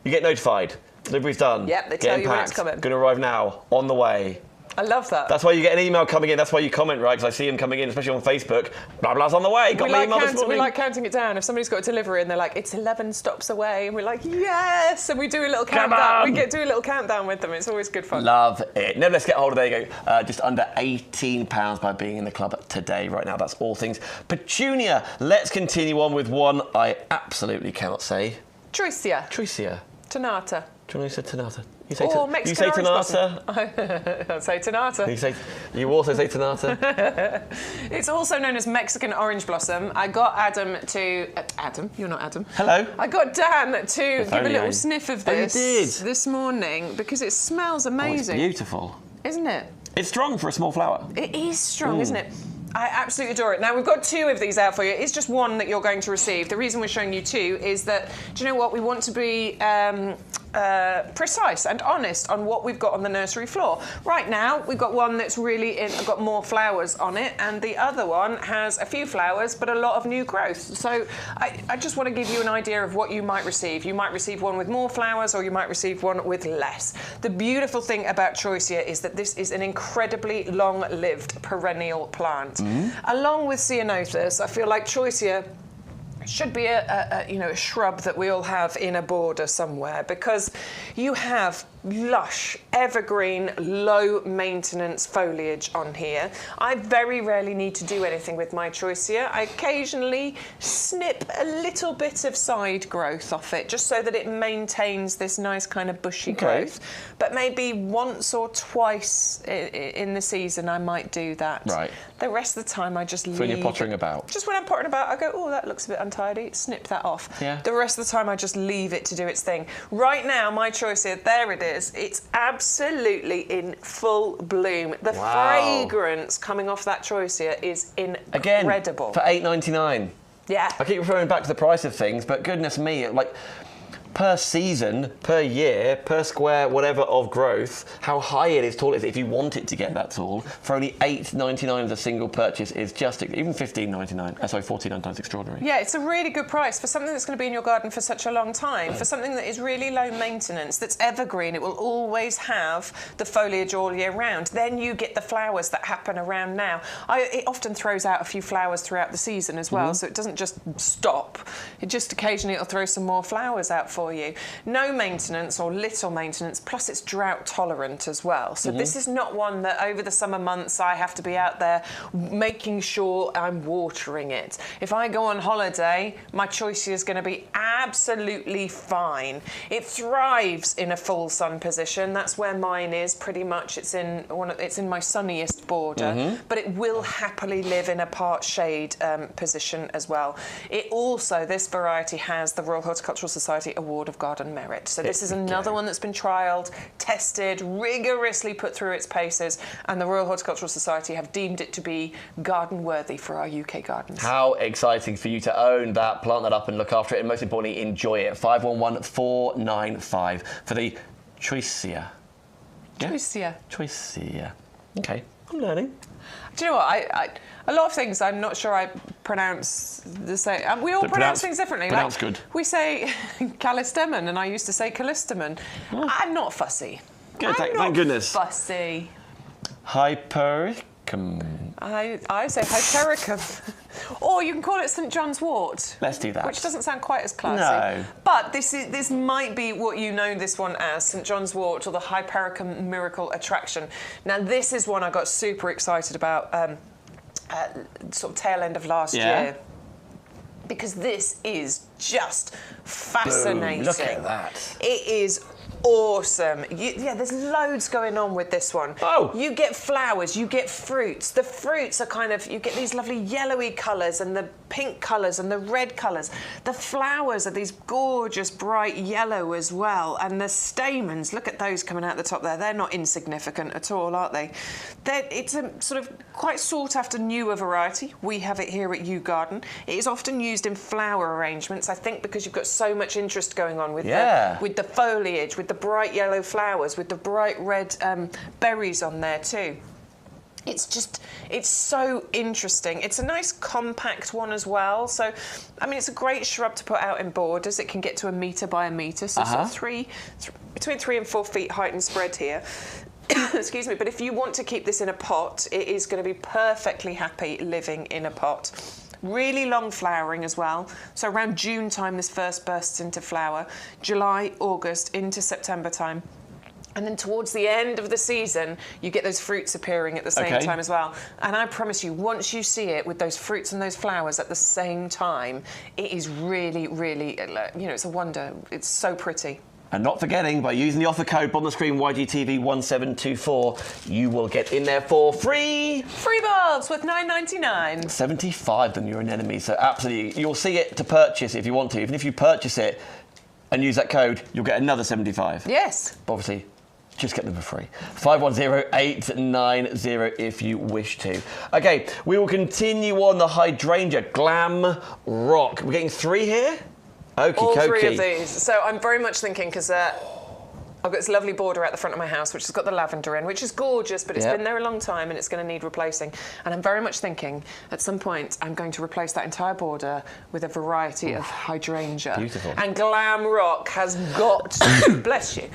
you get notified. Delivery's done. Yep, they tell you when it's coming. Going to arrive now, on the way. I love that. That's why you get an email coming in. That's why you comment, right? Because I see them coming in, especially on Facebook. Blah, blah's on the way. Got my email this morning. We like counting it down. If somebody's got a delivery and they're like, it's 11 stops away, and we're like, yes! And we do a little countdown. We do a little countdown with them. It's always good fun. Love it. Now let's get hold of, there you go, just under £18 by being in the club today. Right now, that's all things petunia. Let's continue on with one I absolutely cannot say. Troisia. Tonata. Do you want to say Tonata? Mexican you say Tonata. I say Tonata. You also say Tonata. It's also known as Mexican orange blossom. I got Adam, you're not Adam. Hello. I got Dan to give a little sniff of this you did. this morning because it smells amazing. Oh, it's beautiful. Isn't it? It's strong for a small flower. It is strong, isn't it? I absolutely adore it. Now, we've got 2 of these out for you. It's just one that you're going to receive. The reason we're showing you 2 is that, do you know what? We want to be precise and honest on what we've got on the nursery floor. Right now, we've got one that's really got more flowers on it, and the other one has a few flowers, but a lot of new growth. So I just want to give you an idea of what you might receive. You might receive one with more flowers, or you might receive one with less. The beautiful thing about Troisia is that this is an incredibly long-lived perennial plant. Along with Dianthus, I feel like Troisia should be a shrub that we all have in a border somewhere, because you have lush, evergreen, low maintenance foliage on here. I very rarely need to do anything with my Troisia. I occasionally snip a little bit of side growth off it just so that it maintains this nice kind of bushy growth. But maybe once or twice in the season I might do that. Right. The rest of the time I just leave. When you're pottering about? Just when I'm pottering about, I go, oh, that looks a bit untidy, snip that off. Yeah. The rest of the time I just leave it to do its thing. Right now, my Troisia, there it is. It's absolutely in full bloom. The fragrance coming off that Troisia is incredible. Again, for $8.99. Yeah. I keep referring back to the price of things, but goodness me, like, per season, per year, per square, whatever of growth, how high it is, tall it is, if you want it to get that tall, for only $8.99 as a single purchase is just, even $15.99, sorry, $14.99 is extraordinary. Yeah, it's a really good price for something that's going to be in your garden for such a long time, for something that is really low maintenance, that's evergreen. It will always have the foliage all year round. Then you get the flowers that happen around now. It often throws out a few flowers throughout the season as well, so it doesn't just stop. It just occasionally it'll throw some more flowers out for you. No maintenance or little maintenance, plus it's drought tolerant as well. So this is not one that over the summer months I have to be out there making sure I'm watering it. If I go on holiday, my Troisia is going to be absolutely fine. It thrives in a full sun position. That's where mine is pretty much. It's in my sunniest border, but it will happily live in a part shade position as well. It also, this variety has the Royal Horticultural Society Award of Garden Merit. So this is another one that's been trialled, tested, rigorously put through its paces, and the Royal Horticultural Society have deemed it to be garden worthy for our UK gardens. How exciting for you to own that, plant that up and look after it, and most importantly, enjoy it. 511495 for the Troisia. Yeah? Troisia. Okay, I'm learning. Do you know what? A lot of things I'm not sure I pronounce the same. We all pronounce things differently. Pronounce good. We say callistemon, and I used to say callistemon. I'm not fussy. Good, thank goodness. Fussy. Hypericum. I say Hypericum. Or you can call it St John's wort. Let's do that. Which doesn't sound quite as classy. No. But this might be what you know this one as, St John's wort, or the Hypericum miracle attraction. Now this is one I got super excited about sort of tail end of last year. Because this is just fascinating. Boom, look at that. It is awesome. Yeah, there's loads going on with this one. Oh. You get flowers, you get fruits. The fruits are kind of, you get these lovely yellowy colours and the pink colours and the red colours. The flowers are these gorgeous bright yellow as well. And the stamens, look at those coming out the top there. They're not insignificant at all, aren't they? It's a sort of quite sought after newer variety. We have it here at YouGarden. It is often used in flower arrangements, I think, because you've got so much interest going on with the foliage, with the bright yellow flowers, with the bright red berries on there too. It's so interesting. It's a nice compact one as well. So, I mean, it's a great shrub to put out in borders. It can get to 1 metre by 1 metre, so sort of between 3 and 4 feet height and spread here. Excuse me, but if you want to keep this in a pot, it is going to be perfectly happy living in a pot. Really long flowering as well. So around June time, this first bursts into flower. July, August, into September time. And then towards the end of the season, you get those fruits appearing at the same time as well. And I promise you, once you see it with those fruits and those flowers at the same time, it is really, really, you know, it's a wonder. It's so pretty. And not forgetting, by using the offer code on the screen, YGTV1724, you will get in there for free bulbs worth $9.99. 75 of them, you're an enemy. So absolutely, you'll see it to purchase if you want to. Even if you purchase it and use that code, you'll get another 75. Yes. But obviously, just get them for free. 510890 if you wish to. Okay, we will continue on the Hydrangea Glam Rock. We're getting 3 here? All 3 of these. So I'm very much thinking, because I've got this lovely border out the front of my house, which has got the lavender in, which is gorgeous, but it's been there a long time and it's going to need replacing. And I'm very much thinking, at some point, I'm going to replace that entire border with a variety of hydrangea. Beautiful. And Glam Rock has got to, bless you,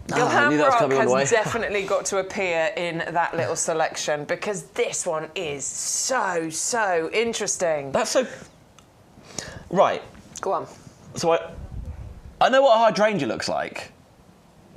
Glam Rock has definitely got to appear in that little selection, because this one is so interesting. That's so... Right. Go on. So I know what a hydrangea looks like,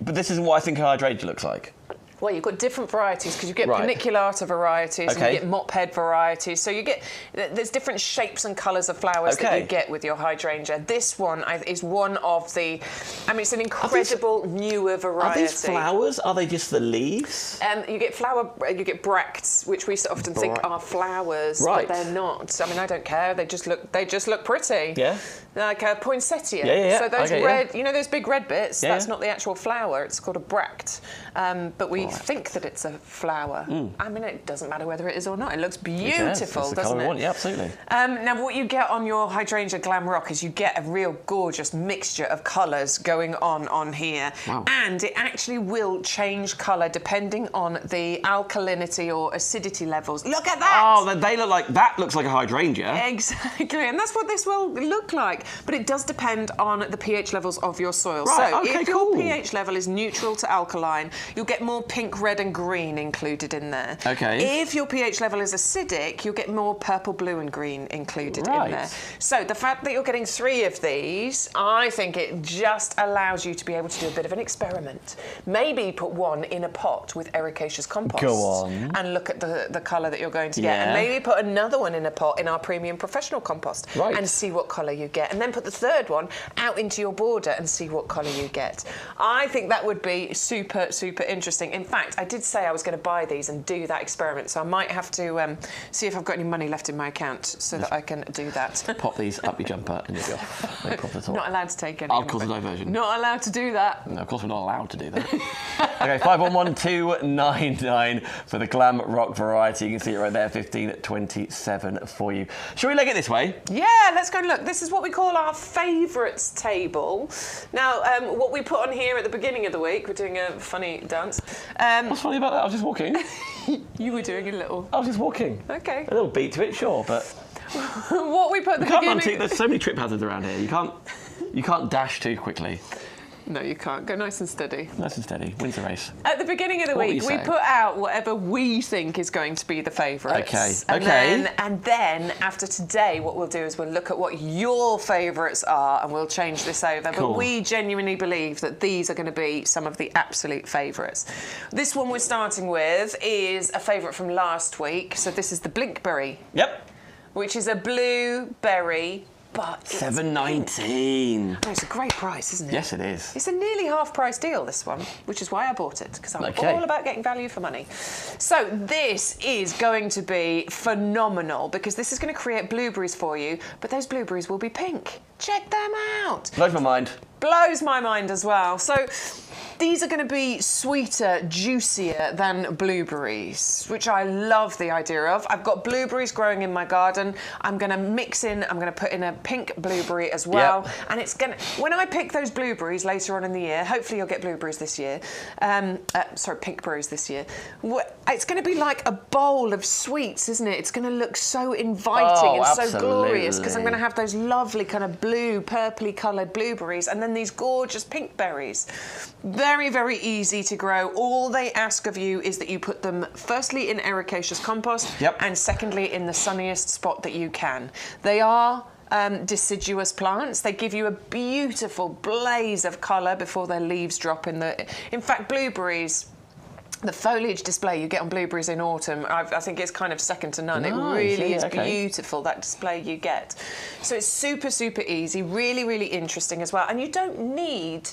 but this isn't what I think a hydrangea looks like. Well, you've got different varieties, because you get paniculata varieties and you get mop head varieties. So you get, there's different shapes and colours of flowers that you get with your hydrangea. This one is one of the, I mean, it's an incredible newer variety. Are these flowers? Are they just the leaves? You get bracts, which we often think are flowers, but they're not. I mean, I don't care. They just look pretty. Yeah. Like a poinsettia. Yeah. So those red, you know, those big red bits. That's not the actual flower. It's called a bract. But we think that it's a flower. I mean, it doesn't matter whether it is or not. It looks beautiful, doesn't it? Yeah, absolutely. Now, what you get on your Hydrangea Glam Rock is you get a real gorgeous mixture of colours going on here. Wow. And it actually will change colour depending on the alkalinity or acidity levels. Look at that! Oh, they look like, that looks like a hydrangea. Exactly, and that's what this will look like. But it does depend on the pH levels of your soil. Right, so okay, if your pH level is neutral to alkaline, you'll get more pink, red and green included in there. Okay. If your pH level is acidic, you'll get more purple, blue and green included in there. So the fact that you're getting 3 of these, I think it just allows you to be able to do a bit of an experiment. Maybe put one in a pot with ericaceous compost. Go on. And look at the colour that you're going to get. And maybe put another one in a pot in our premium professional compost and see what colour you get. And then put the 3rd one out into your border and see what colour you get. I think that would be super interesting. In fact, I did say I was going to buy these and do that experiment, so I might have to see if I've got any money left in my account so that I can do that. Pop these up your jumper and you'll be off. No problem at all. Not allowed to take any. I'll cause a diversion. Not allowed to do that. No, of course we're not allowed to do that. Okay, 511299 for the Glam Rock variety. You can see it right there, 15.27 for you. Shall we leg it this way? Yeah, let's go and look. This is what we call our favourites table. Now, what we put on here at the beginning of the week, we're doing a funny dance. What's funny about that? I was just walking. You were doing a little... I was just walking. Okay. A little beat to it, sure, but... What we put at the beginning... There's so many trip hazards around here. You can't dash too quickly. No, you can't. Go nice and steady. Nice and steady. Wins the race. At the beginning of the week, we put out whatever we think is going to be the favourites. Okay. And then, after today, what we'll do is we'll look at what your favourites are and we'll change this over. Cool. But we genuinely believe that these are going to be some of the absolute favourites. This one we're starting with is a favourite from last week. So this is the Blinkberry. Yep. Which is a blueberry but it's $7.19. Oh, it's a great price, isn't it? Yes, it is. It's a nearly half-price deal, this one, which is why I bought it, because I'm all about getting value for money. So this is going to be phenomenal, because this is going to create blueberries for you, but those blueberries will be pink. Check them out. Blows my mind. Blows my mind as well. So these are going to be sweeter, juicier than blueberries, which I love the idea of. I've got blueberries growing in my garden. I'm going to put in a pink blueberry as well. Yep. And it's going to, when I pick those blueberries later on in the year, hopefully you'll get blueberries this year. Sorry, pink berries this year. It's going to be like a bowl of sweets, isn't it? It's going to look so inviting and so glorious, because I'm going to have those lovely kind of blue, purpley coloured blueberries, and then these gorgeous pink berries. Very, very easy to grow. All they ask of you is that you put them firstly in ericaceous compost, and secondly in the sunniest spot that you can. They are deciduous plants. They give you a beautiful blaze of colour before their leaves drop in the... In fact, blueberries... The foliage display you get on blueberries in autumn, I think it's kind of second to none. Nice, it really is beautiful, that display you get. So it's super, super easy, really, really interesting as well. And you don't need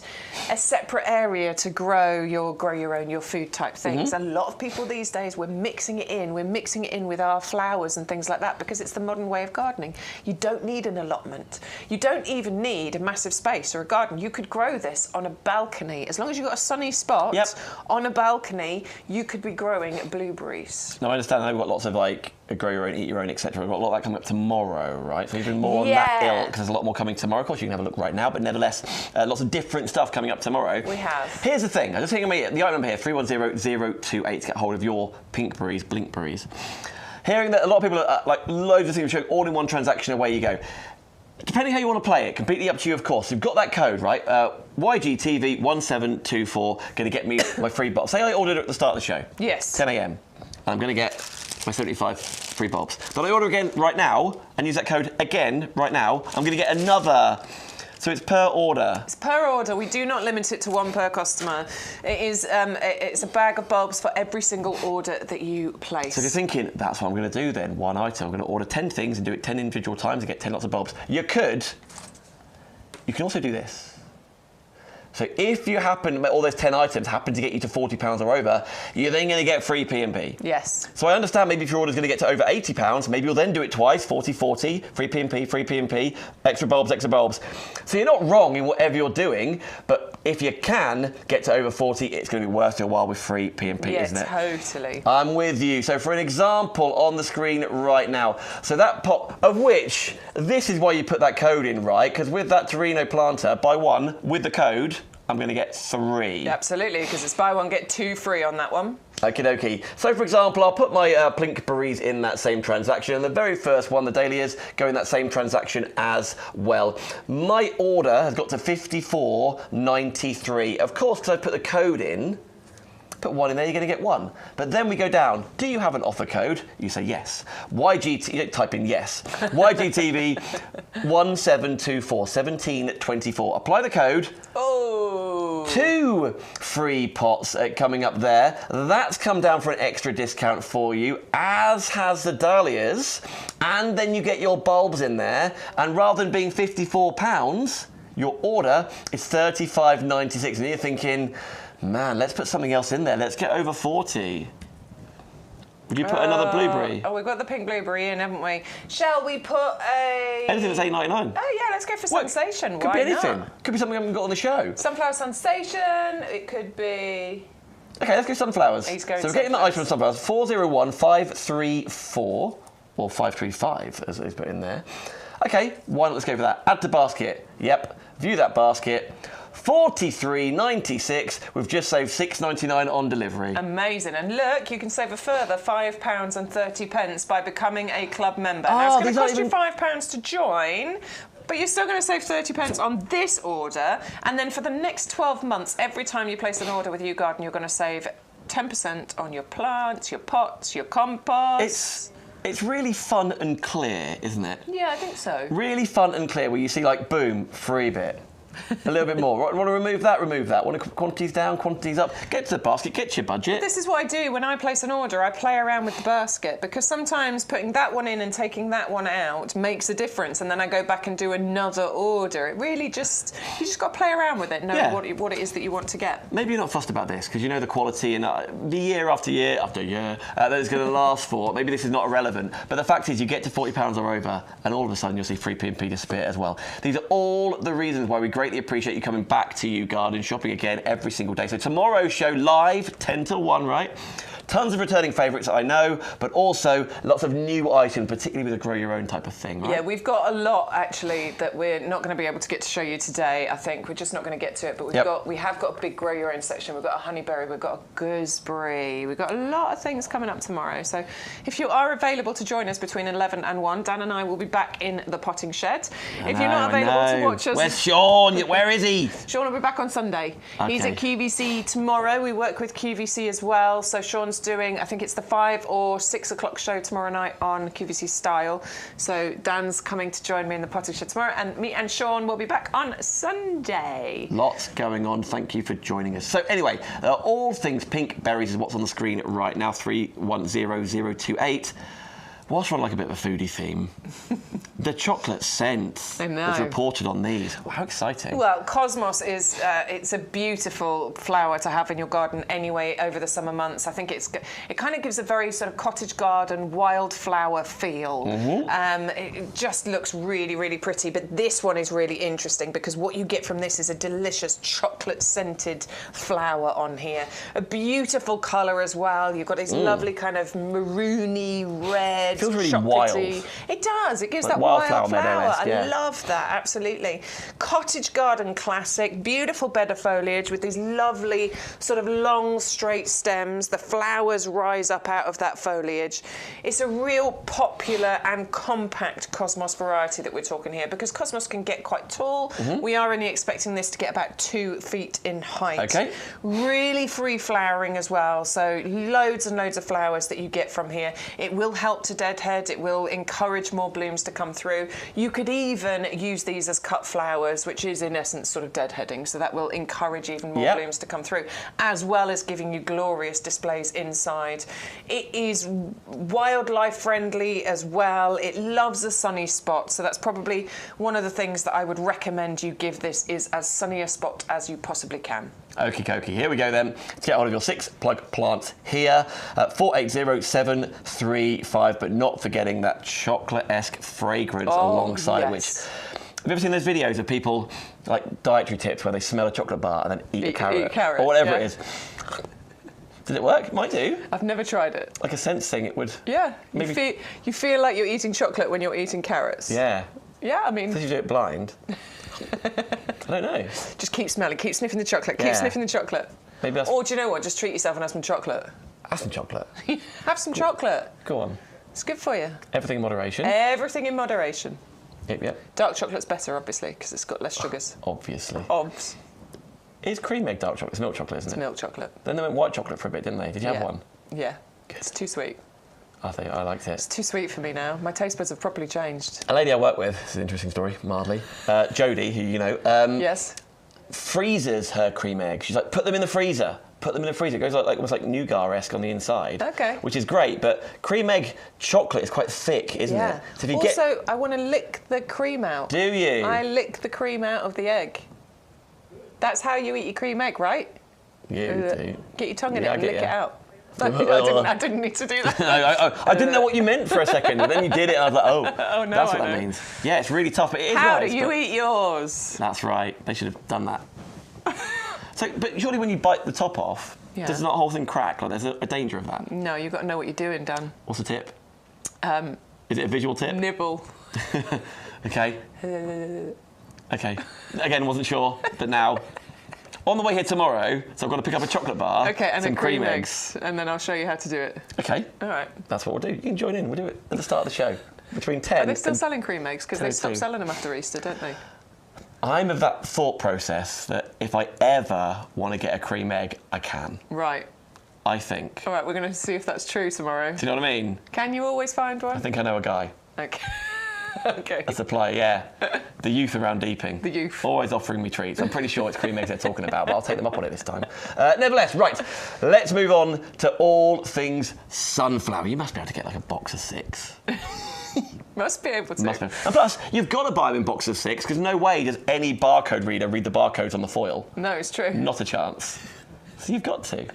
a separate area to grow your own, your food type things. A lot of people these days, we're mixing it in with our flowers and things like that, because it's the modern way of gardening. You don't need an allotment. You don't even need a massive space or a garden. You could grow this on a balcony. As long as you've got a sunny spot on a balcony, you could be growing blueberries. Now, I understand they've got lots of like grow your own, eat your own, etc. We've got a lot of that coming up tomorrow, right? So even more on that ilk, because there's a lot more coming tomorrow. Of course, you can have a look right now, but nevertheless, lots of different stuff coming up tomorrow. We have. Here's the thing. I'm just thinking the item number here, 310028, to get hold of your pinkberries, blinkberries. Hearing that a lot of people are like loads of things showing all in one transaction, away you go. Depending how you want to play it, completely up to you, of course. You've got that code, right? YGTV1724, going to get me my free bulb. Say I ordered it at the start of the show. Yes. 10 a.m. And I'm going to get my 75 free bulbs. But I order again right now and use that code again right now, I'm going to get another. So it's per order. It's per order. We do not limit it to one per customer. It is it's a bag of bulbs for every single order that you place. So if you're thinking, that's what I'm going to do then, one item, I'm going to order 10 things and do it 10 individual times and get 10 lots of bulbs. You can also do this. So if you happen, all those 10 items happen to get you to £40 or over, you're then going to get free P&P. Yes. So I understand maybe if your order's going to get to over £80, maybe you'll then do it twice, 40, free P&P, extra bulbs. So you're not wrong in whatever you're doing, but if you can get to over 40, it's going to be worth your while with free P&P, isn't it? Yeah, totally. I'm with you. So for an example on the screen right now, so that pot, of which, this is why you put that code in, right? Because with that Torino planter, buy one with the code, I'm going to get 3. Absolutely, because it's buy one, get 2 free on that one. Okie dokie. So, for example, I'll put my blinkberries in that same transaction, and the very first one, the Dahlias, go in that same transaction as well. My order has got to $54.93. Of course, because I put the code in, put 1 in there, you're going to get 1. But then we go down. Do you have an offer code? You say yes. YGT, you don't type in yes. YGTV 1724, 1724. Apply the code. Oh. 2 free pots coming up there. That's come down for an extra discount for you, as has the Dahlias. And then you get your bulbs in there. And rather than being £54, your order is $35.96. And you're thinking, man, let's put something else in there. Let's get over 40. Would you put another blueberry? Oh, we've got the pink blueberry in, haven't we? Shall we put a... Anything that's $8.99. Oh, yeah, let's go for Sensation. Could be anything. Could be something we haven't got on the show. Sunflower Sensation. It could be... OK, let's go sunflowers. He's going so we're getting the item of sunflowers. 401534, or 535, as he's put in there. OK, why not let's go for that. Add to basket. Yep. View that basket. $43.96. We've just saved $6.99 on delivery. Amazing. And look, you can save a further £5.30 by becoming a club member. Now, it's going to cost you £5 to join, but you're still going to save 30p on this order. And then for the next 12 months, every time you place an order with YouGarden, you're going to save 10% on your plants, your pots, your compost. It's really fun and clear, isn't it? Yeah, I think so. Really fun and clear, where you see, like, boom, free bit. A little bit more. Want to remove that? Remove that. Want to quantities down, quantities up? Get to the basket, get your budget. This is what I do when I place an order. I play around with the basket because sometimes putting that one in and taking that one out makes a difference, and then I go back and do another order. It really you just got to play around with it, know what it is that you want to get. Maybe you're not fussed about this because you know the quality and the year after year after year that it's going to last for. Maybe this is not irrelevant, but the fact is you get to £40 or over and all of a sudden you'll see free P&P disappear as well. These are all the reasons why we greatly appreciate you coming back to YouGarden shopping again every single day. So tomorrow's show live 10 till 1, right? Tons of returning favourites, I know, but also lots of new items, particularly with a grow your own type of thing, right? Yeah, we've got a lot actually that we're not going to be able to get to show you today. I think we're just not going to get to it, but we have got a big grow your own section. We've got a honeyberry, we've got a gooseberry, we've got a lot of things coming up tomorrow. So if you are available to join us between 11 and 1, Dan and I will be back in the potting shed. If you're not available to watch us, where's Sean? Where is he? Sean will be back on Sunday. Okay. He's at QVC tomorrow. We work with QVC as well, so Sean's doing, I think it's the 5 or 6 o'clock show tomorrow night on QVC Style. So Dan's coming to join me in the potting shed tomorrow, and me and Sean will be back on Sunday. Lots going on. Thank you for joining us. So anyway, all things pink berries is what's on the screen right now, 310028. Whilst we're on like a bit of a foodie theme, the chocolate scent was reported on these. Wow, how exciting. Well, Cosmos is, it's a beautiful flower to have in your garden anyway over the summer months. I think it kind of gives a very sort of cottage garden, wildflower feel. It just looks really, really pretty. But this one is really interesting because what you get from this is a delicious chocolate-scented flower on here. A beautiful colour as well. You've got these lovely kind of maroony red. It feels really chocolatey. Wild. It does. It gives like that wildflower. Yeah. I love that, absolutely. Cottage garden classic, beautiful bed of foliage with these lovely sort of long, straight stems. The flowers rise up out of that foliage. It's a real popular and compact Cosmos variety that we're talking here because Cosmos can get quite tall. We are only expecting this to get about 2 feet in height. Okay. Really free flowering as well, so loads and loads of flowers that you get from here. It will help to deadhead, it will encourage more blooms to come through. You could even use these as cut flowers, which is in essence sort of deadheading, so that will encourage even more blooms to come through, as well as giving you glorious displays inside. It is wildlife friendly as well. It loves a sunny spot, so that's probably one of the things that I would recommend you give this, is as sunny a spot as you possibly can. Okie dokie, here we go then. Let's get hold of your 6 plug plants here. 480735, but not forgetting that chocolate-esque fragrance alongside which. Have you ever seen those videos of people, like dietary tips, where they smell a chocolate bar and then eat a carrot? Or whatever it is. Did it work? It might do. I've never tried it. Like a sense thing, it would. Yeah, maybe... you feel like you're eating chocolate when you're eating carrots. Yeah. Yeah, I mean... Unless you do it blind. I don't know. Just keep smelling, keep sniffing the chocolate, keep sniffing the chocolate. Maybe that's... Or do you know what? Just treat yourself and have some chocolate. Have some chocolate. Have some chocolate. Go on. It's good for you. Everything in moderation. Everything in moderation. Yep. Dark chocolate's better, obviously, because it's got less sugars. Obviously. Obs. Is cream egg dark chocolate? It's milk chocolate, isn't it? It's milk chocolate. Then they went white chocolate for a bit, didn't they? Did you have one? Yeah. Good. It's too sweet. I liked it. It's too sweet for me now. My taste buds have properly changed. A lady I work with, this is an interesting story, mildly, Jodie, who you know, yes, freezes her cream eggs. She's like, put them in the freezer. Put them in the freezer. It goes like almost like nougat-esque on the inside. Okay. Which is great, but cream egg chocolate is quite thick, isn't it? So if you I want to lick the cream out. Do you? I lick the cream out of the egg. That's how you eat your cream egg, right? You do. Get your tongue in it and lick it out. I didn't need to do that. I didn't know what you meant for a second, but then you did it, and I was like, oh, no, that's what that means. Yeah, it's really tough, but it is How nice. do you eat yours? That's right. They should have done that. But surely when you bite the top off, does not the whole thing crack? Like, there's a danger of that. No, you've got to know what you're doing, Dan. What's the tip? Is it a visual tip? Nibble. Okay. Okay. Again, wasn't sure, but now... On the way here tomorrow, so I've got to pick up a chocolate bar, and some cream eggs, and then I'll show you how to do it. Okay. All right. That's what we'll do. You can join in. We'll do it at the start of the show. Between 10 Are they still selling cream eggs? Because they stopped selling them after Easter, don't they? I'm of that thought process that if I ever want to get a cream egg, I can. Right. I think. All right, we're going to see if that's true tomorrow. Do you know what I mean? Can you always find one? I think I know a guy. Okay. Okay. A supplier, yeah. The youth around Deeping. The youth. Always offering me treats. I'm pretty sure it's cream eggs they're talking about, but I'll take them up on it this time. Nevertheless, right, let's move on to all things sunflower. You must be able to get like a box of 6. Must be able to. Must be. And plus, you've got to buy them in boxes of 6 because no way does any barcode reader read the barcodes on the foil. No, it's true. Not a chance. So you've got to.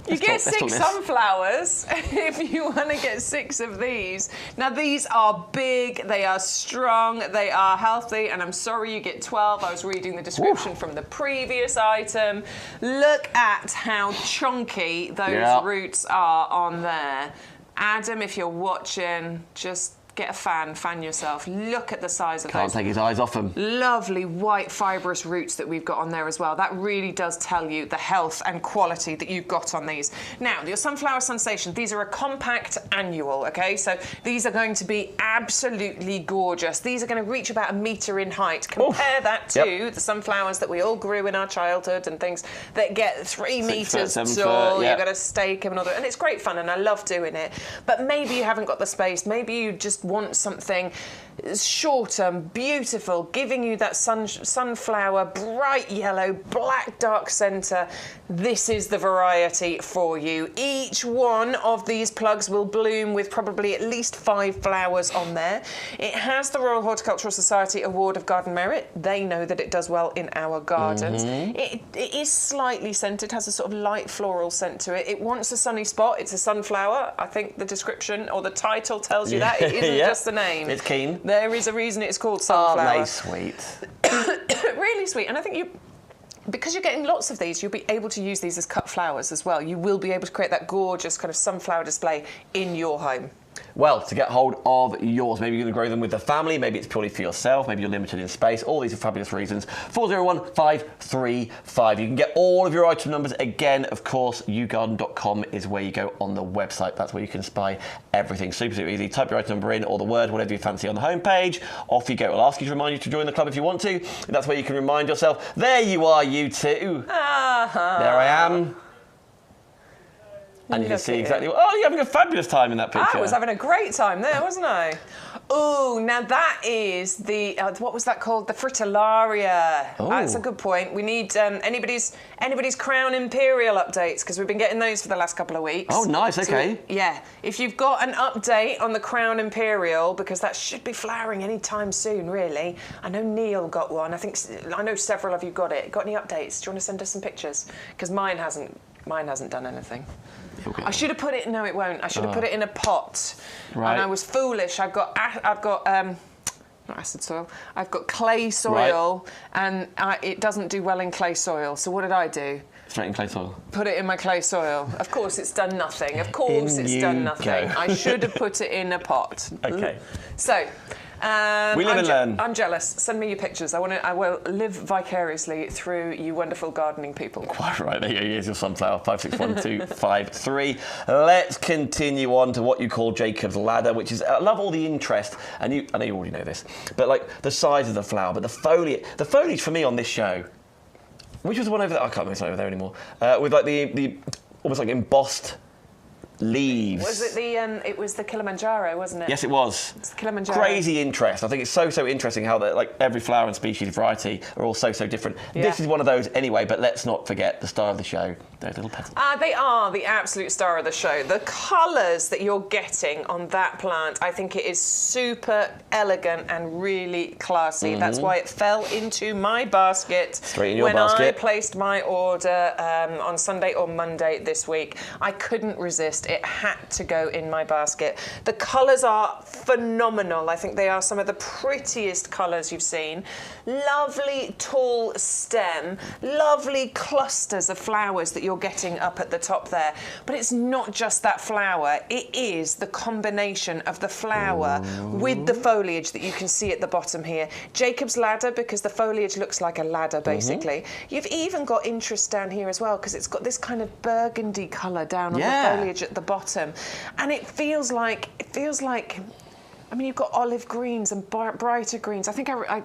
You get 6 sunflowers if you want to get 6 of these. Now, these are big, they are strong, they are healthy, and I'm sorry you get 12. I was reading the description from the previous item. Look at how chunky those roots are on there. Adam, if you're watching, just get a fan yourself. Look at the size of those. Can't take his eyes off them. Lovely white fibrous roots that we've got on there as well. That really does tell you the health and quality that you've got on these. Now, your Sunflower Sensation, these are a compact annual, okay? So these are going to be absolutely gorgeous. These are going to reach about 1 metre in height. Compare that to the sunflowers that we all grew in our childhood and things that get 3 metres tall. You've got to stake them and all that. And it's great fun and I love doing it. But maybe you haven't got the space. Maybe you just want something short and beautiful, giving you that sunflower, bright yellow, black dark centre. This is the variety for you. Each one of these plugs will bloom with probably at least 5 flowers on there. It has the Royal Horticultural Society Award of Garden Merit. They know that it does well in our gardens. It is slightly scented, has a sort of light floral scent to it. It wants a sunny spot. It's a sunflower. I think the description or the title tells you that. It isn't just the name. It's keen. There is a reason it's called sunflower. Aren't they sweet? Really sweet. And I think because you're getting lots of these, you'll be able to use these as cut flowers as well. You will be able to create that gorgeous kind of sunflower display in your home. Well, to get hold of yours, maybe you're going to grow them with the family, maybe it's purely for yourself, maybe you're limited in space. All these are fabulous reasons. 401535. You can get all of your item numbers. Again, of course, YouGarden.com is where you go on the website. That's where you can spy everything. Super, super easy. Type your item number in or the word, whatever you fancy on the homepage. Off you go. It'll ask you to remind you to join the club if you want to. That's where you can remind yourself. There you are, you two. There I am. And you can see exactly. Oh, you're having a fabulous time in that picture. I was having a great time there, wasn't I? Oh, now that is the what was that called? The fritillaria. That's a good point. We need anybody's Crown Imperial updates because we've been getting those for the last couple of weeks. Oh, nice. Okay. So, yeah, if you've got an update on the Crown Imperial, because that should be flowering any time soon, really. I know Neil got one. I know several of you got it. Got any updates? Do you want to send us some pictures? Because mine hasn't done anything. Okay. I should have put it. No, it won't. I should have put it in a pot. Right. And I was foolish. I've got not acid soil. I've got clay soil, and it doesn't do well in clay soil. So what did I do? Straight in clay soil. Put it in my clay soil. Of course, it's done nothing. Of course, it's done nothing. I should have put it in a pot. Okay. So. We live and learn. I'm jealous. Send me your pictures. I will live vicariously through you wonderful gardening people. Quite right. There is your sunflower. 561253. Let's continue on to what you call Jacob's ladder, which is I love all the interest. And I know you already know this, but like the size of the flower, but the foliage for me on this show, which was the one over there. I can't remember it's not over there anymore. With like the almost like embossed leaves. Was it it was the Kilimanjaro, wasn't it? Yes, it was. It's the Kilimanjaro. Crazy interest. I think it's so interesting how every flower and species variety are all so different. Yeah. This is one of those anyway, but let's not forget the star of the show, those little petals. They are the absolute star of the show. The colours that you're getting on that plant, I think it is super elegant and really classy. That's why it fell into my basket. Straight in your when basket. I placed my order on Sunday or Monday this week. I couldn't resist. It had to go in my basket. The colours are phenomenal. I think they are some of the prettiest colours you've seen. Lovely tall stem, lovely clusters of flowers that you're getting up at the top there. But it's not just that flower, it is the combination of the flower with the foliage that you can see at the bottom here. Jacob's ladder, because the foliage looks like a ladder basically. You've even got interest down here as well because it's got this kind of burgundy colour down on the foliage at the bottom. And it feels like I mean, you've got olive greens and brighter greens. I think I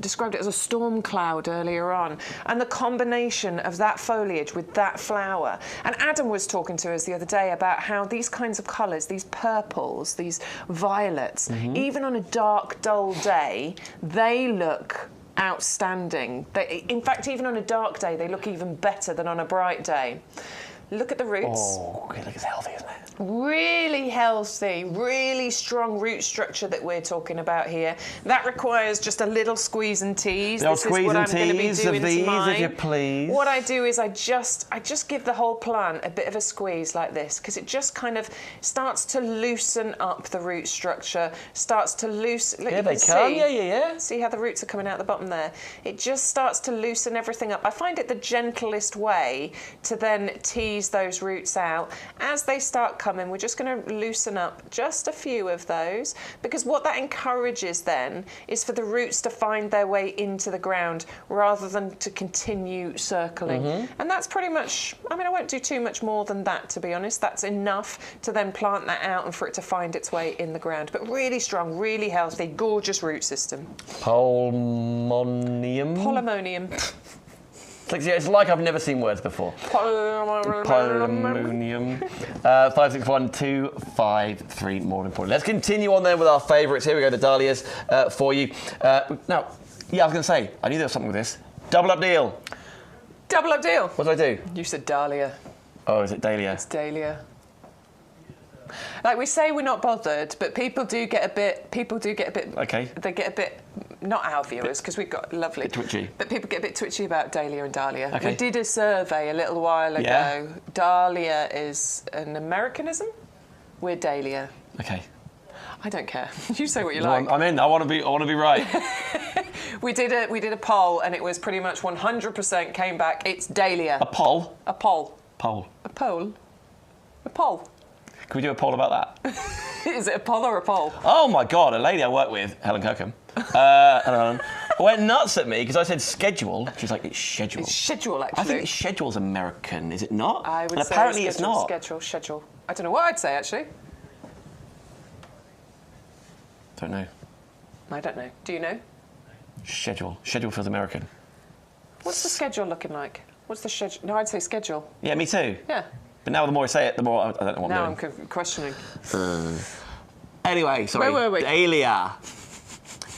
described it as a storm cloud earlier on. And the combination of that foliage with that flower. And Adam was talking to us the other day about how these kinds of colours, these purples, these violets, even on a dark, dull day, they look outstanding. In fact, even on a dark day, they look even better than on a bright day. Look at the roots. Oh, okay, look, it's healthy, isn't it? Really healthy, really strong root structure that we're talking about here. That requires just a little squeeze and tease. This is what I'm going to be doing to mine. If you please. What I do is I just give the whole plant a bit of a squeeze like this, because it just kind of starts to loosen up the root structure, starts to loosen. Yeah, they come. Yeah. See how the roots are coming out the bottom there? It just starts to loosen everything up. I find it the gentlest way to then tease those roots out. As they start coming, we're just going to loosen up just a few of those, because what that encourages then is for the roots to find their way into the ground rather than to continue circling. And that's pretty much, I mean, I won't do too much more than that, to be honest. That's enough to then plant that out and for it to find its way in the ground. But really strong, really healthy, gorgeous root system. Polymonium. It's like I've never seen words before. Polymonium. 561253, more important. Let's continue on then with our favourites. Here we go, the dahlias for you. Now, yeah, I was going to say, I knew there was something with this. Double up deal. Double up deal. What did I do? You said dahlia. Oh, is it dahlia? It's dahlia. Like we say, we're not bothered, but people do get a bit. Okay. They get a bit. Not our viewers, because we've got lovely. Bit twitchy. But people get a bit twitchy about dahlia and dahlia. Okay. We did a survey a little while ago. Yeah. Dahlia is an Americanism. We're dahlia. Okay. I don't care. You say what you like. I'm in. I want to be right. We did a poll, and it was pretty much 100% came back. It's dahlia. A poll? A poll. Poll. A poll. A poll. Can we do a poll about that? Is it a poll or a poll? Oh my God, a lady I work with, Helen Kirkham, went nuts at me because I said schedule. She's like, it's schedule. It's schedule, actually. I think schedule's American, is it not? I would and say apparently it's not. Schedule. I don't know what I'd say, actually. Don't know. I don't know. Do you know? Schedule. Schedule feels American. What's the schedule looking like? What's the schedule? No, I'd say schedule. Yeah, me too. Yeah. But now the more I say it, the more I don't know what now I'm doing. I'm questioning. Anyway, sorry. Where were we? Dahlia.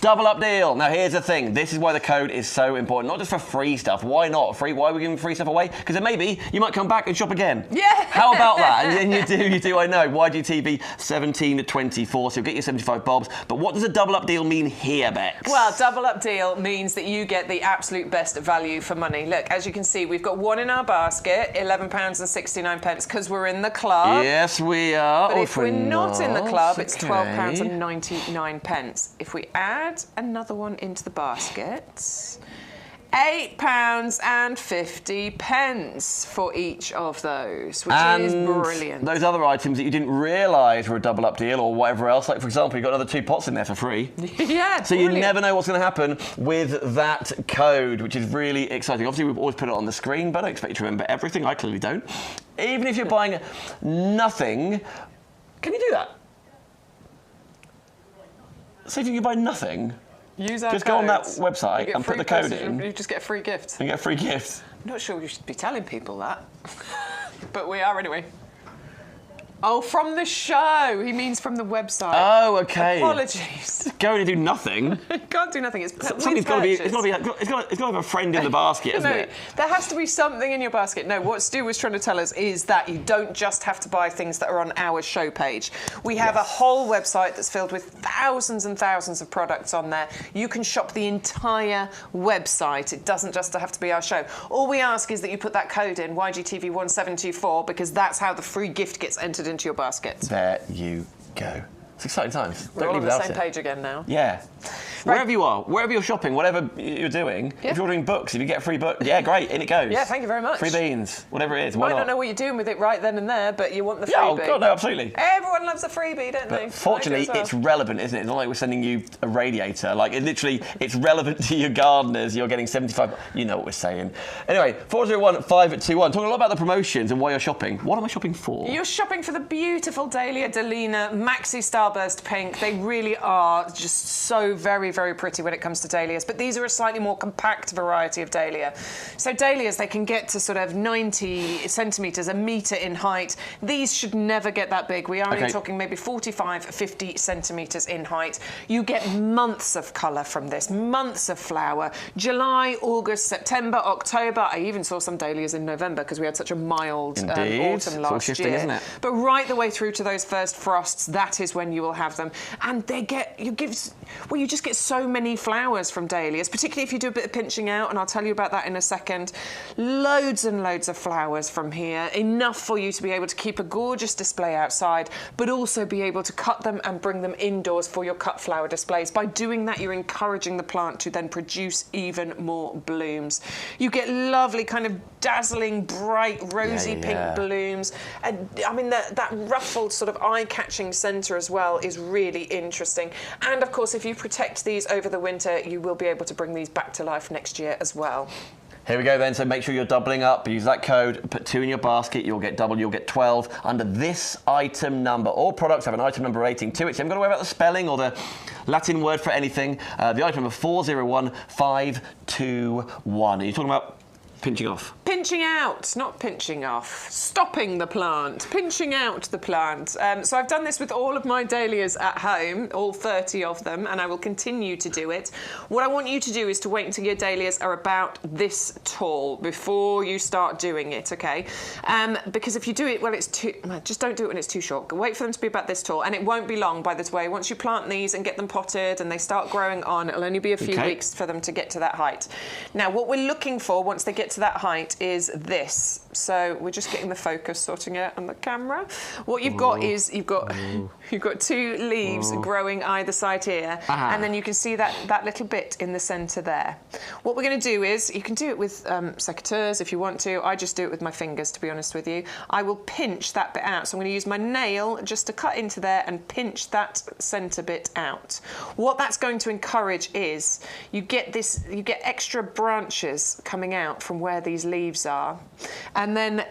Double up deal. Now here's the thing. This is why the code is so important. Not just for free stuff. Why not? Free? Why are we giving free stuff away? Because then maybe you might come back and shop again. Yeah. How about that? And then you do. I know. YGTV 17 to 24. So you'll get your 75 bobs. But what does a double up deal mean here, Bex? Well, double up deal means that you get the absolute best value for money. Look, as you can see, we've got one in our basket, £11.69, because we're in the club. Yes, we are. But if we're not in the club, it's okay. £12.99. If we add another one into the basket, £8.50 for each of those, which is brilliant. Those other items that you didn't realise were a double up deal or whatever else, like for example, you've got another 2 pots in there for free. Yeah, so brilliant. you never know what's going to happen with that code, which is really exciting. Obviously, we've always put it on the screen, but I don't expect you to remember everything. I clearly don't. Even if you're buying nothing, can you do that? So if you buy nothing, use our just codes. go on that website and put the code in. You just get a free gift. And get a free gift. I'm not sure you should be telling people that, but we are anyway. Oh, from the show. He means from the website. Oh, okay. Apologies. Go and do nothing. Can't do nothing. Something's got to be. It's got to have a friend in the basket, hasn't it? There has to be something in your basket. No, what Stu was trying to tell us is that you don't just have to buy things that are on our show page. We have a whole website that's filled with thousands and thousands of products on there. You can shop the entire website. It doesn't just have to be our show. All we ask is that you put that code in, YGTV1724, because that's how the free gift gets entered into your basket. There you go. It's exciting times. We're all on the same page again now. Yeah. Right. Wherever you are, wherever you're shopping, whatever you're doing, if you're ordering books, if you get a free book, yeah, great, in it goes. Yeah, thank you very much. Free beans, whatever it is. You might not know what you're doing with it right then and there, but you want the freebie. Yeah, oh God, no, absolutely. Everyone loves a freebie, don't they? Fortunately, it's relevant, isn't it? It's not like we're sending you a radiator. Like, it's relevant to your gardeners. You're getting 75. You know what we're saying. Anyway, 401-521. Talking a lot about the promotions and why you're shopping. What am I shopping for? You're shopping for the beautiful Dahlia Delina Maxi Star starburst pink. They really are just so very, very pretty when it comes to dahlias. But these are a slightly more compact variety of dahlia. So dahlias, they can get to sort of 90 centimetres, a metre in height. These should never get that big. We are only talking maybe 45, 50 centimetres in height. You get months of colour from this, months of flower. July, August, September, October. I even saw some dahlias in November because we had such a mild autumn last year. Isn't it? But right the way through to those first frosts, that is when you will have them. And you just get so many flowers from dahlias, particularly if you do a bit of pinching out, and I'll tell you about that in a second. Loads and loads of flowers from here, enough for you to be able to keep a gorgeous display outside, but also be able to cut them and bring them indoors for your cut flower displays. By doing that, you're encouraging the plant to then produce even more blooms. You get lovely kind of dazzling, bright, rosy pink blooms. And I mean, that ruffled sort of eye-catching centre as well is really interesting. And of course, if you protect these over the winter, you will be able to bring these back to life next year as well. Here we go then, so make sure you're doubling up. Use that code, put 2 in your basket, you'll get double, you'll get 12 under this item number. All products have an item number rating to it, so you haven't got to worry about the spelling or the Latin word for anything. The item number 401521. Are you talking about pinching off? Pinching out, not pinching off. Stopping the plant, pinching out the plant. So I've done this with all of my dahlias at home, all 30 of them, and I will continue to do it. What I want you to do is to wait until your dahlias are about this tall before you start doing it, okay? Because if you do it, well, just don't do it when it's too short. Wait for them to be about this tall, and it won't be long by the way. Once you plant these and get them potted and they start growing on, it'll only be a few weeks for them to get to that height. Now, what we're looking for once they get to that height is this. So we're just getting the focus, sorting it on the camera. What you've got is you've got 2 leaves growing either side here, and then you can see that little bit in the centre there. What we're going to do is, you can do it with secateurs if you want to. I just do it with my fingers, to be honest with you. I will pinch that bit out. So I'm going to use my nail just to cut into there and pinch that centre bit out. What that's going to encourage is you get extra branches coming out from where these leaves are. And then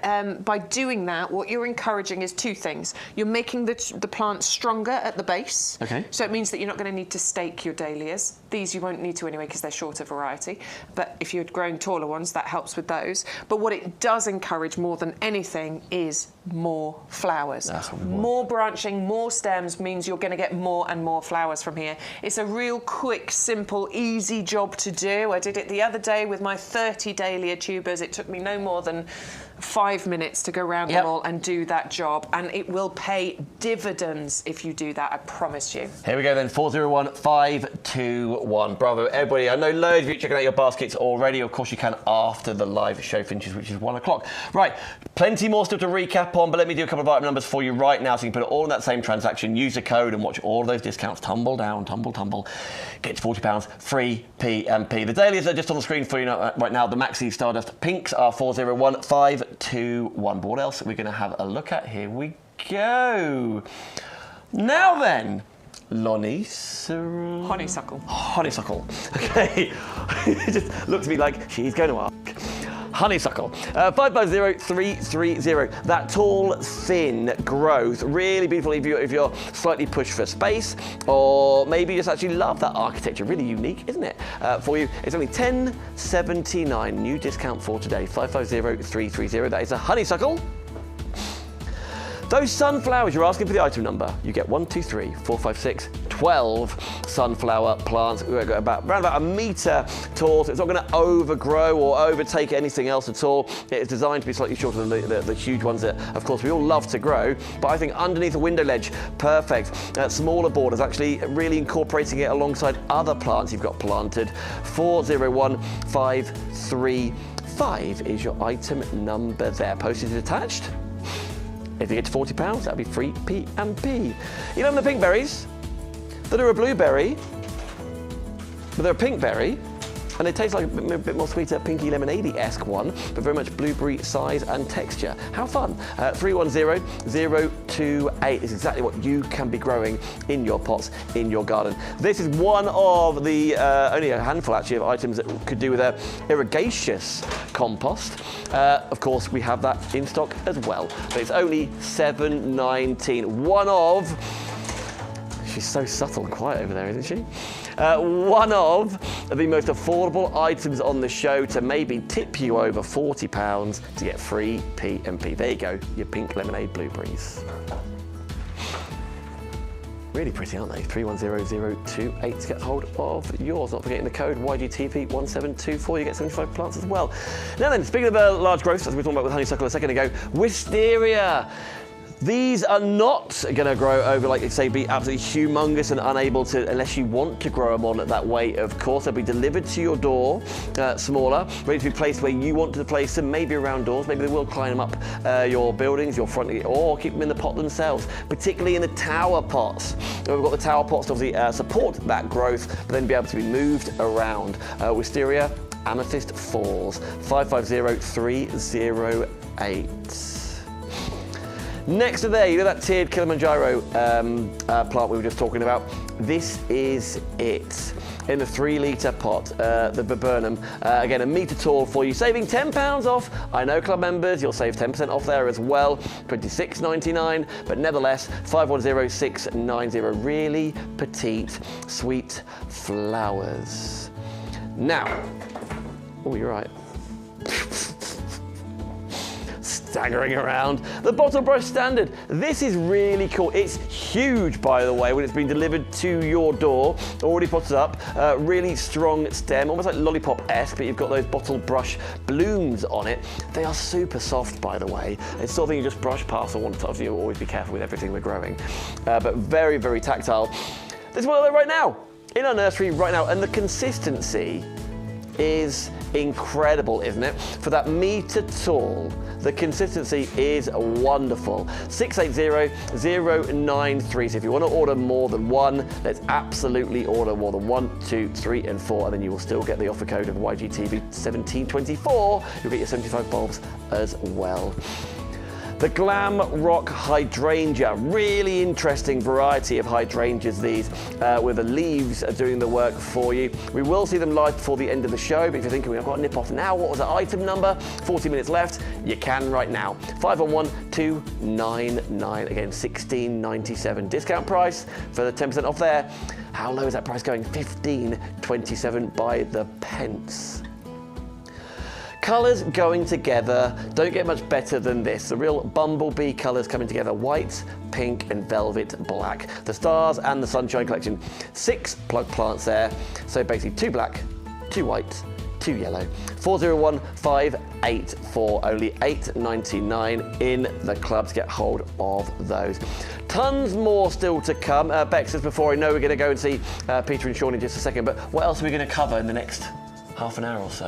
by doing that, what you're encouraging is 2 things. You're making the plant stronger at the base. Okay. So it means that you're not going to need to stake your dahlias. These you won't need to anyway because they're shorter variety. But if you're growing taller ones, that helps with those. But what it does encourage more than anything is more flowers. That's what we want. More branching, more stems means you're going to get more and more flowers from here. It's a real quick, simple, easy job to do. I did it the other day with my 30 dahlia tubers. It took me no more than 5 minutes to go around them all and do that job, and it will pay dividends if you do that, I promise you. Here we go then, 401521. Bravo, everybody. I know loads of you checking out your baskets already. Of course you can after the live show finishes, which is 1 o'clock. Right, plenty more stuff to recap on, but let me do a couple of item numbers for you right now so you can put it all in that same transaction, use the code and watch all of those discounts tumble down, tumble. Get to £40, free P&P. The dahlias are just on the screen for you right now. The Maxi Stardust Pinks are 401521. But what else are we going to have a look at? Here we go. Now then, Honeysuckle. Honeysuckle. Okay. It just looks to me like she's going to ask. Honeysuckle. 550330. That tall, thin growth. Really beautiful if you're slightly pushed for space, or maybe you just actually love that architecture. Really unique, isn't it? For you, it's only $10.79. New discount for today. 550330. That is a honeysuckle. Those sunflowers, you're asking for the item number. You get 1, 2, 3, 4, 5, 6, 12 sunflower plants. We've got around about a metre tall, so it's not going to overgrow or overtake anything else at all. It's designed to be slightly shorter than the huge ones that, of course, we all love to grow. But I think underneath a window ledge, perfect. Smaller borders, actually really incorporating it alongside other plants you've got planted. 401535 is your item number there. Postage is attached. If you get to £40, that'll be free P&P. You know the pink berries? They're a blueberry, but they're a pink berry, and they taste like a bit more sweeter, pinky lemonade-esque one, but very much blueberry size and texture. How fun. 310028 is exactly what you can be growing in your pots, in your garden. This is one of the, only a handful actually, of items that could do with a ericaceous compost. Of course, we have that in stock as well, but it's only $7.19. One of She's so subtle and quiet over there, isn't she? One of the most affordable items on the show to maybe tip you over £40 to get free P&P. There you go, your pink lemonade blueberries. Really pretty, aren't they? 310028 to get hold of yours. Not forgetting the code YGTP1724. You get 75 plants as well. Now then, speaking of large growths, as we were talking about with honeysuckle a second ago, Wisteria. These are not going to grow over, like say, be absolutely humongous and unable to, unless you want to grow them on that way, of course. They'll be delivered to your door, smaller, ready to be placed where you want to place them, maybe around doors. Maybe they will climb up your buildings, your front, or keep them in the pot themselves, particularly in the tower pots. We've got the tower pots to obviously support that growth, but then be able to be moved around. Wisteria Amethyst Falls, 550308. Next to there, you know that tiered Kilimanjaro plant we were just talking about? This is it. In the 3-litre pot, the viburnum. Again, a metre tall for you, saving £10 off. I know club members, you'll save 10% off there as well. $26.99, but nevertheless, 510690. Really petite, sweet flowers. Now, oh, you're right. Staggering around. The bottle brush standard. This is really cool. It's huge, by the way, when it's been delivered to your door. Already potted up. Really strong stem, almost like lollipop-esque, but you've got those bottle brush blooms on it. They are super soft, by the way. It's sort of thing you just brush past. I want to obviously always be careful with everything we're growing. But very, very tactile. There's one of them right now, in our nursery right now, and the consistency is incredible, isn't it? For that metre tall, the consistency is wonderful. 680093. So if you want to order more than one, let's absolutely order more than 1, 2, 3, and 4, and then you will still get the offer code of YGTV1724. You'll get your 75 bulbs as well. The Glam Rock Hydrangea, really interesting variety of hydrangeas these, with the leaves doing the work for you. We will see them live before the end of the show, but if you're thinking, I've got to nip off now, what was the item number? 40 minutes left, you can right now. 511299, again, $16.97. Discount price for the 10% off there. How low is that price going? $15.27 by the pence. Colours going together, don't get much better than this. The real bumblebee colours coming together, white, pink and velvet black. The Stars and the Sunshine collection. 6 plug plants there, so basically 2 black, 2 white, 2 yellow. 401584, only $8.99 in the club to get hold of those. Tons more still to come. Bex says before I know we're going to go and see Peter and Sean in just a second, but what else are we going to cover in the next half an hour or so?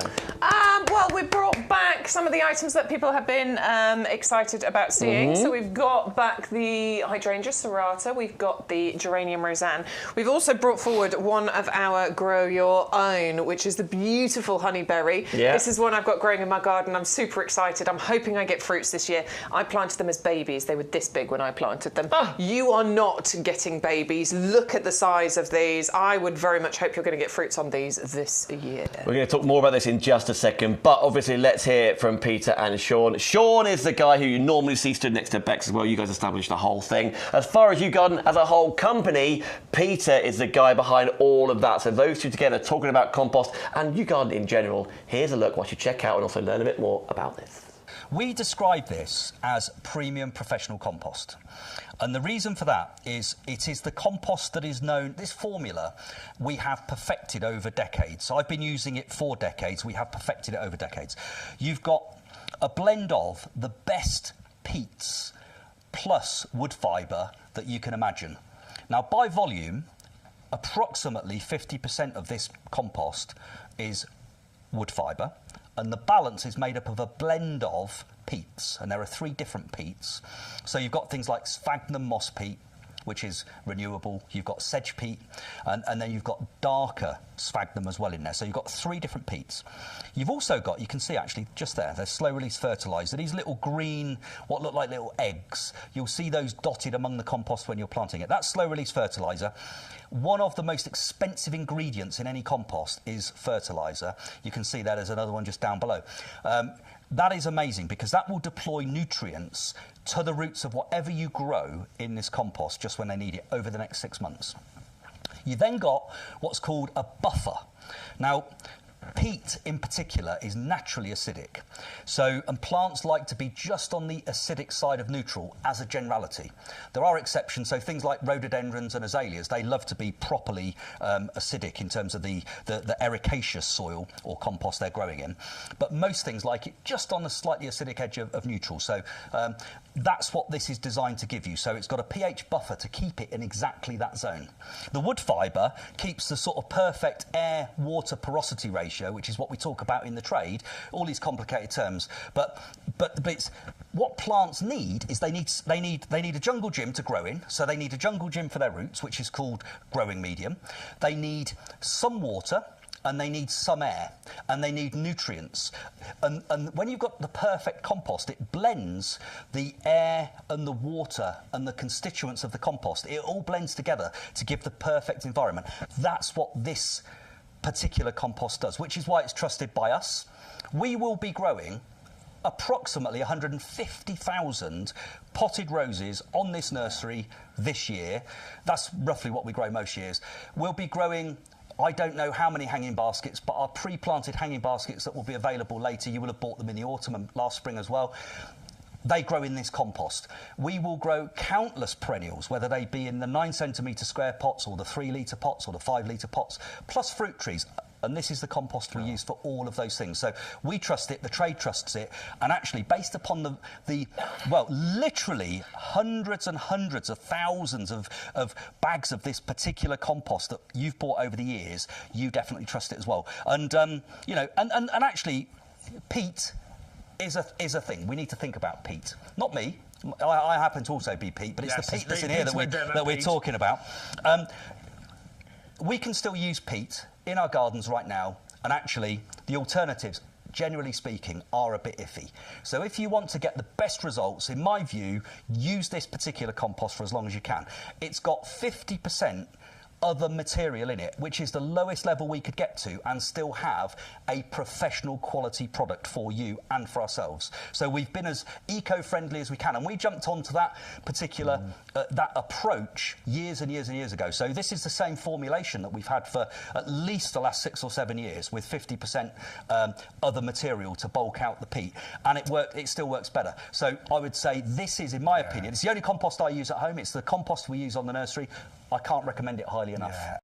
Well, we brought back some of the items that people have been excited about seeing. So we've got back the Hydrangea serrata, we've got the Geranium roxanne. We've also brought forward one of our grow your own, which is the beautiful Honeyberry. Yeah. This is one I've got growing in my garden. I'm super excited. I'm hoping I get fruits this year. I planted them as babies. They were this big when I planted them. You are not getting babies. Look at the size of these. I would very much hope you're going to get fruits on these this year. We're going to talk more about this in just a second, but obviously let's hear it from Peter and Sean. Sean is the guy who you normally see stood next to Bex as well. You guys established the whole thing. As far as YouGarden as a whole company, Peter is the guy behind all of that. So those two together talking about compost and YouGarden in general. Here's a look what you check out and also learn a bit more about this. We describe this as premium professional compost. And the reason for that is it is the compost that is known, this formula we have perfected over decades. So I've been using it for decades. We have perfected it over decades. You've got a blend of the best peats plus wood fibre that you can imagine. Now, by volume, approximately 50% of this compost is wood fibre, and the balance is made up of a blend of peats, and there are 3 different peats. So you've got things like sphagnum moss peat, which is renewable. You've got sedge peat, and then you've got darker sphagnum as well in there. So you've got 3 different peats. You've also got, you can see actually just there, they're slow release fertiliser. These little green, what look like little eggs, you'll see those dotted among the compost when you're planting it. That's slow release fertiliser. one of the most expensive ingredients in any compost is fertiliser. You can see that there's another one just down below. That is amazing because that will deploy nutrients to the roots of whatever you grow in this compost just when they need it over the next 6 months. You then got what's called a buffer. Now, peat in particular is naturally acidic. And plants like to be just on the acidic side of neutral as a generality. There are exceptions, so things like rhododendrons and azaleas, they love to be properly acidic in terms of the ericaceous soil or compost they're growing in. But most things like it just on the slightly acidic edge of neutral. So that's what this is designed to give you. So it's got a pH buffer to keep it in exactly that zone. The wood fibre keeps the sort of perfect air-water porosity ratio, which is what we talk about in the trade, all these complicated terms. But it's, what plants need is they need a jungle gym to grow in. So they need a jungle gym for their roots, which is called growing medium. They need some water, and they need some air, and they need nutrients. And when you've got the perfect compost, it blends the air and the water and the constituents of the compost. It all blends together to give the perfect environment. That's what this particular compost does, which is why it's trusted by us. We will be growing approximately 150,000 potted roses on this nursery this year. That's roughly what we grow most years. We'll be growing, I don't know how many hanging baskets, but our pre-planted hanging baskets that will be available later, you will have bought them in the autumn and last spring as well. They grow in this compost. We will grow countless perennials, whether they be in the 9 centimetre square pots or the 3 litre pots or the 5 litre pots, plus fruit trees. And this is the compost we use for all of those things. So we trust it, the trade trusts it, and actually based upon the well, literally hundreds and hundreds of thousands of bags of this particular compost that you've bought over the years, you definitely trust it as well. And, you know, and actually, peat is a thing. We need to think about peat. Not me. I happen to also be peat, but it's the peat that's in here that we're talking about. We can still use peat in our gardens right now, and actually the alternatives, generally speaking, are a bit iffy. So if you want to get the best results, in my view, use this particular compost for as long as you can. It's got 50% other material in it, which is the lowest level we could get to and still have a professional quality product for you and for ourselves. So we've been as eco-friendly as we can, and we jumped onto that particular that approach years and years and years ago. So this is the same formulation that we've had for at least the last 6 or 7 years, with 50% other material to bulk out the peat, and it still works better. So I would say this is, in my opinion, it's the only compost I use at home. It's the compost we use on the nursery. I can't recommend it highly enough. Yeah.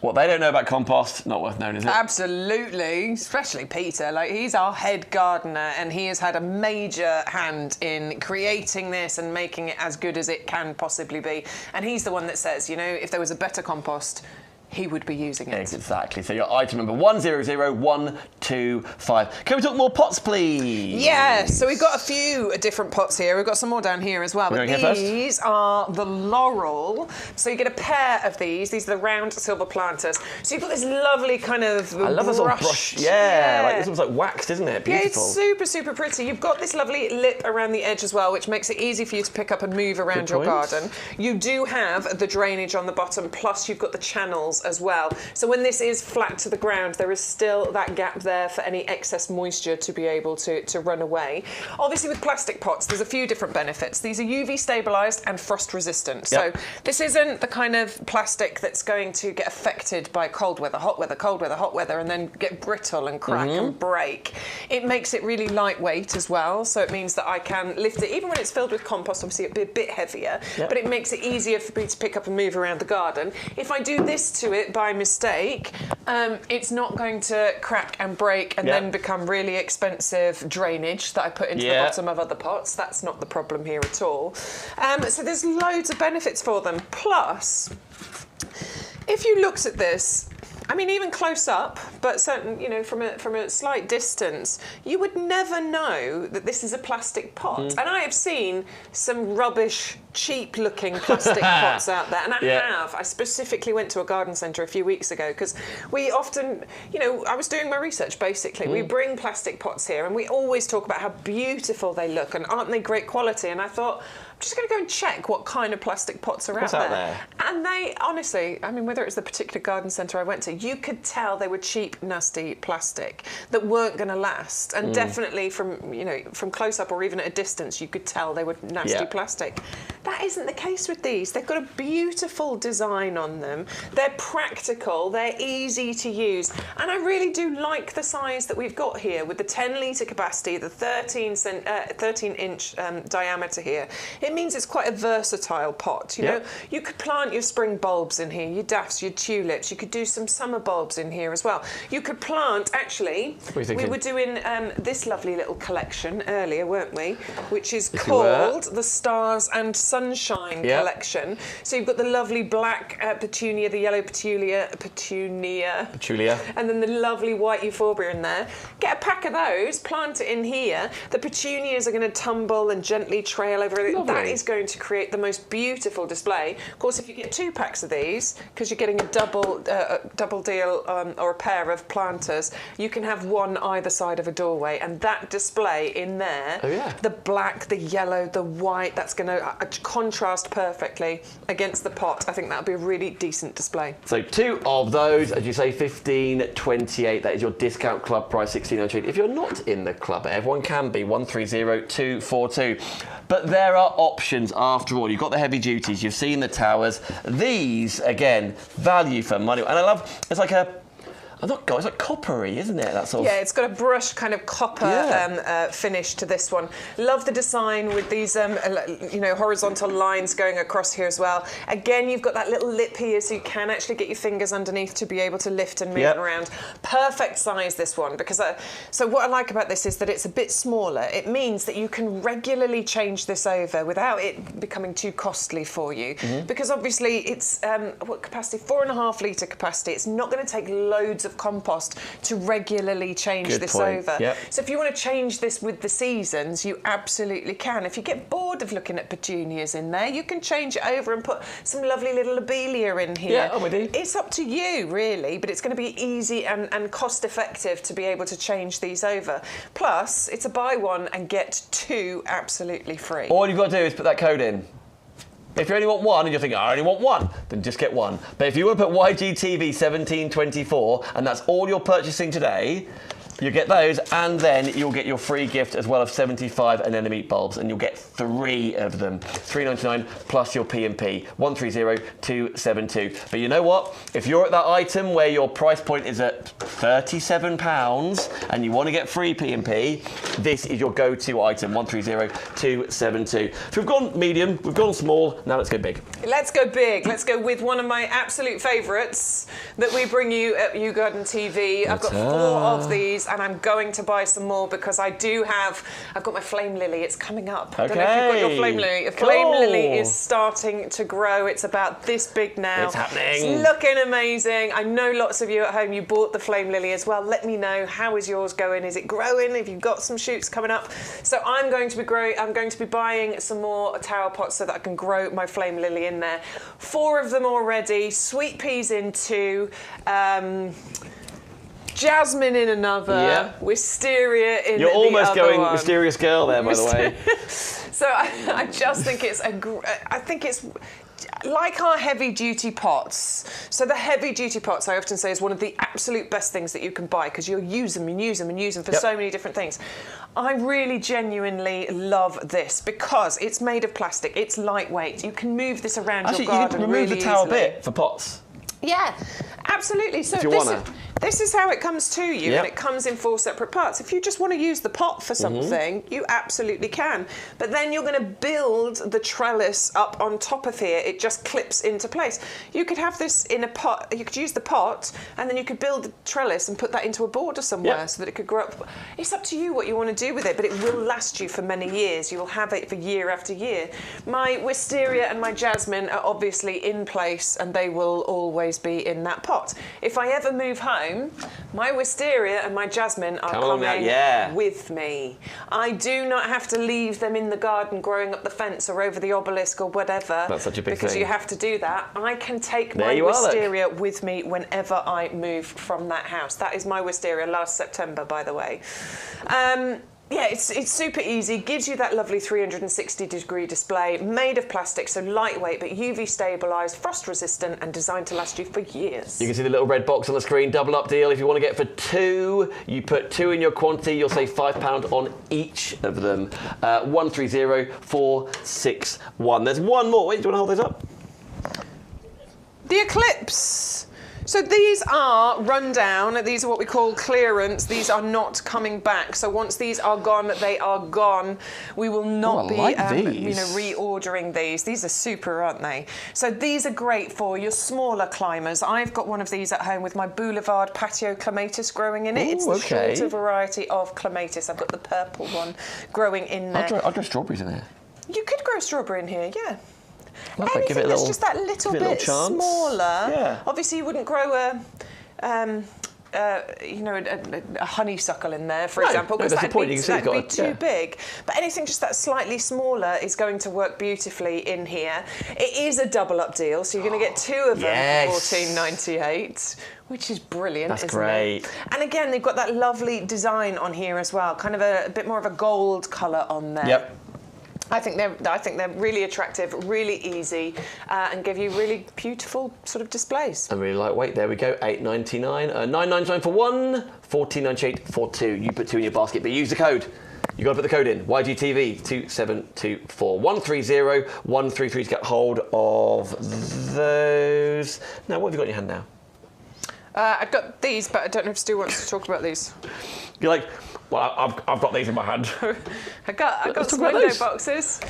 What they don't know about compost, not worth knowing, is it? Absolutely, especially Peter. Like, he's our head gardener, and he has had a major hand in creating this and making it as good as it can possibly be. And he's the one that says, you know, if there was a better compost, he would be using it. Exactly. So your item number 100125. Can we talk more pots, please? Yes. So we've got a few different pots here. We've got some more down here as well. But these are the laurel. So you get a pair of these. These are the round silver planters. So you've got this lovely kind of I love this sort of brush. Yeah. Like, this one's like waxed, isn't it? Beautiful. Yeah, it's super, super pretty. You've got this lovely lip around the edge as well, which makes it easy for you to pick up and move around your garden. You do have the drainage on the bottom, plus you've got the channels as well. So when this is flat to the ground, there is still that gap there for any excess moisture to be able to run away. Obviously with plastic pots, there's a few different benefits. These are UV stabilised and frost resistant. Yep. So this isn't the kind of plastic that's going to get affected by cold weather, hot weather, cold weather, hot weather, and then get brittle and crack and break. It makes it really lightweight as well. So it means that I can lift it, even when it's filled with compost, obviously it'll be a bit heavier, but it makes it easier for me to pick up and move around the garden. If I do this to it by mistake, it's not going to crack and break and then become really expensive drainage that I put into the bottom of other pots. That's not the problem here at all. So there's loads of benefits for them. Plus, if you looked at this, I mean, even close up, but certain, you know, from a slight distance, you would never know that this is a plastic pot. And I have seen some rubbish, cheap-looking plastic pots out there, and I specifically went to a garden centre a few weeks ago because we often, you know, I was doing my research basically. We bring plastic pots here, and we always talk about how beautiful they look and aren't they great quality. And I thought, just going to go and check what kind of plastic pots are out there. And they, honestly, I mean, whether it was the particular garden centre I went to, you could tell they were cheap, nasty plastic that weren't going to last. And definitely from, you know, from close up or even at a distance, you could tell they were nasty plastic. That isn't the case with these. They've got a beautiful design on them. They're practical, they're easy to use. And I really do like the size that we've got here with the 10-litre capacity, the 13-inch diameter here. It means it's quite a versatile pot. You know, you could plant your spring bulbs in here, your daffs, your tulips. You could do some summer bulbs in here as well. You could plant, actually, we were doing this lovely little collection earlier, weren't we? Which is called the Stars and Sunshine collection. So you've got the lovely black petunia, the yellow petunia, and then the lovely white euphoria in there. Get a pack of those, plant it in here. The petunias are going to tumble and gently trail over it. That is going to create the most beautiful display. Of course, if you get 2 packs of these, because you're getting a double deal or a pair of planters, you can have one either side of a doorway, and that display in there, the black, the yellow, the white, that's going to contrast perfectly against the pot. I think that'll be a really decent display. So 2 of those, as you say, $15.28. That is your discount club price, $16.98. If you're not in the club, everyone can be 130242. But there are options after all. You've got the heavy duties, you've seen the towers. These, again, value for money. And I love, it's like a, it's like coppery, isn't it? That sort of... Yeah, it's got a brushed kind of copper finish to this one. Love the design with these, you know, horizontal lines going across here as well. Again, you've got that little lip here, so you can actually get your fingers underneath to be able to lift and move it around. Perfect size, this one, because so what I like about this is that it's a bit smaller. It means that you can regularly change this over without it becoming too costly for you. Because obviously it's what capacity? 4.5 litre capacity. It's not going to take loads of compost to regularly change this over. So if you want to change this with the seasons, you absolutely can. If you get bored of looking at petunias in there, you can change it over and put some lovely little lobelia in here. It's up to you, really, but it's going to be easy and cost effective to be able to change these over. Plus, it's a buy one and get 2 absolutely free. All you've got to do is put that code in. If you only want one and you're thinking, I only want one, then just get one. But if you want to put YGTV 1724 and that's all you're purchasing today, you get those, and then you'll get your free gift as well of 75 anemone bulbs, and you'll get 3 of them. $3.99 plus your P&P, 130272. But you know what? If you're at that item where your price point is at £37 and you want to get free P&P, this is your go-to item, 130272. So we've gone medium, we've gone small, now let's go big. Let's go big. Let's go with one of my absolute favourites that we bring you at YouGarden TV. I've got 4 of these, and I'm going to buy some more because I've got my flame lily. It's coming up. I don't know if you've got your flame lily. A flame lily is starting to grow. It's about this big now. It's happening. It's looking amazing. I know lots of you at home, you bought the flame lily as well. Let me know, how is yours going? Is it growing? Have you got some shoots coming up? So I'm going to be buying some more tower pots so that I can grow my flame lily in there. 4 of them already. Sweet peas in 2. Jasmine in another, Wisteria in the other one. You're almost going mysterious girl there, by the way. So I just think it's like our heavy-duty pots. So the heavy-duty pots, I often say, is one of the absolute best things that you can buy because you'll use them and use them and use them for so many different things. I really genuinely love this because it's made of plastic, it's lightweight, you can move this around your garden really easily. You can remove the tower bit for pots. Yeah, absolutely. So this is how it comes to you, and it comes in 4 separate parts. If you just want to use the pot for something, you absolutely can. But then you're going to build the trellis up on top of here. It just clips into place. You could have this in a pot. You could use the pot, and then you could build the trellis and put that into a border somewhere so that it could grow up. It's up to you what you want to do with it, but it will last you for many years. You will have it for year after year. My wisteria and my jasmine are obviously in place, and they will always be in that pot. If I ever move home, my wisteria and my jasmine are coming with me. I do not have to leave them in the garden growing up the fence or over the obelisk or whatever. That's such a big because thing. you have to do that. I can take my wisteria with me whenever I move from that house. That is my wisteria last September, by the way. Yeah, it's super easy, gives you that lovely 360-degree display, made of plastic, so lightweight but UV stabilised, frost resistant and designed to last you for years. You can see the little red box on the screen, double up deal. If you want to get for 2, you put 2 in your quantity, you'll save £5 on each of them. 130461. There's one more. Wait, do you want to hold those up? The Eclipse. So these are rundown, these are what we call clearance, these are not coming back. So once these are gone, they are gone. We will not be reordering these. These are super, aren't they? So these are great for your smaller climbers. I've got one of these at home with my Boulevard Patio Clematis growing in it. It's the shorter variety of Clematis. I've got the purple one growing in there. I'd grow strawberries in here. You could grow strawberry in here, yeah. Well, anything that's just that little bit smaller. Yeah. Obviously, you wouldn't grow a honeysuckle in there, for example, because that'd be too big. But anything just that slightly smaller is going to work beautifully in here. It is a double-up deal, so you're going to get 2 of them for $14.98. Which is brilliant, isn't it? And again, they've got that lovely design on here as well, kind of a bit more of a gold colour on there. Yep. I think they're really attractive, really easy, and give you really beautiful sort of displays. And really lightweight. There we go. $8.99, $9.99 for 1, $14.98 for 2. You put 2 in your basket, but use the code. You got to put the code in. YGTV 2724 130-133 to get hold of those. Now, what have you got in your hand now? I've got these, but I don't know if Stu wants to talk about these. You're like, well, I've got these in my hand. I got some window boxes.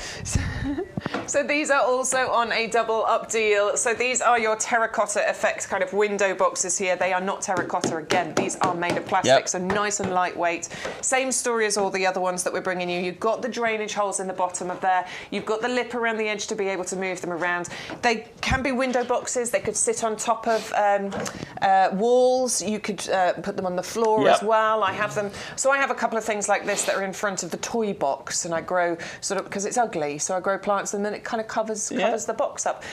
So these are also on a double up deal. So these are your terracotta effect kind of window boxes here. They are not terracotta again. These are made of plastic, so nice and lightweight. Same story as all the other ones that we're bringing you. You've got the drainage holes in the bottom of there. You've got the lip around the edge to be able to move them around. They can be window boxes. They could sit on top of walls. You could put them on the floor as well. I have them. So I have a couple of things like this that are in front of the toy box, and I grow sort of, because it's ugly, so I grow plants and then it kind of covers the box up.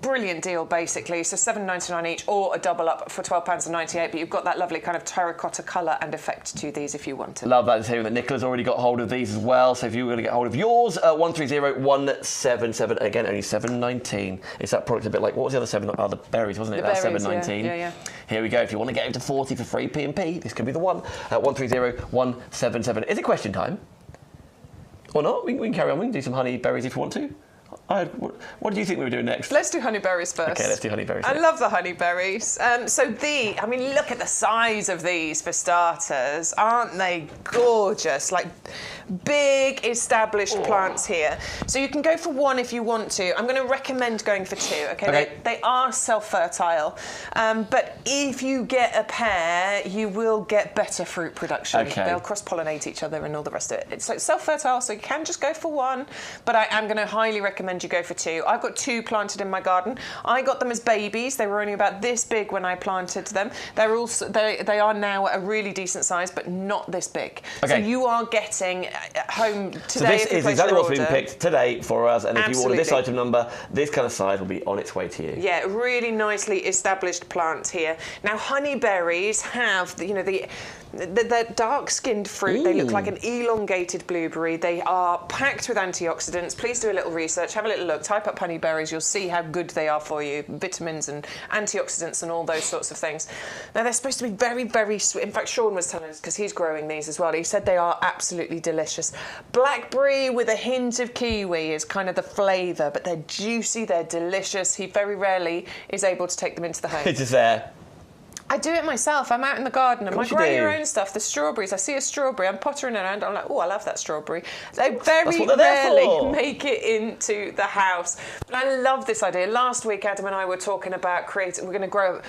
Brilliant deal, basically. So $7.99 each, or a double up for £12.98, but you've got that lovely kind of terracotta colour and effect to these if you want to. Love that. It's hearing that Nicola's already got hold of these as well, so if you were going to get hold of yours, 130177, again, only $7.19. It's that product a bit like, what was the other 7? Oh, the berries, wasn't it? That's $7.19. Yeah. Here we go. If you want to get into 40 for free P&P, this could be the one. 130177. Is it question time? Or not? We can carry on. We can do some honeyberries if you want to. What do you think we were doing next? Let's do honeyberries first. Okay, let's do honeyberries. I love the honeyberries. So look at the size of these for starters. Aren't they gorgeous? Like big established plants here. So you can go for 1 if you want to. I'm going to recommend going for 2. Okay. They are self-fertile, but if you get a pair, you will get better fruit production. Okay. They'll cross-pollinate each other and all the rest of it. It's self-fertile, so you can just go for 1, but I am going to highly recommend you go for 2. I've got 2 planted in my garden. I got them as babies. They were only about this big when I planted them. They're also they are now at a really decent size, but not this big. Okay. So you are getting at home today. So this is exactly what's been picked today for us, and if you order this item number, this kind of size will be on its way to you. Yeah, really nicely established plants here. Now honeyberries have the dark-skinned fruit. Ooh. They look like an elongated blueberry. They are packed with antioxidants. Please do a little research, have a little look, type up honeyberries, you'll see how good they are for you, vitamins and antioxidants and all those sorts of things. Now they're supposed to be very, very sweet. In fact, Sean was telling us, because he's growing these as well, he said they are absolutely delicious. Blackberry with a hint of kiwi is kind of the flavour, but they're juicy, they're delicious. He very rarely is able to take them into the home. It's just there. I do it myself. I'm out in the garden and I grow your own stuff. The strawberries, I see a strawberry, I'm pottering around, I'm like, oh, I love that strawberry. They very rarely make it into the house. But I love this idea. Last week, Adam and I were talking about we're going to grow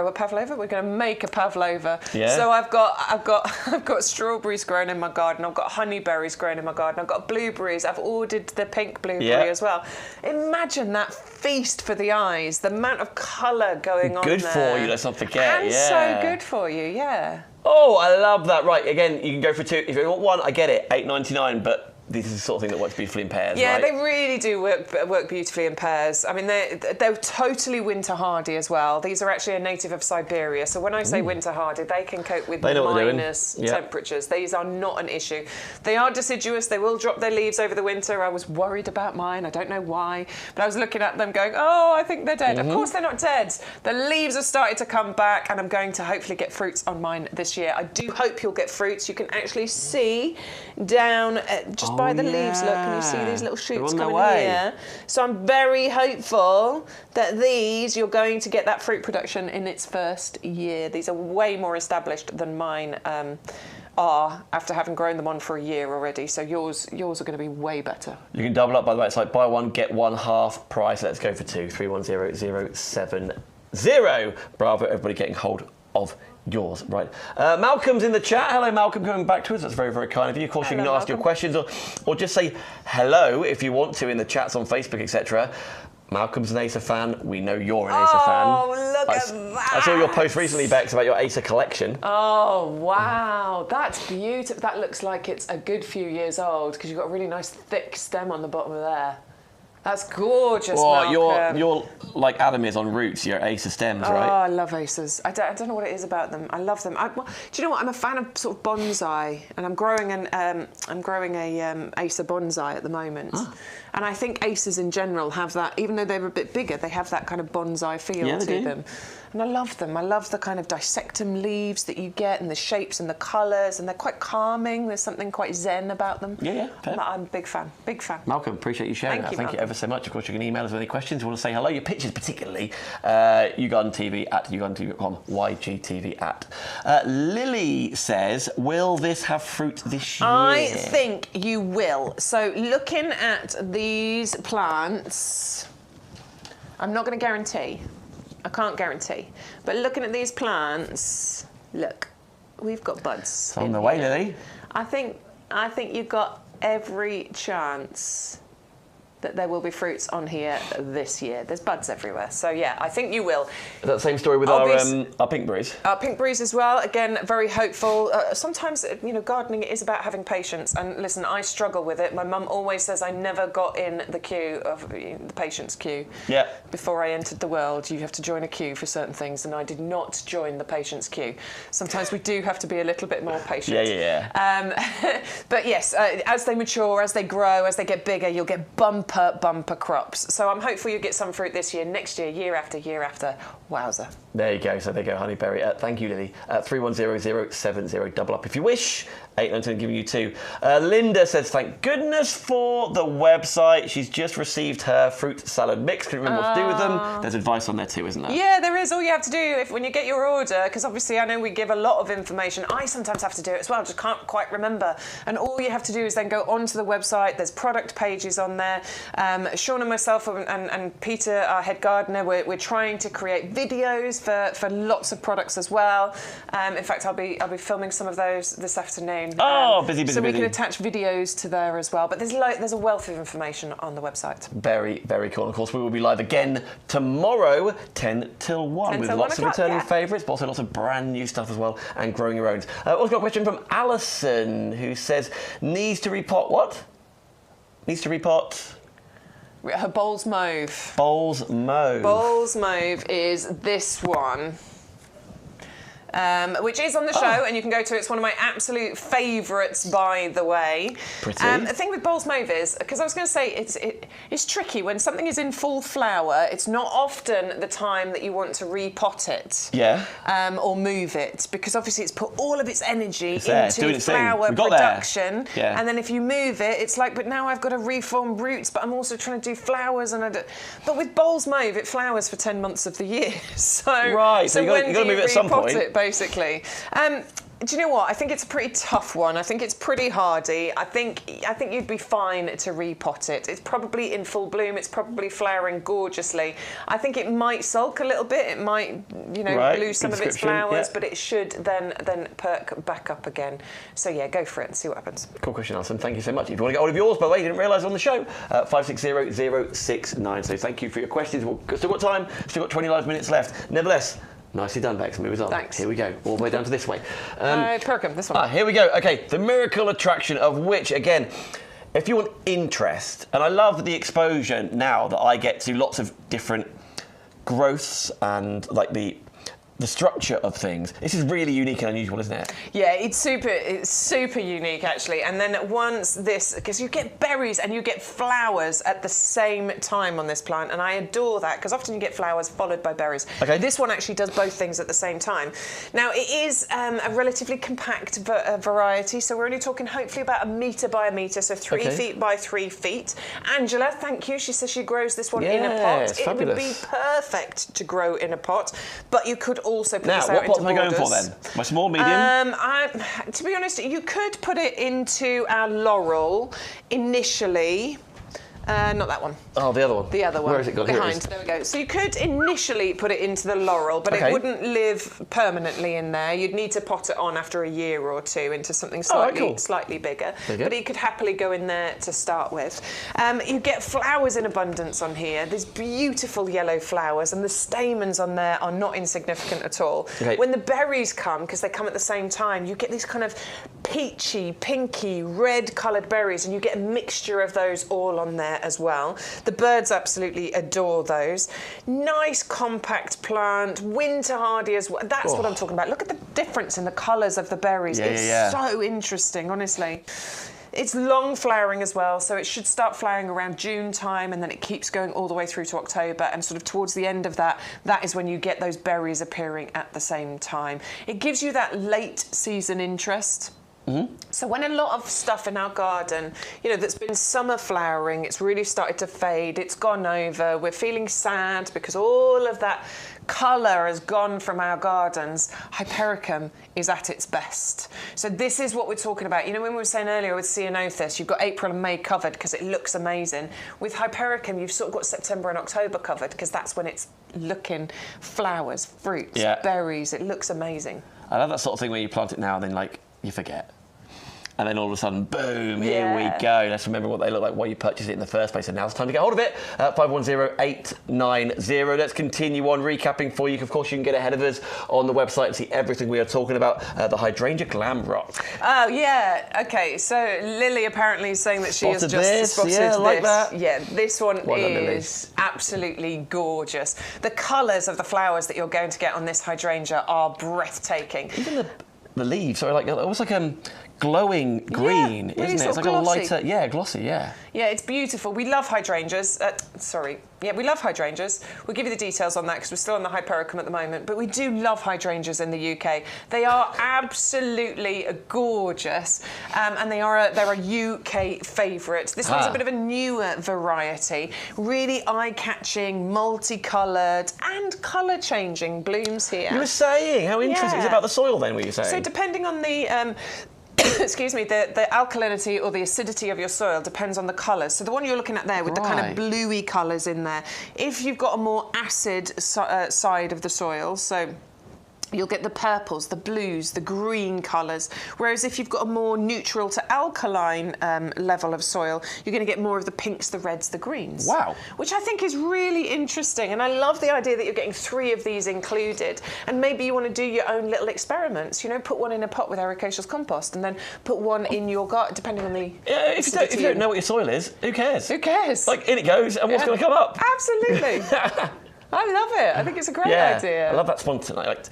a pavlova. We're going to make a pavlova. Yeah. So I've got strawberries grown in my garden. I've got honeyberries grown in my garden. I've got blueberries. I've ordered the pink blueberry as well. Imagine that feast for the eyes. The amount of colour going on there. Good for you. Let's not forget. And so good for you. Yeah. Oh, I love that. Right, again, you can go for 2. If you want 1, I get it, $8.99, but this is the sort of thing that works beautifully in pairs, Yeah, right? they really do work beautifully in pairs. I mean, they're totally winter hardy as well. These are actually a native of Siberia. So when I say winter hardy, they can cope with minus temperatures. These are not an issue. They are deciduous. They will drop their leaves over the winter. I was worried about mine. I don't know why. But I was looking at them going, oh, I think they're dead. Of course they're not dead. The leaves have started to come back, and I'm going to hopefully get fruits on mine this year. I do hope you'll get fruits. You can actually see down just by the leaves. Look, can you see these little shoots coming in here? So I'm very hopeful that you're going to get that fruit production in its first year. These are way more established than mine are after having grown them on for a year already. So yours are going to be way better. You can double up, by the way. It's like buy one, get one half price. Let's go for 2. 310070. Bravo, everybody getting hold of yours. Right. Malcolm's in the chat. Hello, Malcolm, coming back to us. That's very, very kind of you. Of course, you can ask your questions or just say hello if you want to in the chats on Facebook, etc. Malcolm's an Acer fan. We know you're an Acer fan. Oh, look at that. I saw your post recently, Bex, about your Acer collection. Oh, wow. That's beautiful. That looks like it's a good few years old because you've got a really nice thick stem on the bottom of there. That's gorgeous, Malcolm. You're like Adam is on roots. You're Acer stems, right? Oh, I love Acers. I don't know what it is about them. I love them. Do you know what? I'm a fan of sort of bonsai, and I'm growing a Acer bonsai at the moment. Oh. And I think Acers in general have that, even though they're a bit bigger, they have that kind of bonsai feel to them. And I love them. I love the kind of dissectum leaves that you get and the shapes and the colours, and they're quite calming. There's something quite zen about them. Yeah. I'm a big fan. Malcolm, appreciate you sharing that. Thank you ever so much. Of course, you can email us with any questions. You want to say hello, your pictures particularly, YouGardenTV at YouGardenTV.com, YGTV at. Lily says, will this have fruit this year? I think you will. So looking at these plants, I'm not going to guarantee. I can't guarantee. But looking at these plants, look, we've got buds. It's on the way, Lily. I think you've got every chance that there will be fruits on here this year. There's buds everywhere. So yeah, I think you will. Is that the same story with our pinkberries? Our pinkberries as well. Again, very hopeful. Sometimes, gardening is about having patience. And listen, I struggle with it. My mum always says I never got in the queue of the patience queue. Yeah. Before I entered the world, you have to join a queue for certain things, and I did not join the patience queue. Sometimes we do have to be a little bit more patient. Yeah. But yes, as they mature, as they grow, as they get bigger, you'll get bumper crops. So I'm hopeful you get some fruit this year, next year, year after year after. Wowza. There you go. So there you go, Honeyberry. Thank you, Lily. 310070 double up if you wish. 819 giving you 2. Linda says, thank goodness for the website. She's just received her fruit salad mix. Couldn't remember what to do with them. There's advice on there too, isn't there? Yeah, there is. All you have to do when you get your order, because obviously I know we give a lot of information. I sometimes have to do it as well, just can't quite remember. And all you have to do is then go onto the website. There's product pages on there. Sean and myself and Peter, our head gardener, we're trying to create videos for lots of products as well. In fact, I'll be filming some of those this afternoon. Busy. So we can attach videos to there as well. But there's a wealth of information on the website. Very, very cool. Of course, we will be live again tomorrow, 10 till 1, with lots of returning favourites, but also lots of brand new stuff as well, and growing your own. Also got a question from Alison, who says, needs to repot what? Needs to repot... Her Bowls Mauve. Bowls Mauve. Bowls Mauve is this one. Which is on the show, and you can go to it. It's one of my absolute favourites, by the way. Pretty. The thing with Bowls Mauve is, because I was going to say, it's tricky. When something is in full flower, it's not often the time that you want to repot it. Yeah. Or move it, because obviously it's put all of its energy into flower production. Yeah. And then if you move it, it's like, but now I've got to reform roots, but I'm also trying to do flowers. But with Bowls Mauve, it flowers for 10 months of the year. So you've got to move it at some point. Basically. Do you know what? I think it's a pretty tough one. I think it's pretty hardy. I think you'd be fine to repot it. It's probably in full bloom. It's probably flowering gorgeously. I think it might sulk a little bit. It might, lose some of its flowers, but it should then perk back up again. So yeah, go for it and see what happens. Cool question, Alison. Thank you so much. If you want to get hold of yours, by the way, you didn't realise on the show, 560069. So thank you for your questions. We've still got time. Still got 25 minutes left. Nevertheless, nicely done, Bex. Move us on. Thanks. Here we go. All the way down to this way. Pericum, this one. Here we go. Okay, the miracle attraction of which, again, if you want interest, and I love the exposure now that I get to lots of different growths and like the structure of things. This is really unique and unusual, isn't it? Yeah, it's super unique actually. And then once this, because you get berries and you get flowers at the same time on this plant, and I adore that because often you get flowers followed by berries. Okay. This one actually does both things at the same time. Now it is a relatively compact variety, so we're only talking hopefully about 1 metre by 1 metre, so 3 feet by 3 feet. Angela, thank you. She says she grows this one in a pot. It would be perfect to grow in a pot, but you could also put this out into borders. What pot am I going for then? My small, medium? To be honest, you could put it into our laurel initially. Not that one. Oh, the other one. The other one. Where has it gone? Behind. There we go. So you could initially put it into the laurel, but it wouldn't live permanently in there. You'd need to pot it on after a year or two into something slightly bigger. But it could happily go in there to start with. You get flowers in abundance on here. There's beautiful yellow flowers, and the stamens on there are not insignificant at all. Okay. When the berries come, because they come at the same time, you get these kind of peachy, pinky, red-coloured berries, and you get a mixture of those all on there as well. The birds absolutely adore those. Nice compact plant, winter hardy as well. That's what I'm talking about. Look at the difference in the colours of the berries. It's so interesting, honestly. It's long flowering as well, so it should start flowering around June time, and then it keeps going all the way through to October, and sort of towards the end of that is when you get those berries appearing at the same time. It gives you that late season interest. Mm-hmm. So when a lot of stuff in our garden, that's been summer flowering, it's really started to fade, it's gone over, we're feeling sad because all of that colour has gone from our gardens, Hypericum is at its best. So this is what we're talking about. When we were saying earlier with Dianthus, you've got April and May covered because it looks amazing. With Hypericum, you've sort of got September and October covered because that's when it's looking flowers, fruits, berries. It looks amazing. I love that sort of thing where you plant it now and then you forget. And then all of a sudden, boom, here we go. Let's remember what they look like, why you purchased it in the first place. And now it's time to get hold of it. 510890. Let's continue on recapping for you. Of course, you can get ahead of us on the website and see everything we are talking about. The Hydrangea Glam Rock. Oh, yeah. OK, so Lily apparently is saying that she has just spotted this. Yeah, like that. Yeah, this one is absolutely gorgeous. The colours of the flowers that you're going to get on this hydrangea are breathtaking. Even the leaves are almost like glowing green, really isn't it? It's like glossy. a lighter, glossy, yeah. Yeah, it's beautiful. We love hydrangeas. We love hydrangeas. We'll give you the details on that because we're still on the Hypericum at the moment. But we do love hydrangeas in the UK. They are absolutely gorgeous, and they're a UK favourite. This one's a bit of a newer variety. Really eye-catching, multicoloured, and colour-changing blooms here. You were saying how interesting. It's about the soil then, were you saying? So depending on the excuse me, the alkalinity or the acidity of your soil depends on the colours. So the one you're looking at there with the kind of bluey colours in there, if you've got a more acid side of the soil, so you'll get the purples, the blues, the green colours. Whereas if you've got a more neutral to alkaline level of soil, you're going to get more of the pinks, the reds, the greens. Wow. Which I think is really interesting. And I love the idea that you're getting 3 of these included. And maybe you want to do your own little experiments. Put one in a pot with ericaceous compost and then put one in your garden, depending on the... Yeah, if you don't know what your soil is, who cares? Who cares? In it goes, and what's going to come up? Absolutely. I love it. I think it's a great idea. I love that spontaneity.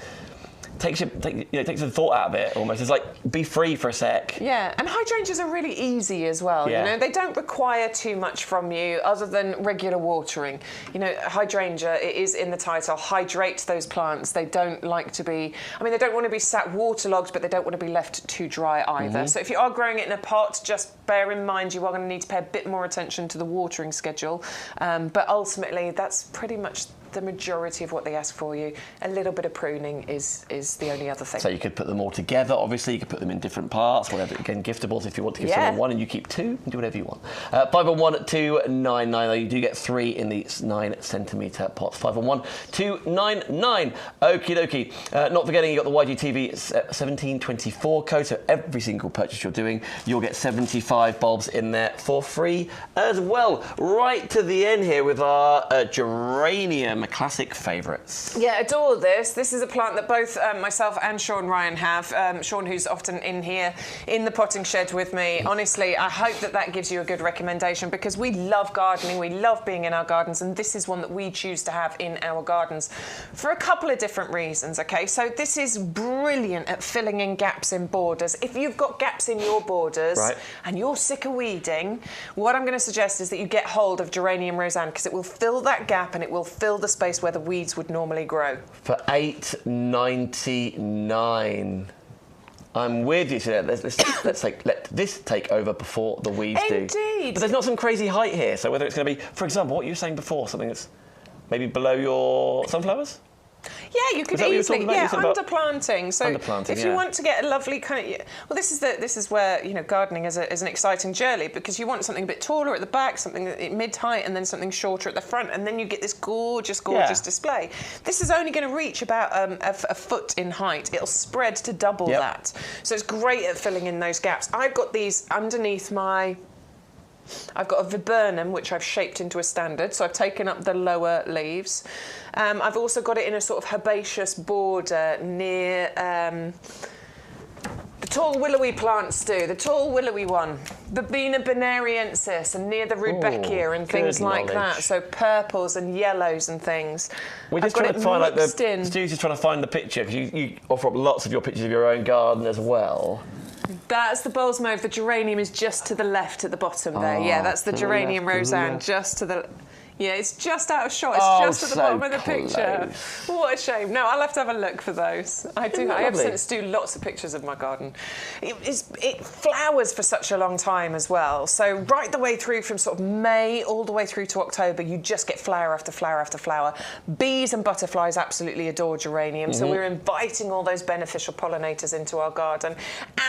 Takes the thought out of it almost. It's like, be free for a sec. Yeah, and hydrangeas are really easy as well, They don't require too much from you other than regular watering. Hydrangea, it is in the title, hydrate those plants. They don't like to be, they don't want to be sat waterlogged, but they don't want to be left too dry either. Mm-hmm. So if you are growing it in a pot, just bear in mind you are going to need to pay a bit more attention to the watering schedule. But ultimately, that's pretty much the majority of what they ask for you. A little bit of pruning is the only other thing. So you could put them all together, obviously. You could put them in different parts, whatever. Again, giftables if you want to give someone one and you keep 2, you can do whatever you want. 511299, you do get 3 in the 9cm pots. 511299. Okie dokie. Not forgetting you got the YGTV 1724 code, so every single purchase you're doing, you'll get 75% 5 bulbs in there for free as well. Right to the end here with our geranium, classic favourites. Yeah, adore this. This is a plant that both myself and Sean Ryan have. Sean, who's often in here in the potting shed with me. Honestly, I hope that gives you a good recommendation, because we love gardening, we love being in our gardens, and this is one that we choose to have in our gardens for a couple of different reasons, okay? So this is brilliant at filling in gaps in borders. If you've got gaps in your borders and you're sick of weeding, what I'm going to suggest is that you get hold of Geranium roxanne, because it will fill that gap and it will fill the space where the weeds would normally grow. For $8.99. I'm with you. So let's let this take over before the weeds do. Indeed. But there's not some crazy height here. So whether it's going to be, for example, what you were saying before, something that's maybe below your sunflowers? Yeah, you could easily, underplanting. So if you want to get a lovely kind of, well, this is where, you know, gardening is an exciting journey, because you want something a bit taller at the back, something mid-height, and then something shorter at the front, and then you get this gorgeous display. This is only going to reach about a foot in height. It'll spread to double that. So it's great at filling in those gaps. I've got these underneath I've got a viburnum, which I've shaped into a standard, so I've taken up the lower leaves. I've also got it in a sort of herbaceous border near the tall willowy plants the tall willowy one, Verbena bonariensis, and near the rudbeckia and things like that. So purples and yellows and things. We're just trying to find, like, Stu's just trying to find the picture, because you offer up lots of your pictures of your own garden as well. That's the bulbs mauve. The geranium is just to the left at the bottom there. Yeah, that's the Geranium roxanne, just to the... Yeah, it's just out of shot. It's just at the bottom of the picture. What a shame. No, I'll have to have a look for those. I have sent Stu lots of pictures of my garden. It flowers for such a long time as well. So right the way through from sort of May all the way through to October, you just get flower after flower after flower. Bees and butterflies absolutely adore geranium. So we're inviting all those beneficial pollinators into our garden.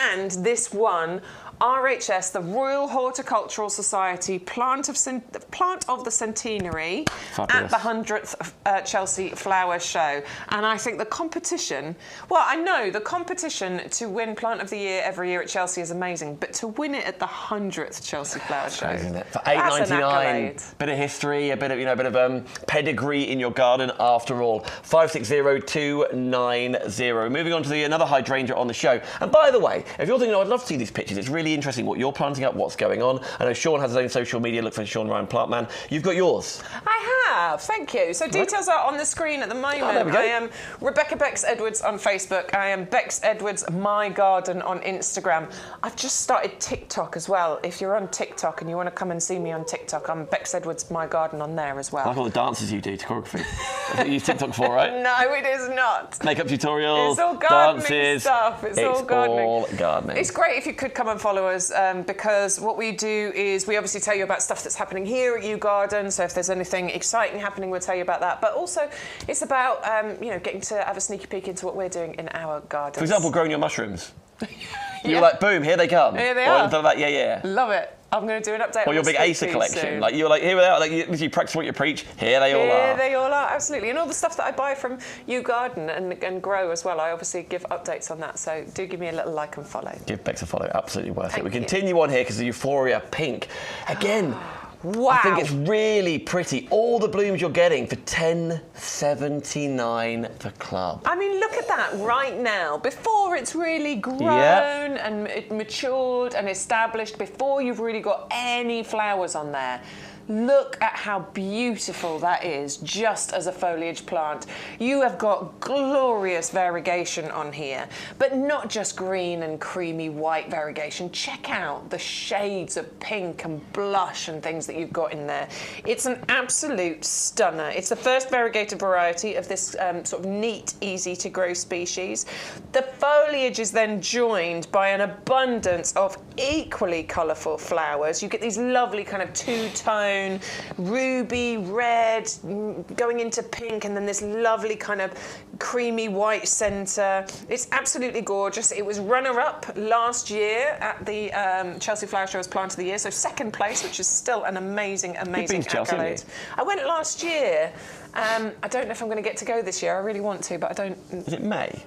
And this one, RHS, the Royal Horticultural Society Plant of the Centenary, at the 100th Chelsea Flower Show. And I think the competition, well, I know the competition to win Plant of the Year every year at Chelsea is amazing, but to win it at the 100th Chelsea Flower Show, isn't it? For $8.99, bit of history, a bit of pedigree in your garden after all. 560290. Moving on to another hydrangea on the show. And by the way, if you're thinking, I'd love to see these pictures, it's really interesting what you're planting up, what's going on. I know Sean has his own social media. Look for Sean Ryan Plantman. You've got yours. I have, thank you. So details are on the screen at the moment. Oh, there we go. I am Rebecca Bex Edwards on Facebook. I am Bex Edwards My Garden on Instagram. I've just started TikTok as well. If you're on TikTok and you want to come and see me on TikTok, I'm Bex Edwards My Garden on there as well. I like all the dances you do to choreography. That's what you use TikTok for, right? No, it is not. Makeup tutorials, it's all gardening dances, stuff. It's all gardening. It's great if you could come and follow us, because what we do is we obviously tell you about stuff that's happening here at YouGarden. So if there's anything exciting happening, we'll tell you about that. But also, it's about getting to have a sneaky peek into what we're doing in our gardens. For example, growing your mushrooms. You're like, boom, here they come. Here they are. Like, yeah. Love it. I'm going to do an update or your big Acer collection. Soon. Like, you're like, here they are. Like, you practice what you preach. Here they all are. Here they all are, absolutely. And all the stuff that I buy from YouGarden and grow as well, I obviously give updates on that. So do give me a little like and follow. Give Bex a follow. Absolutely worth it. We Thank you. continue on here because the Euphoria pink. Again, wow. I think it's really pretty. All the blooms you're getting for $10.79 per club. I mean, look at that right now. Before it's really grown and it matured and established, before you've really got any flowers on there. Look at how beautiful that is, just as a foliage plant. You have got glorious variegation on here, but not just green and creamy white variegation. Check out the shades of pink and blush and things that you've got in there. It's an absolute stunner. It's the first variegated variety of this sort of neat, easy to grow species. The foliage is then joined by an abundance of equally colourful flowers. You get these lovely kind of two-tone, ruby, red, going into pink, and then this lovely kind of creamy white centre. It's absolutely gorgeous. It was runner-up last year at the Chelsea Flower Show as Plant of the Year, so second place, which is still an amazing accolade. I went last year. I don't know if I'm going to get to go this year. I really want to, but I don't. Is it May?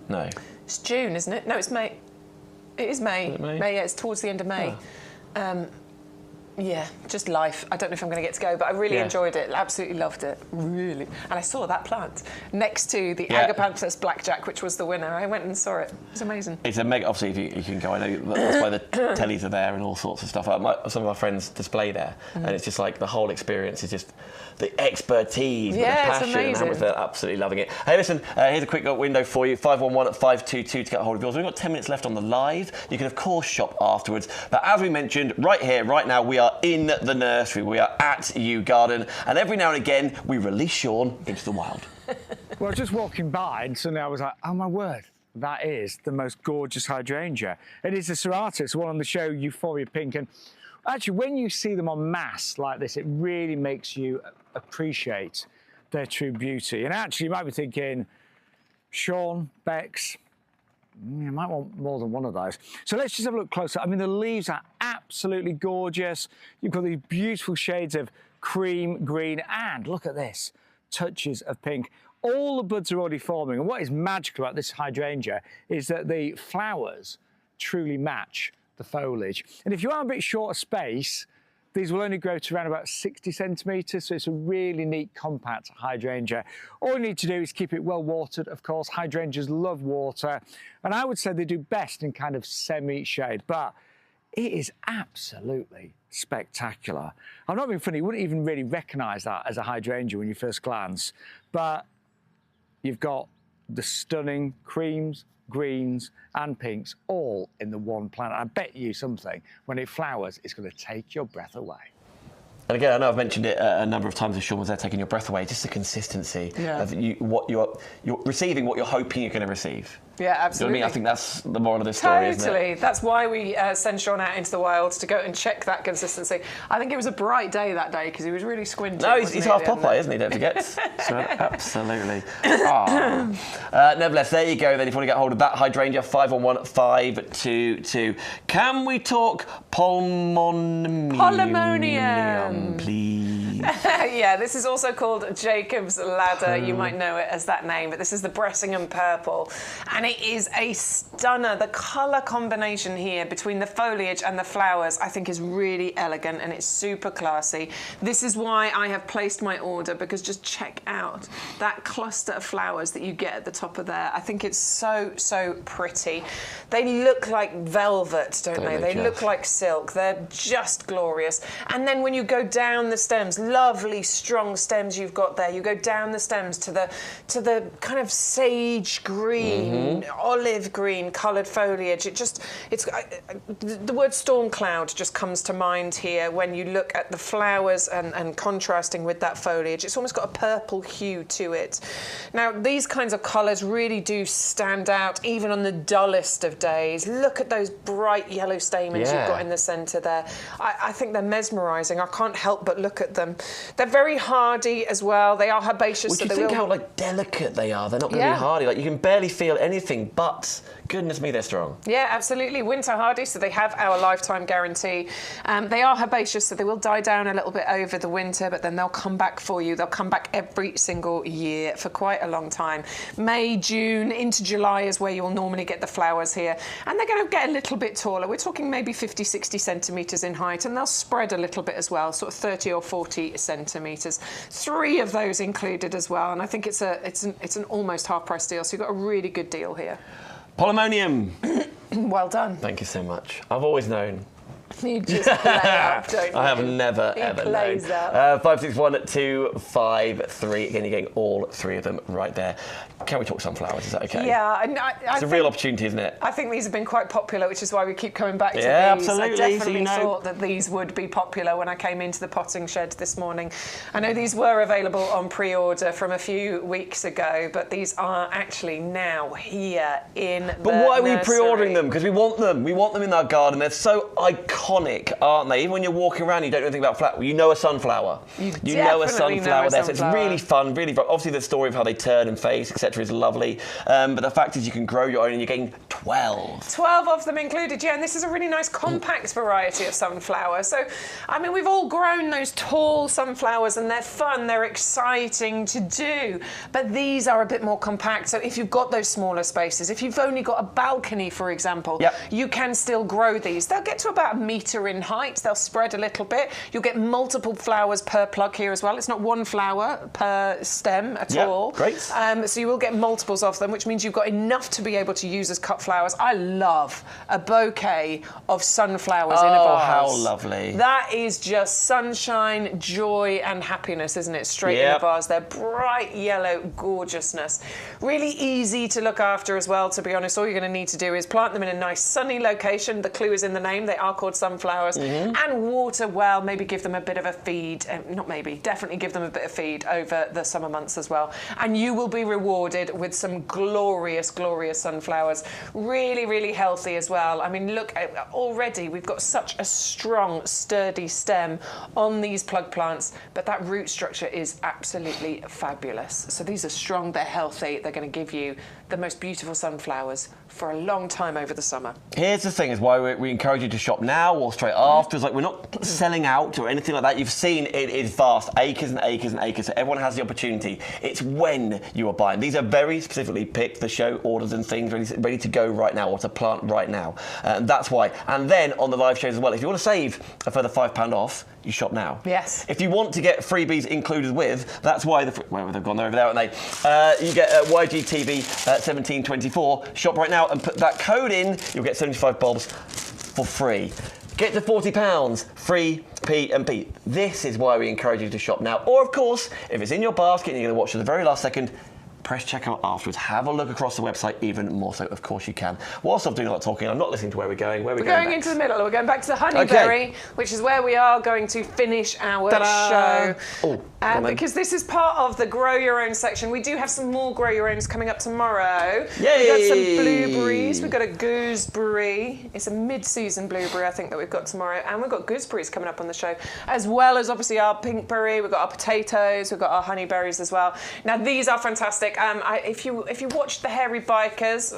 No. It's June, isn't it? No, it's May. It is May. Is it May? May, yeah, it's towards the end of May. Yeah, just life. I don't know if I'm going to get to go, but I really enjoyed it. Absolutely loved it. Really. And I saw that plant next to the Agapanthus blackjack, which was the winner. I went and saw it. It was amazing. It's a mega. Obviously, if you can go, I know that's why the tellies are there and all sorts of stuff. Some of our friends display there, and it's just like the whole experience is just the expertise, the passion, it's amazing. and they're absolutely loving it. Hey, listen, here's a quick window for you: 511-522 to get a hold of yours. We've got 10 minutes left on the live. You can of course shop afterwards, but as we mentioned, right here, right now, we are in the nursery. We are at YouGarden, and every now and again we release Sean into the wild. Well, just walking by, and suddenly I was like, oh my word, that is the most gorgeous hydrangea. It is the serratus, one on the show, Euphoria Pink, and actually when you see them en masse like this, it really makes you appreciate their true beauty. And actually you might be thinking, Sean, Bex, you might want more than one of those. So let's just have a look closer. I mean, the leaves are absolutely gorgeous. You've got these beautiful shades of cream, green, and look at this, touches of pink. All the buds are already forming. And what is magical about this hydrangea is that the flowers truly match the foliage. And if you are a bit short of space, these will only grow to around about 60 centimetres, so it's a really neat, compact hydrangea. All you need to do is keep it well watered, of course. Hydrangeas love water, and I would say they do best in kind of semi-shade, but it is absolutely spectacular. I'm not being funny, you wouldn't even really recognise that as a hydrangea when you first glance, but you've got the stunning creams, greens and pinks all in the one plant. I bet you something, when it flowers, it's going to take your breath away. And again, I know I've mentioned it a number of times as Sean was there, taking your breath away. Just the consistency of what you're receiving, what you're hoping you're going to receive. Yeah, absolutely. You know what I mean? I think that's the moral of the story, isn't it? Totally. That's why we send Sean out into the wild to go and check that consistency. I think it was a bright day that day because he was really squinting. No, he's half Popeye, isn't he? Don't forget. So, absolutely. Nevertheless, there you go. Then, if you want to get hold of that hydrangea, 511-522. Can we talk Polemonium, please? Yeah, this is also called Jacob's Ladder. You might know it as that name, but this is the Bressingham Purple. And it is a stunner. The colour combination here between the foliage and the flowers, I think, is really elegant and it's super classy. This is why I have placed my order, because just check out that cluster of flowers that you get at the top of there. I think it's so, so pretty. They look like velvet, don't they? They look like silk. They're just glorious. And then when you go down the stems, lovely strong stems you've got there. You go down the stems to the kind of sage green, olive green coloured foliage. The word storm cloud just comes to mind here when you look at the flowers and contrasting with that foliage. It's almost got a purple hue to it. Now, these kinds of colours really do stand out even on the dullest of days. Look at those bright yellow stamens you've got in the centre there. I think they're mesmerising. I can't help but look at them. They're very hardy as well. They are herbaceous. Would you think how delicate they are? They're not going to be hardy. Like, you can barely feel anything, but goodness me, they're strong. Yeah, absolutely. Winter hardy, so they have our lifetime guarantee. They are herbaceous, so they will die down a little bit over the winter, but then they'll come back for you. They'll come back every single year for quite a long time. May, June, into July is where you'll normally get the flowers here. And they're going to get a little bit taller. We're talking maybe 50, 60 centimetres in height, and they'll spread a little bit as well, sort of 30 or 40 centimetres. 3 of those included as well, and I think it's an almost half-price deal, so you've got a really good deal here. Polemonium. Well done. Thank you so much. I've always known. You just play up, don't you? I have never, ever known. 561-253. Again, you're getting all 3 of them right there. Can we talk sunflowers? Is that okay? Yeah. It's a real opportunity, isn't it? I think these have been quite popular, which is why we keep coming back to these. Absolutely. I definitely thought that these would be popular when I came into the potting shed this morning. I know these were available on pre-order from a few weeks ago, but these are actually now here in the But why are we nursery. pre-ordering them? Because we want them. We want them in our garden. They're so iconic, aren't they? Even when you're walking around, you don't know anything about flowers. You know a sunflower. You know a sunflower there. So it's really fun, really fun. Obviously, the story of how they turn and face, etc., is lovely. But the fact is, you can grow your own, and you're getting 12. 12 of them included, yeah, and this is a really nice compact variety of sunflower. So, I mean, we've all grown those tall sunflowers and they're fun, they're exciting to do, but these are a bit more compact. So if you've got those smaller spaces, if you've only got a balcony, for example, you can still grow these. They'll get to about 1 metre in height, they'll spread a little bit. You'll get multiple flowers per plug here as well. It's not one flower per stem at all. Great. So you will get multiples of them, which means you've got enough to be able to use as cut flowers. I love a bouquet of sunflowers in a vase. Oh, how lovely. That is just sunshine, joy and happiness, isn't it? Straight in a vase. They're bright yellow gorgeousness. Really easy to look after as well, to be honest. All you're going to need to do is plant them in a nice sunny location. The clue is in the name. They are called sunflowers. And water well, maybe give them a bit of a feed. Not maybe, definitely give them a bit of feed over the summer months as well. And you will be rewarded with some glorious, glorious sunflowers. Really, really healthy as well. I mean, look, already we've got such a strong, sturdy stem on these plug plants, but that root structure is absolutely fabulous. So these are strong, they're healthy, they're going to give you the most beautiful sunflowers for a long time over the summer. Here's the thing, is why we encourage you to shop now or straight after. It's like we're not selling out or anything like that. You've seen it is vast, acres and acres and acres, so everyone has the opportunity. It's when you are buying. These are very specifically picked, the show orders and things ready to go right now or to plant right now. That's why. And then on the live shows as well, if you want to save a further £5 off, you shop now. Yes. If you want to get freebies included with, that's why well, they've gone over there, haven't they? You get YGTV 1724. Shop right now and put that code in. You'll get 75 bulbs for free. Get to £40, free P&P. This is why we encourage you to shop now. Or, of course, if it's in your basket and you're going to watch to the very last second, press checkout afterwards. Have a look across the website, even more so, of course you can. Whilst I'm doing a lot of talking, I'm not listening to where we're going. Where are we going? We're going into the middle. We're going back to the Honeyberry, which is where we are going to finish our show. Oh, because this is part of the Grow Your Own section. We do have some more Grow Your Owns coming up tomorrow. Yay! We've got some blueberries. We've got a gooseberry. It's a mid-season blueberry, I think, that we've got tomorrow. And we've got gooseberries coming up on the show, as well as obviously our pinkberry. We've got our potatoes. We've got our honeyberries as well. Now, these are fantastic. If you watched the Hairy Bikers,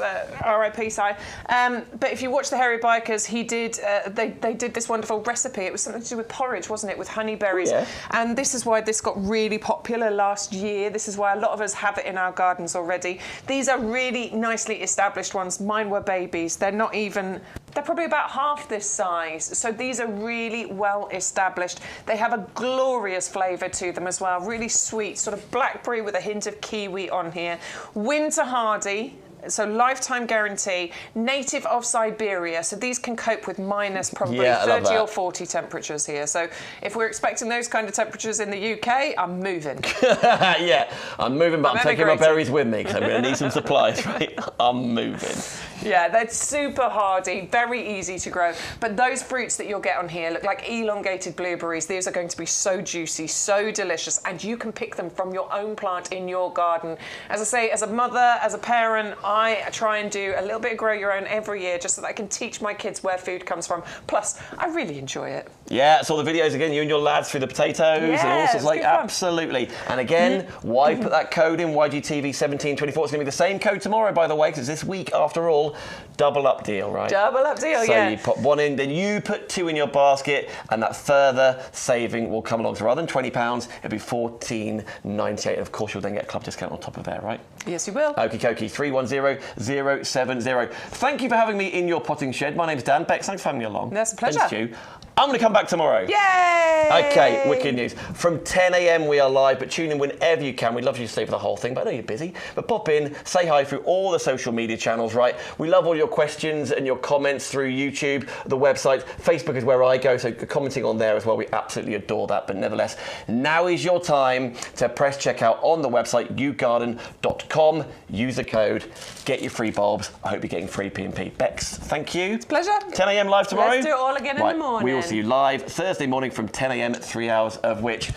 R.I.P. Si, but if you watch the Hairy Bikers, he did. They did this wonderful recipe. It was something to do with porridge, wasn't it, with honeyberries? Yeah. And this is why this got really popular last year. This is why a lot of us have it in our gardens already. These are really nicely established ones. Mine were babies. They're not even. They're probably about half this size. So these are really well established. They have a glorious flavour to them as well. Really sweet, sort of blackberry with a hint of kiwi on here. Winter hardy. So lifetime guarantee, native of Siberia. So these can cope with minus probably 30 or 40 temperatures here. So if we're expecting those kind of temperatures in the UK, I'm moving. Yeah, I'm moving, but I'm taking my berries with me because I'm going to need some supplies, right? I'm moving. Yeah, they're super hardy, very easy to grow. But those fruits that you'll get on here look like elongated blueberries. These are going to be so juicy, so delicious, and you can pick them from your own plant in your garden. As I say, as a mother, as a parent, I try and do a little bit of Grow Your Own every year just so that I can teach my kids where food comes from. Plus, I really enjoy it. Yeah, saw the videos again, you and your lads through the potatoes and all sorts like absolutely. And again, why put that code in, YGTV 1724? It's going to be the same code tomorrow, by the way, because it's this week after all. Double up deal, right? Double up deal, yeah. So you put one in, then you put two in your basket, and that further saving will come along. So rather than £20, it'll be $14.98. Of course, you'll then get a club discount on top of there, right? Yes, you will. Okie dokie, 310070. Thank you for having me in your potting shed. My name's Dan. Bex, thanks for having me along. That's a pleasure. And Stu, I'm going to come back tomorrow. Yay! Okay, wicked news. From 10 a.m. we are live, but tune in whenever you can. We'd love you to stay for the whole thing, but I know you're busy. But pop in, say hi through all the social media channels, right? We love all your questions and your comments through YouTube, the website. Facebook is where I go, so commenting on there as well. We absolutely adore that. But nevertheless, now is your time to press checkout on the website, YouGarden.com. Use the code, get your free bulbs. I hope you're getting free P&P. Bex, thank you. It's a pleasure. 10 a.m. live tomorrow. Let's do it all again in the morning. We will see you live Thursday morning from 10 a.m. 3 hours of which.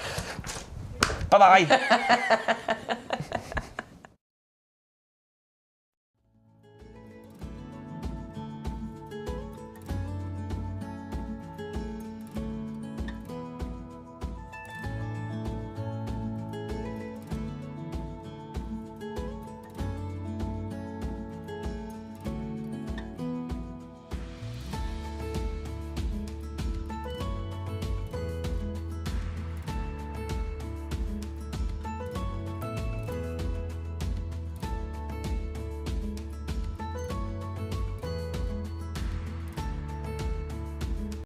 Bye-bye.